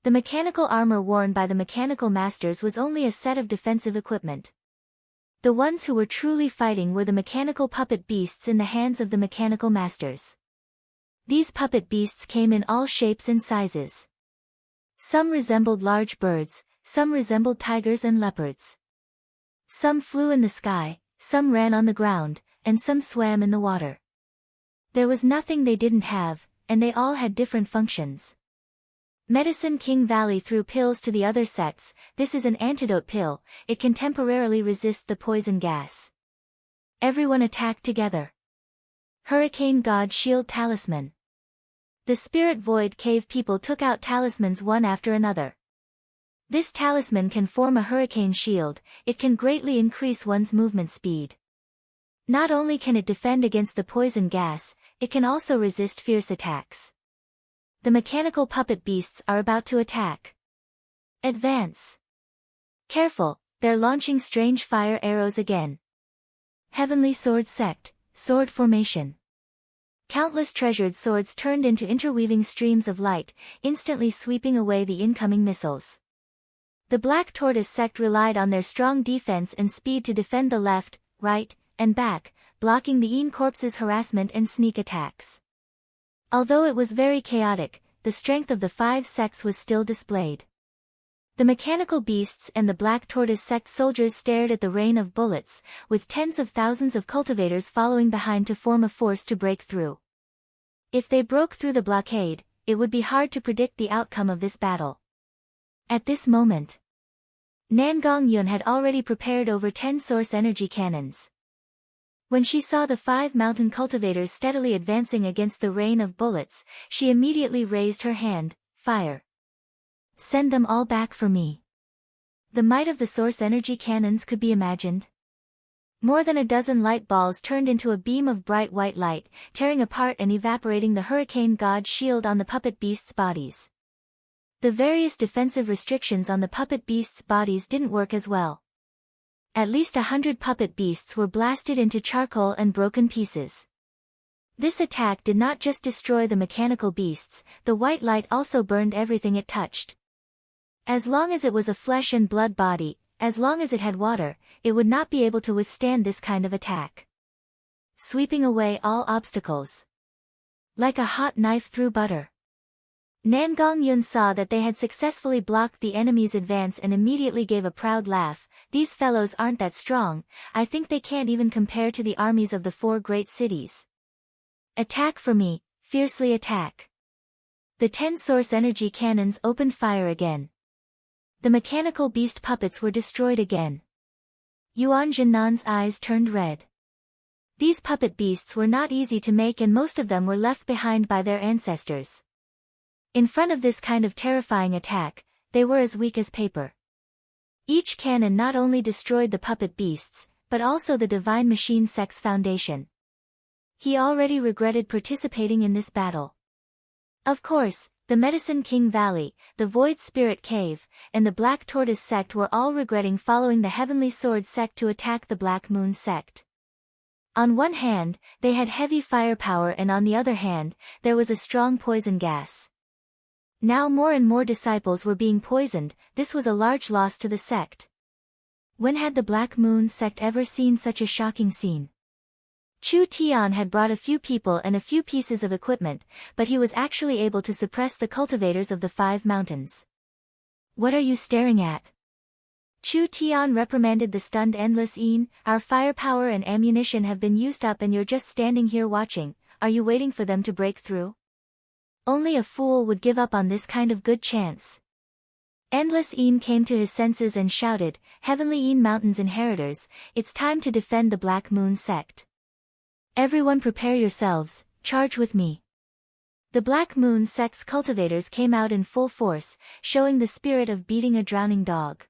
The mechanical armor worn by the mechanical masters was only a set of defensive equipment. The ones who were truly fighting were the mechanical puppet beasts in the hands of the mechanical masters. These puppet beasts came in all shapes and sizes. Some resembled large birds, some resembled tigers and leopards. Some flew in the sky, some ran on the ground, and some swam in the water. There was nothing they didn't have, and they all had different functions. Medicine King Valley threw pills to the other sects. This is an antidote pill, it can temporarily resist the poison gas. Everyone attacked together. Hurricane God Shield Talisman. The Spirit Void Cave people took out talismans one after another. This talisman can form a hurricane shield, it can greatly increase one's movement speed. Not only can it defend against the poison gas, it can also resist fierce attacks. The mechanical puppet beasts are about to attack. Advance. Careful, they're launching strange fire arrows again. Heavenly Sword Sect, Sword Formation. Countless treasured swords turned into interweaving streams of light, instantly sweeping away the incoming missiles. The Black Tortoise sect relied on their strong defense and speed to defend the left, right, and back, blocking the Een Corps's harassment and sneak attacks. Although it was very chaotic, the strength of the 5 sects was still displayed. The mechanical beasts and the Black Tortoise sect soldiers stared at the rain of bullets, with tens of thousands of cultivators following behind to form a force to break through. If they broke through the blockade, it would be hard to predict the outcome of this battle. At this moment, Nan Gongyun had already prepared over 10 source energy cannons. When she saw the 5 mountain cultivators steadily advancing against the rain of bullets, she immediately raised her hand. Fire! Send them all back for me. The might of the source energy cannons could be imagined. More than a dozen light balls turned into a beam of bright white light, tearing apart and evaporating the hurricane god's shield on the puppet beasts' bodies. The various defensive restrictions on the puppet beasts' bodies didn't work as well. At least 100 puppet beasts were blasted into charcoal and broken pieces. This attack did not just destroy the mechanical beasts, the white light also burned everything it touched. As long as it was a flesh and blood body, as long as it had water, it would not be able to withstand this kind of attack. Sweeping away all obstacles. Like a hot knife through butter. Nan Gongyun saw that they had successfully blocked the enemy's advance and immediately gave a proud laugh. These fellows aren't that strong, I think they can't even compare to the armies of the 4 great cities. Attack for me, fiercely attack. The 10 source energy cannons opened fire again. The mechanical beast puppets were destroyed again. Yuan Jinnan's eyes turned red. These puppet beasts were not easy to make and most of them were left behind by their ancestors. In front of this kind of terrifying attack, they were as weak as paper. Each cannon not only destroyed the puppet beasts, but also the Divine Machine Sect's foundation. He already regretted participating in this battle. Of course, the Medicine King Valley, the Void Spirit Cave, and the Black Tortoise sect were all regretting following the Heavenly Sword sect to attack the Black Moon sect. On one hand, they had heavy firepower and on the other hand, there was a strong poison gas. Now more and more disciples were being poisoned, this was a large loss to the sect. When had the Black Moon sect ever seen such a shocking scene? Chu Tian had brought a few people and a few pieces of equipment, but he was actually able to suppress the cultivators of the 5 mountains. What are you staring at? Chu Tian reprimanded the stunned Endless Een. Our firepower and ammunition have been used up and you're just standing here watching, are you waiting for them to break through? Only a fool would give up on this kind of good chance. Endless Een came to his senses and shouted, Heavenly Een Mountain's inheritors, it's time to defend the Black Moon sect. Everyone prepare yourselves, charge with me. The Black Moon sect's cultivators came out in full force, showing the spirit of beating a drowning dog.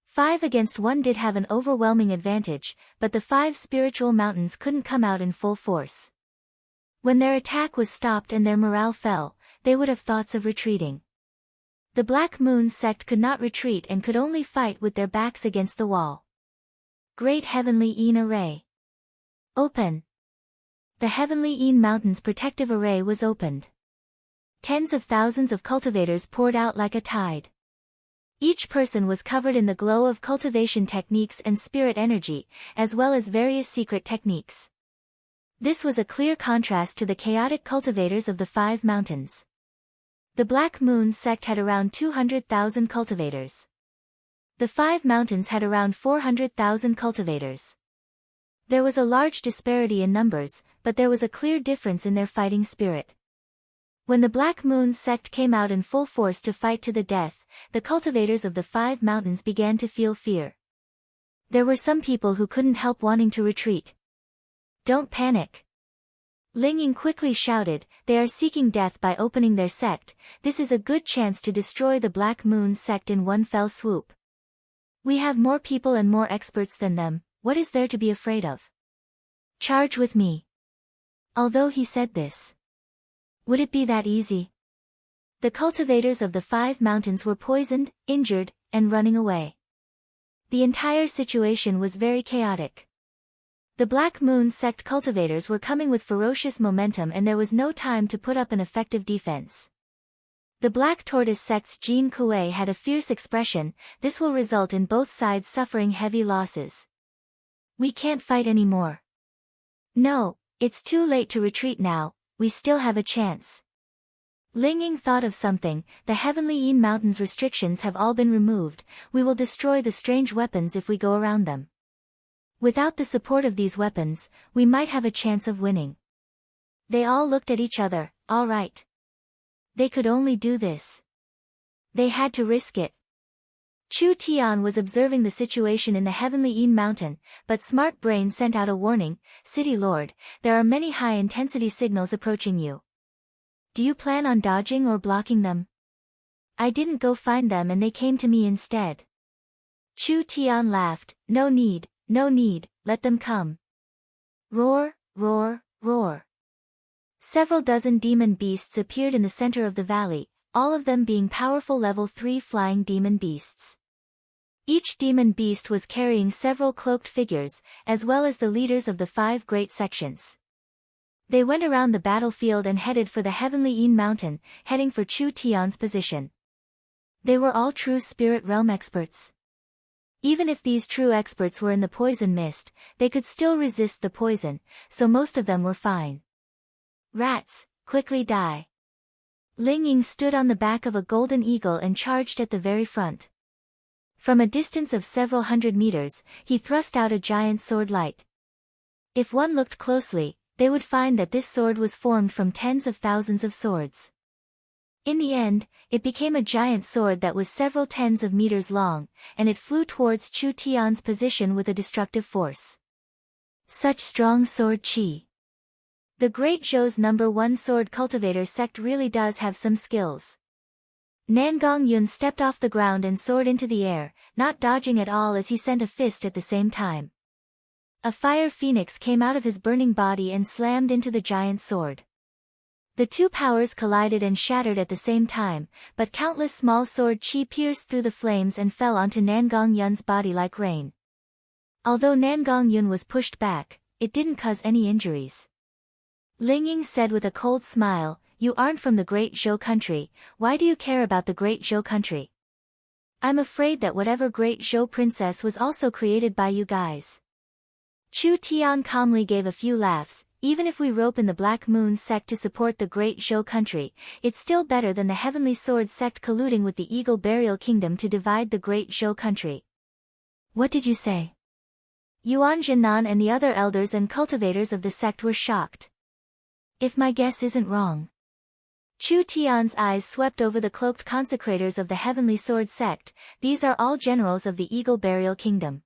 5 against 1 did have an overwhelming advantage, but the 5 spiritual mountains couldn't come out in full force. When their attack was stopped and their morale fell, they would have thoughts of retreating. The Black Moon sect could not retreat and could only fight with their backs against the wall. Great Heavenly Een Array. Open. The Heavenly Een Mountain's protective array was opened. Tens of thousands of cultivators poured out like a tide. Each person was covered in the glow of cultivation techniques and spirit energy, as well as various secret techniques. This was a clear contrast to the chaotic cultivators of the 5 mountains. The Black Moon sect had around 200,000 cultivators. The 5 mountains had around 400,000 cultivators. There was a large disparity in numbers, but there was a clear difference in their fighting spirit. When the Black Moon sect came out in full force to fight to the death, the cultivators of the 5 mountains began to feel fear. There were some people who couldn't help wanting to retreat. Don't panic. Ling Ying quickly shouted, they are seeking death by opening their sect, this is a good chance to destroy the Black Moon sect in one fell swoop. We have more people and more experts than them, what is there to be afraid of? Charge with me. Although he said this, would it be that easy? The cultivators of the 5 mountains were poisoned, injured, and running away. The entire situation was very chaotic. The Black Moon sect cultivators were coming with ferocious momentum and there was no time to put up an effective defense. The Black Tortoise sect's Jean Kuei had a fierce expression. This will result in both sides suffering heavy losses. We can't fight anymore. No, it's too late to retreat now, we still have a chance. Ling Ying thought of something. The Heavenly Yin Mountains restrictions have all been removed. We will destroy the strange weapons if we go around them. Without the support of these weapons, we might have a chance of winning. They all looked at each other. All right. They could only do this. They had to risk it. Chu Tian was observing the situation in the Heavenly Yin Mountain, but Smart Brain sent out a warning. City Lord, there are many high-intensity signals approaching you. Do you plan on dodging or blocking them? I didn't go find them and they came to me instead. Chu Tian laughed. No need, let them come. Roar, roar, roar. Several dozen demon beasts appeared in the center of the valley, all of them being powerful level 3 flying demon beasts. Each demon beast was carrying several cloaked figures, as well as the leaders of the 5 great sections. They went around the battlefield and headed for the Heavenly Yin Mountain, heading for Chu Tian's position. They were all true spirit realm experts. Even if these true experts were in the poison mist, they could still resist the poison, so most of them were fine. Rats, quickly die. Ling Ying stood on the back of a golden eagle and charged at the very front. From a distance of several hundred meters, he thrust out a giant sword light. If one looked closely, they would find that this sword was formed from tens of thousands of swords. In the end, it became a giant sword that was several tens of meters long, and it flew towards Chu Tian's position with a destructive force. Such strong sword chi. The Great Zhou's #1 sword cultivator sect really does have some skills. Nangong Yun stepped off the ground and soared into the air, not dodging at all as he sent a fist at the same time. A fire phoenix came out of his burning body and slammed into the giant sword. The two powers collided and shattered at the same time, but countless small sword chi pierced through the flames and fell onto Nangong Yun's body like rain. Although Nangong Yun was pushed back, it didn't cause any injuries. Ling Ying said with a cold smile, "You aren't from the Great Zhou country, why do you care about the Great Zhou country? I'm afraid that whatever Great Zhou princess was also created by you guys." Chu Tian calmly gave a few laughs. Even if we rope in the Black Moon sect to support the Great Zhou country, it's still better than the Heavenly Sword sect colluding with the Eagle Burial Kingdom to divide the Great Zhou country. What did you say? Yuan Jinan and the other elders and cultivators of the sect were shocked. If my guess isn't wrong. Chu Tian's eyes swept over the cloaked consecrators of the Heavenly Sword sect. These are all generals of the Eagle Burial Kingdom.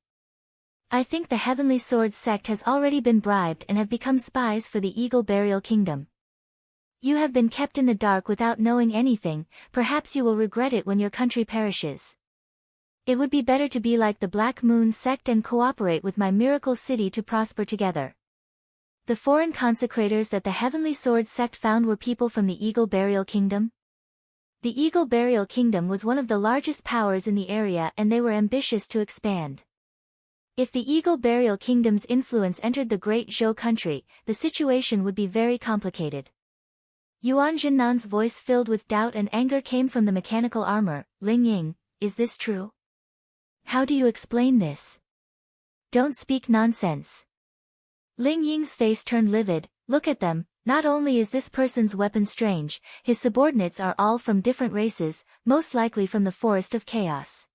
I think the Heavenly Sword sect has already been bribed and have become spies for the Eagle Burial Kingdom. You have been kept in the dark without knowing anything, perhaps you will regret it when your country perishes. It would be better to be like the Black Moon sect and cooperate with my Miracle City to prosper together. The foreign consecrators that the Heavenly Sword sect found were people from the Eagle Burial Kingdom. The Eagle Burial Kingdom was one of the largest powers in the area and they were ambitious to expand. If the Eagle Burial Kingdom's influence entered the Great Zhou country, the situation would be very complicated. Yuan Jinnan's voice filled with doubt and anger came from the mechanical armor. Ling Ying, is this true? How do you explain this? Don't speak nonsense. Ling Ying's face turned livid. Look at them, not only is this person's weapon strange, his subordinates are all from different races, most likely from the Forest of Chaos.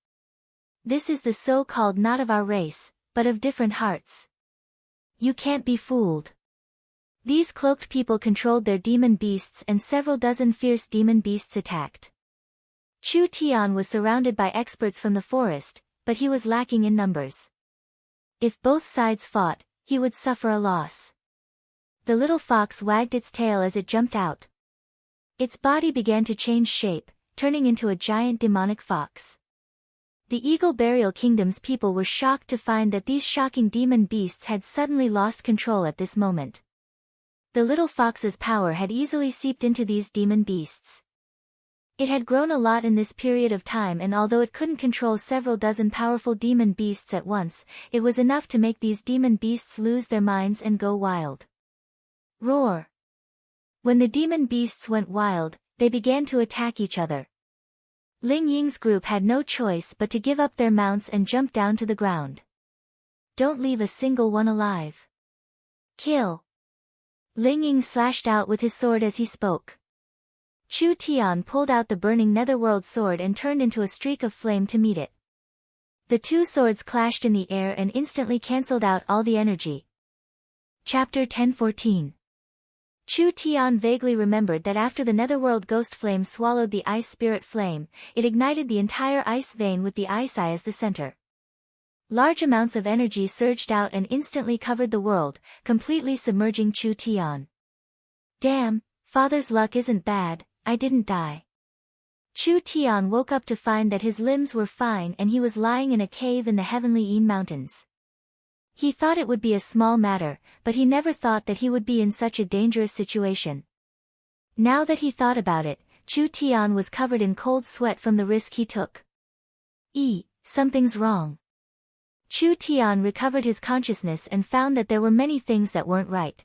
This is the so-called not of our race, but of different hearts. You can't be fooled. These cloaked people controlled their demon beasts and several dozen fierce demon beasts attacked. Chu Tian was surrounded by experts from the forest, but he was lacking in numbers. If both sides fought, he would suffer a loss. The little fox wagged its tail as it jumped out. Its body began to change shape, turning into a giant demonic fox. The Eagle Burial Kingdom's people were shocked to find that these shocking demon beasts had suddenly lost control at this moment. The little fox's power had easily seeped into these demon beasts. It had grown a lot in this period of time, and although it couldn't control several dozen powerful demon beasts at once, it was enough to make these demon beasts lose their minds and go wild. Roar! When the demon beasts went wild, they began to attack each other. Ling Ying's group had no choice but to give up their mounts and jump down to the ground. Don't leave a single one alive. Kill! Ling Ying slashed out with his sword as he spoke. Chu Tian pulled out the burning netherworld sword and turned into a streak of flame to meet it. The two swords clashed in the air and instantly cancelled out all the energy. Chapter 10:14. Chu Tian vaguely remembered that after the netherworld ghost flame swallowed the ice spirit flame, it ignited the entire ice vein with the ice eye as the center. Large amounts of energy surged out and instantly covered the world, completely submerging Chu Tian. Damn, father's luck isn't bad, I didn't die. Chu Tian woke up to find that his limbs were fine and he was lying in a cave in the heavenly Yin Mountains. He thought it would be a small matter, but he never thought that he would be in such a dangerous situation. Now that he thought about it, Chu Tian was covered in cold sweat from the risk he took. Something's wrong. Chu Tian recovered his consciousness and found that there were many things that weren't right.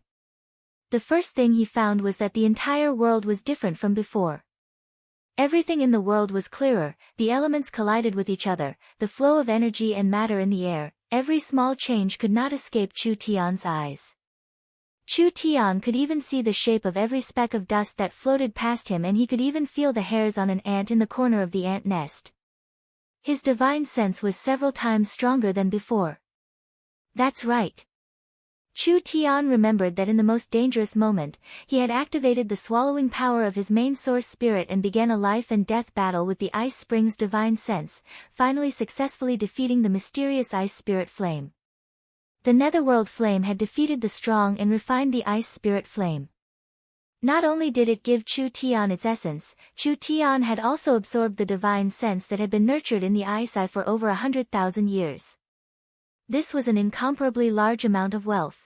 The first thing he found was that the entire world was different from before. Everything in the world was clearer, the elements collided with each other, the flow of energy and matter in the air, every small change could not escape Chu Tian's eyes. Chu Tian could even see the shape of every speck of dust that floated past him, and he could even feel the hairs on an ant in the corner of the ant nest. His divine sense was several times stronger than before. That's right. Chu Tian remembered that in the most dangerous moment, he had activated the swallowing power of his main source spirit and began a life and death battle with the Ice Spring's divine sense, finally successfully defeating the mysterious ice spirit flame. The netherworld flame had defeated the strong and refined the ice spirit flame. Not only did it give Chu Tian its essence, Chu Tian had also absorbed the divine sense that had been nurtured in the ice eye for over 100,000 years. This was an incomparably large amount of wealth.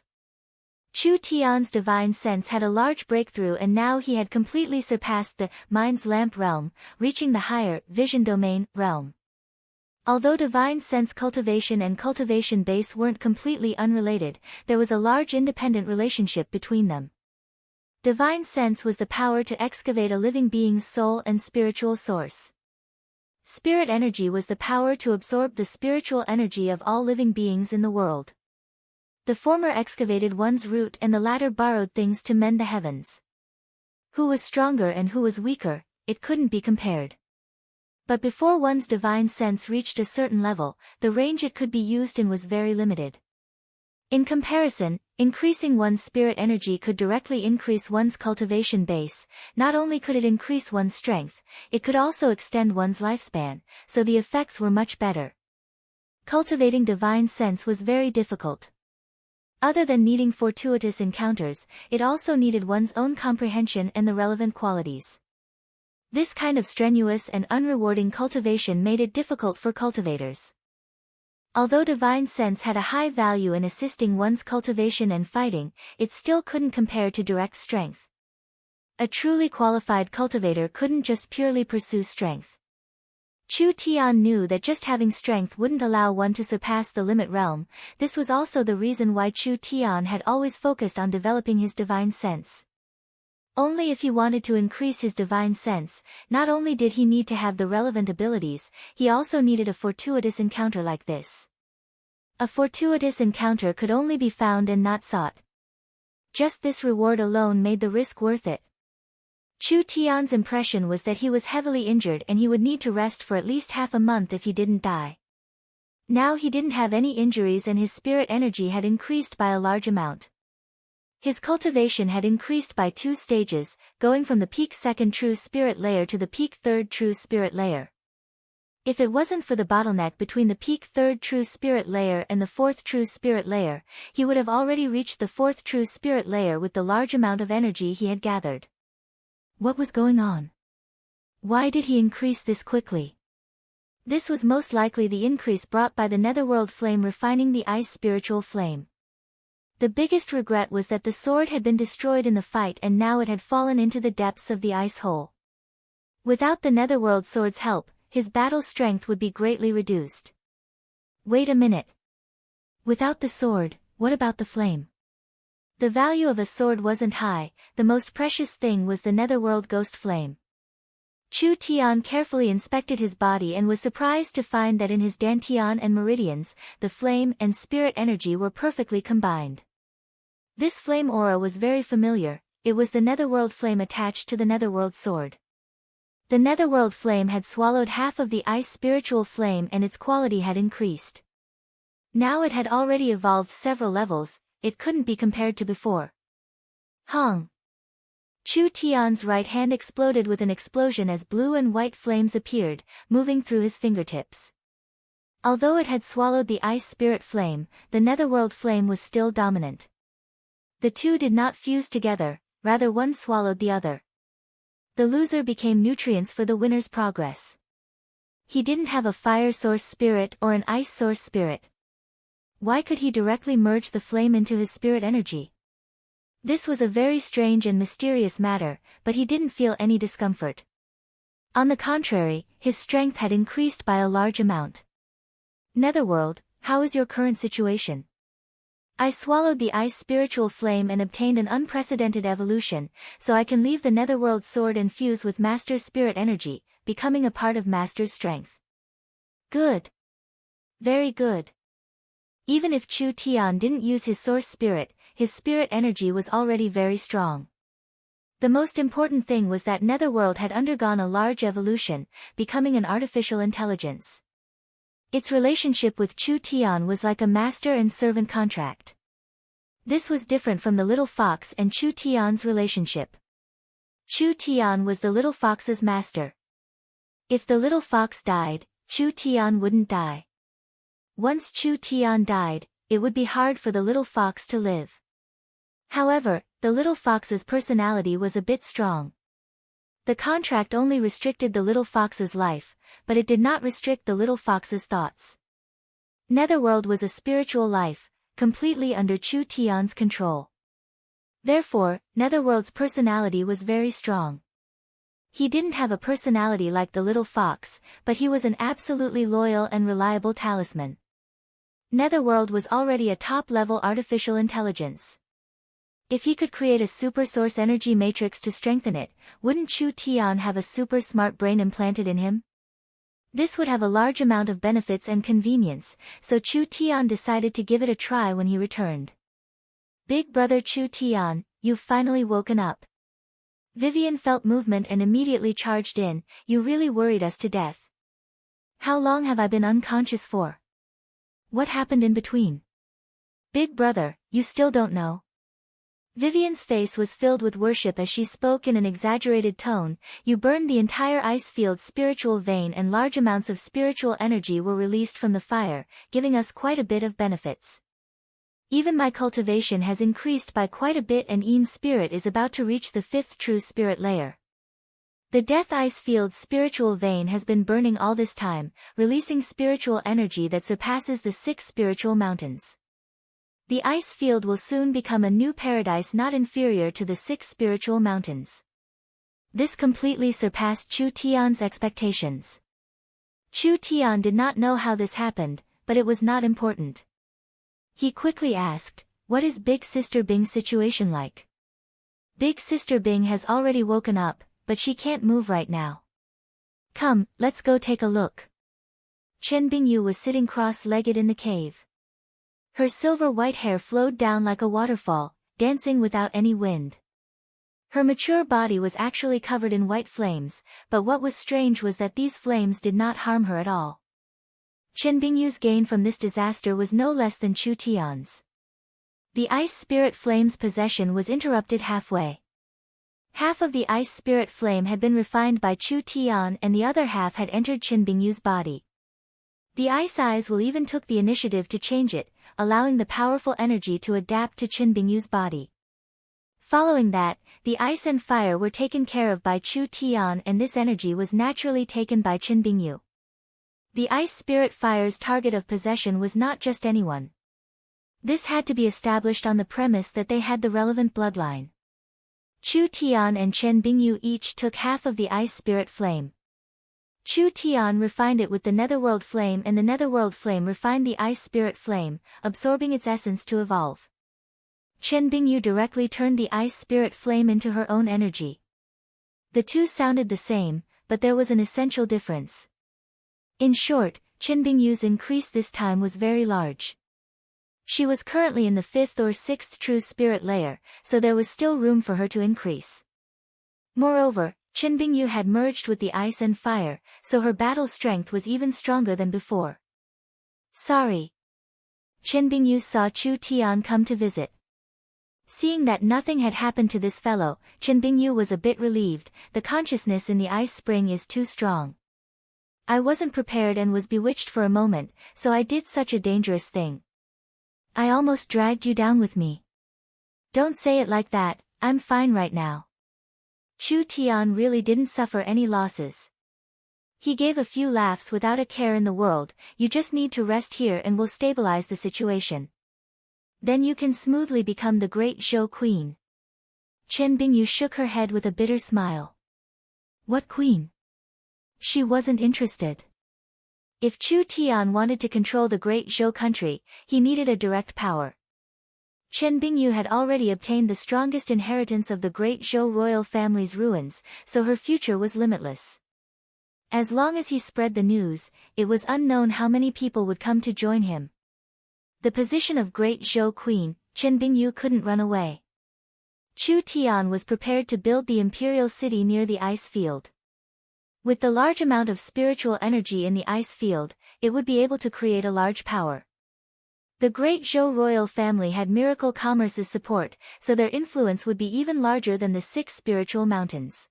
Chu Tian's divine sense had a large breakthrough, and now he had completely surpassed the mind's lamp realm, reaching the higher vision domain realm. Although divine sense cultivation and cultivation base weren't completely unrelated, there was a large independent relationship between them. Divine sense was the power to excavate a living being's soul and spiritual source. Spirit energy was the power to absorb the spiritual energy of all living beings in the world. The former excavated one's root and the latter borrowed things to mend the heavens. Who was stronger and who was weaker, it couldn't be compared. But before one's divine sense reached a certain level, the range it could be used in was very limited. In comparison, increasing one's spirit energy could directly increase one's cultivation base. Not only could it increase one's strength, it could also extend one's lifespan, so the effects were much better. Cultivating divine sense was very difficult. Other than needing fortuitous encounters, it also needed one's own comprehension and the relevant qualities. This kind of strenuous and unrewarding cultivation made it difficult for cultivators. Although divine sense had a high value in assisting one's cultivation and fighting, it still couldn't compare to direct strength. A truly qualified cultivator couldn't just purely pursue strength. Chu Tian knew that just having strength wouldn't allow one to surpass the limit realm. This was also the reason why Chu Tian had always focused on developing his divine sense. Only if he wanted to increase his divine sense, not only did he need to have the relevant abilities, he also needed a fortuitous encounter like this. A fortuitous encounter could only be found and not sought. Just this reward alone made the risk worth it. Chu Tian's impression was that he was heavily injured and he would need to rest for at least half a month if he didn't die. Now he didn't have any injuries and his spirit energy had increased by a large amount. His cultivation had increased by 2 stages, going from the peak 2nd true spirit layer to the peak 3rd true spirit layer. If it wasn't for the bottleneck between the peak 3rd true spirit layer and the 4th true spirit layer, he would have already reached the 4th true spirit layer with the large amount of energy he had gathered. What was going on? Why did he increase this quickly? This was most likely the increase brought by the netherworld flame refining the ice spiritual flame. The biggest regret was that the sword had been destroyed in the fight and now it had fallen into the depths of the ice hole. Without the Netherworld sword's help, his battle strength would be greatly reduced. Wait a minute. Without the sword, what about the flame? The value of a sword wasn't high, the most precious thing was the Netherworld ghost flame. Chu Tian carefully inspected his body and was surprised to find that in his dantian and meridians, the flame and spirit energy were perfectly combined. This flame aura was very familiar, it was the Netherworld flame attached to the Netherworld sword. The Netherworld flame had swallowed half of the ice spiritual flame and its quality had increased. Now it had already evolved several levels, it couldn't be compared to before. Hong! Chu Tian's right hand exploded with an explosion as blue and white flames appeared, moving through his fingertips. Although it had swallowed the ice spirit flame, the Netherworld flame was still dominant. The two did not fuse together, rather one swallowed the other. The loser became nutrients for the winner's progress. He didn't have a fire source spirit or an ice source spirit. Why could he directly merge the flame into his spirit energy? This was a very strange and mysterious matter, but he didn't feel any discomfort. On the contrary, his strength had increased by a large amount. Netherworld, how is your current situation? I swallowed the ice spiritual flame and obtained an unprecedented evolution, so I can leave the Netherworld sword and fuse with Master's spirit energy, becoming a part of Master's strength. Good. Very good. Even if Chu Tian didn't use his source spirit, his spirit energy was already very strong. The most important thing was that Netherworld had undergone a large evolution, becoming an artificial intelligence. Its relationship with Chu Tian was like a master and servant contract. This was different from the little fox and Chu Tian's relationship. Chu Tian was the little fox's master. If the little fox died, Chu Tian wouldn't die. Once Chu Tian died, it would be hard for the little fox to live. However, the little fox's personality was a bit strong. The contract only restricted the little fox's life, but it did not restrict the little fox's thoughts. Netherworld was a spiritual life, completely under Chu Tian's control. Therefore, Netherworld's personality was very strong. He didn't have a personality like the little fox, but he was an absolutely loyal and reliable talisman. Netherworld was already a top-level artificial intelligence. If he could create a super source energy matrix to strengthen it, wouldn't Chu Tian have a super smart brain implanted in him? This would have a large amount of benefits and convenience, so Chu Tian decided to give it a try when he returned. Big brother Chu Tian, you've finally woken up. Vivian felt movement and immediately charged in, you really worried us to death. How long have I been unconscious for? What happened in between? Big brother, you still don't know? Vivian's face was filled with worship as she spoke in an exaggerated tone, you burned the entire ice field's spiritual vein and large amounts of spiritual energy were released from the fire, giving us quite a bit of benefits. Even my cultivation has increased by quite a bit and Ian's spirit is about to reach the 5th true spirit layer. The Death Ice Field's spiritual vein has been burning all this time, releasing spiritual energy that surpasses the 6 spiritual mountains. The ice field will soon become a new paradise not inferior to the 6 spiritual mountains. This completely surpassed Chu Tian's expectations. Chu Tian did not know how this happened, but it was not important. He quickly asked, what is Big Sister Bing's situation like? Big Sister Bing has already woken up, but she can't move right now. Come, let's go take a look. Chen Bingyu was sitting cross-legged in the cave. Her silver-white hair flowed down like a waterfall, dancing without any wind. Her mature body was actually covered in white flames, but what was strange was that these flames did not harm her at all. Chen Bingyu's gain from this disaster was no less than Chu Tian's. The ice spirit flame's possession was interrupted halfway. Half of the ice spirit flame had been refined by Chu Tian and the other half had entered Chen Bingyu's body. The ice eyes will even took the initiative to change it, allowing the powerful energy to adapt to Chen Bingyu's body. Following that, the ice and fire were taken care of by Chu Tian and this energy was naturally taken by Chen Bingyu. The ice spirit fire's target of possession was not just anyone. This had to be established on the premise that they had the relevant bloodline. Chu Tian and Chen Bingyu each took half of the ice spirit flame. Chu Tian refined it with the netherworld flame, and the netherworld flame refined the ice spirit flame, absorbing its essence to evolve. Chen Bingyu directly turned the ice spirit flame into her own energy. The two sounded the same, but there was an essential difference. In short, Chen Bingyu's increase this time was very large. She was currently in the 5th or 6th true spirit layer, so there was still room for her to increase. Moreover, Chen Bingyu had merged with the ice and fire, so her battle strength was even stronger than before. Sorry. Chen Bingyu saw Chu Tian come to visit. Seeing that nothing had happened to this fellow, Chen Bingyu was a bit relieved. The consciousness in the ice spring is too strong. I wasn't prepared and was bewitched for a moment, so I did such a dangerous thing. I almost dragged you down with me. Don't say it like that, I'm fine right now. Chu Tian really didn't suffer any losses. He gave a few laughs without a care in the world. You just need to rest here and we'll stabilize the situation. Then you can smoothly become the great Zhou Queen. Chen Bingyu shook her head with a bitter smile. What queen? She wasn't interested. If Chu Tian wanted to control the great Zhou country, he needed a direct power. Chen Bingyu had already obtained the strongest inheritance of the great Zhou royal family's ruins, so her future was limitless. As long as he spread the news, it was unknown how many people would come to join him. The position of great Zhou queen, Chen Bingyu couldn't run away. Chu Tian was prepared to build the imperial city near the ice field. With the large amount of spiritual energy in the ice field, it would be able to create a large power. The great Zhou royal family had miracle commerce's support, so their influence would be even larger than the 6 spiritual mountains.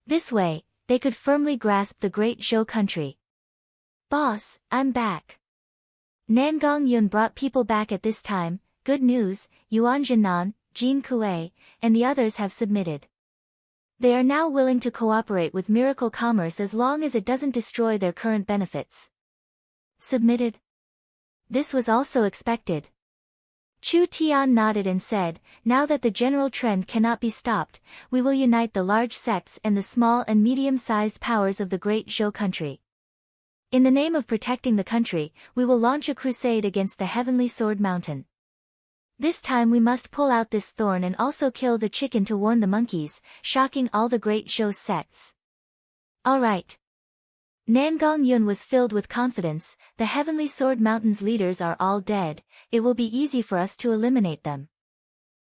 This way, they could firmly grasp the great Zhou country. Boss, I'm back. Nangong Yun brought people back at this time. Good news, Yuan Jinan, Jin Kuei, and the others have submitted. They are now willing to cooperate with Miracle Commerce as long as it doesn't destroy their current benefits. Submitted? This was also expected. Chu Tian nodded and said, now that the general trend cannot be stopped, we will unite the large sects and the small and medium-sized powers of the great Zhou country. In the name of protecting the country, we will launch a crusade against the Heavenly Sword Mountain. This time we must pull out this thorn and also kill the chicken to warn the monkeys, shocking all the great Zhou sects. Alright. Nangong Yun was filled with confidence. The Heavenly Sword Mountain's leaders are all dead. It will be easy for us to eliminate them.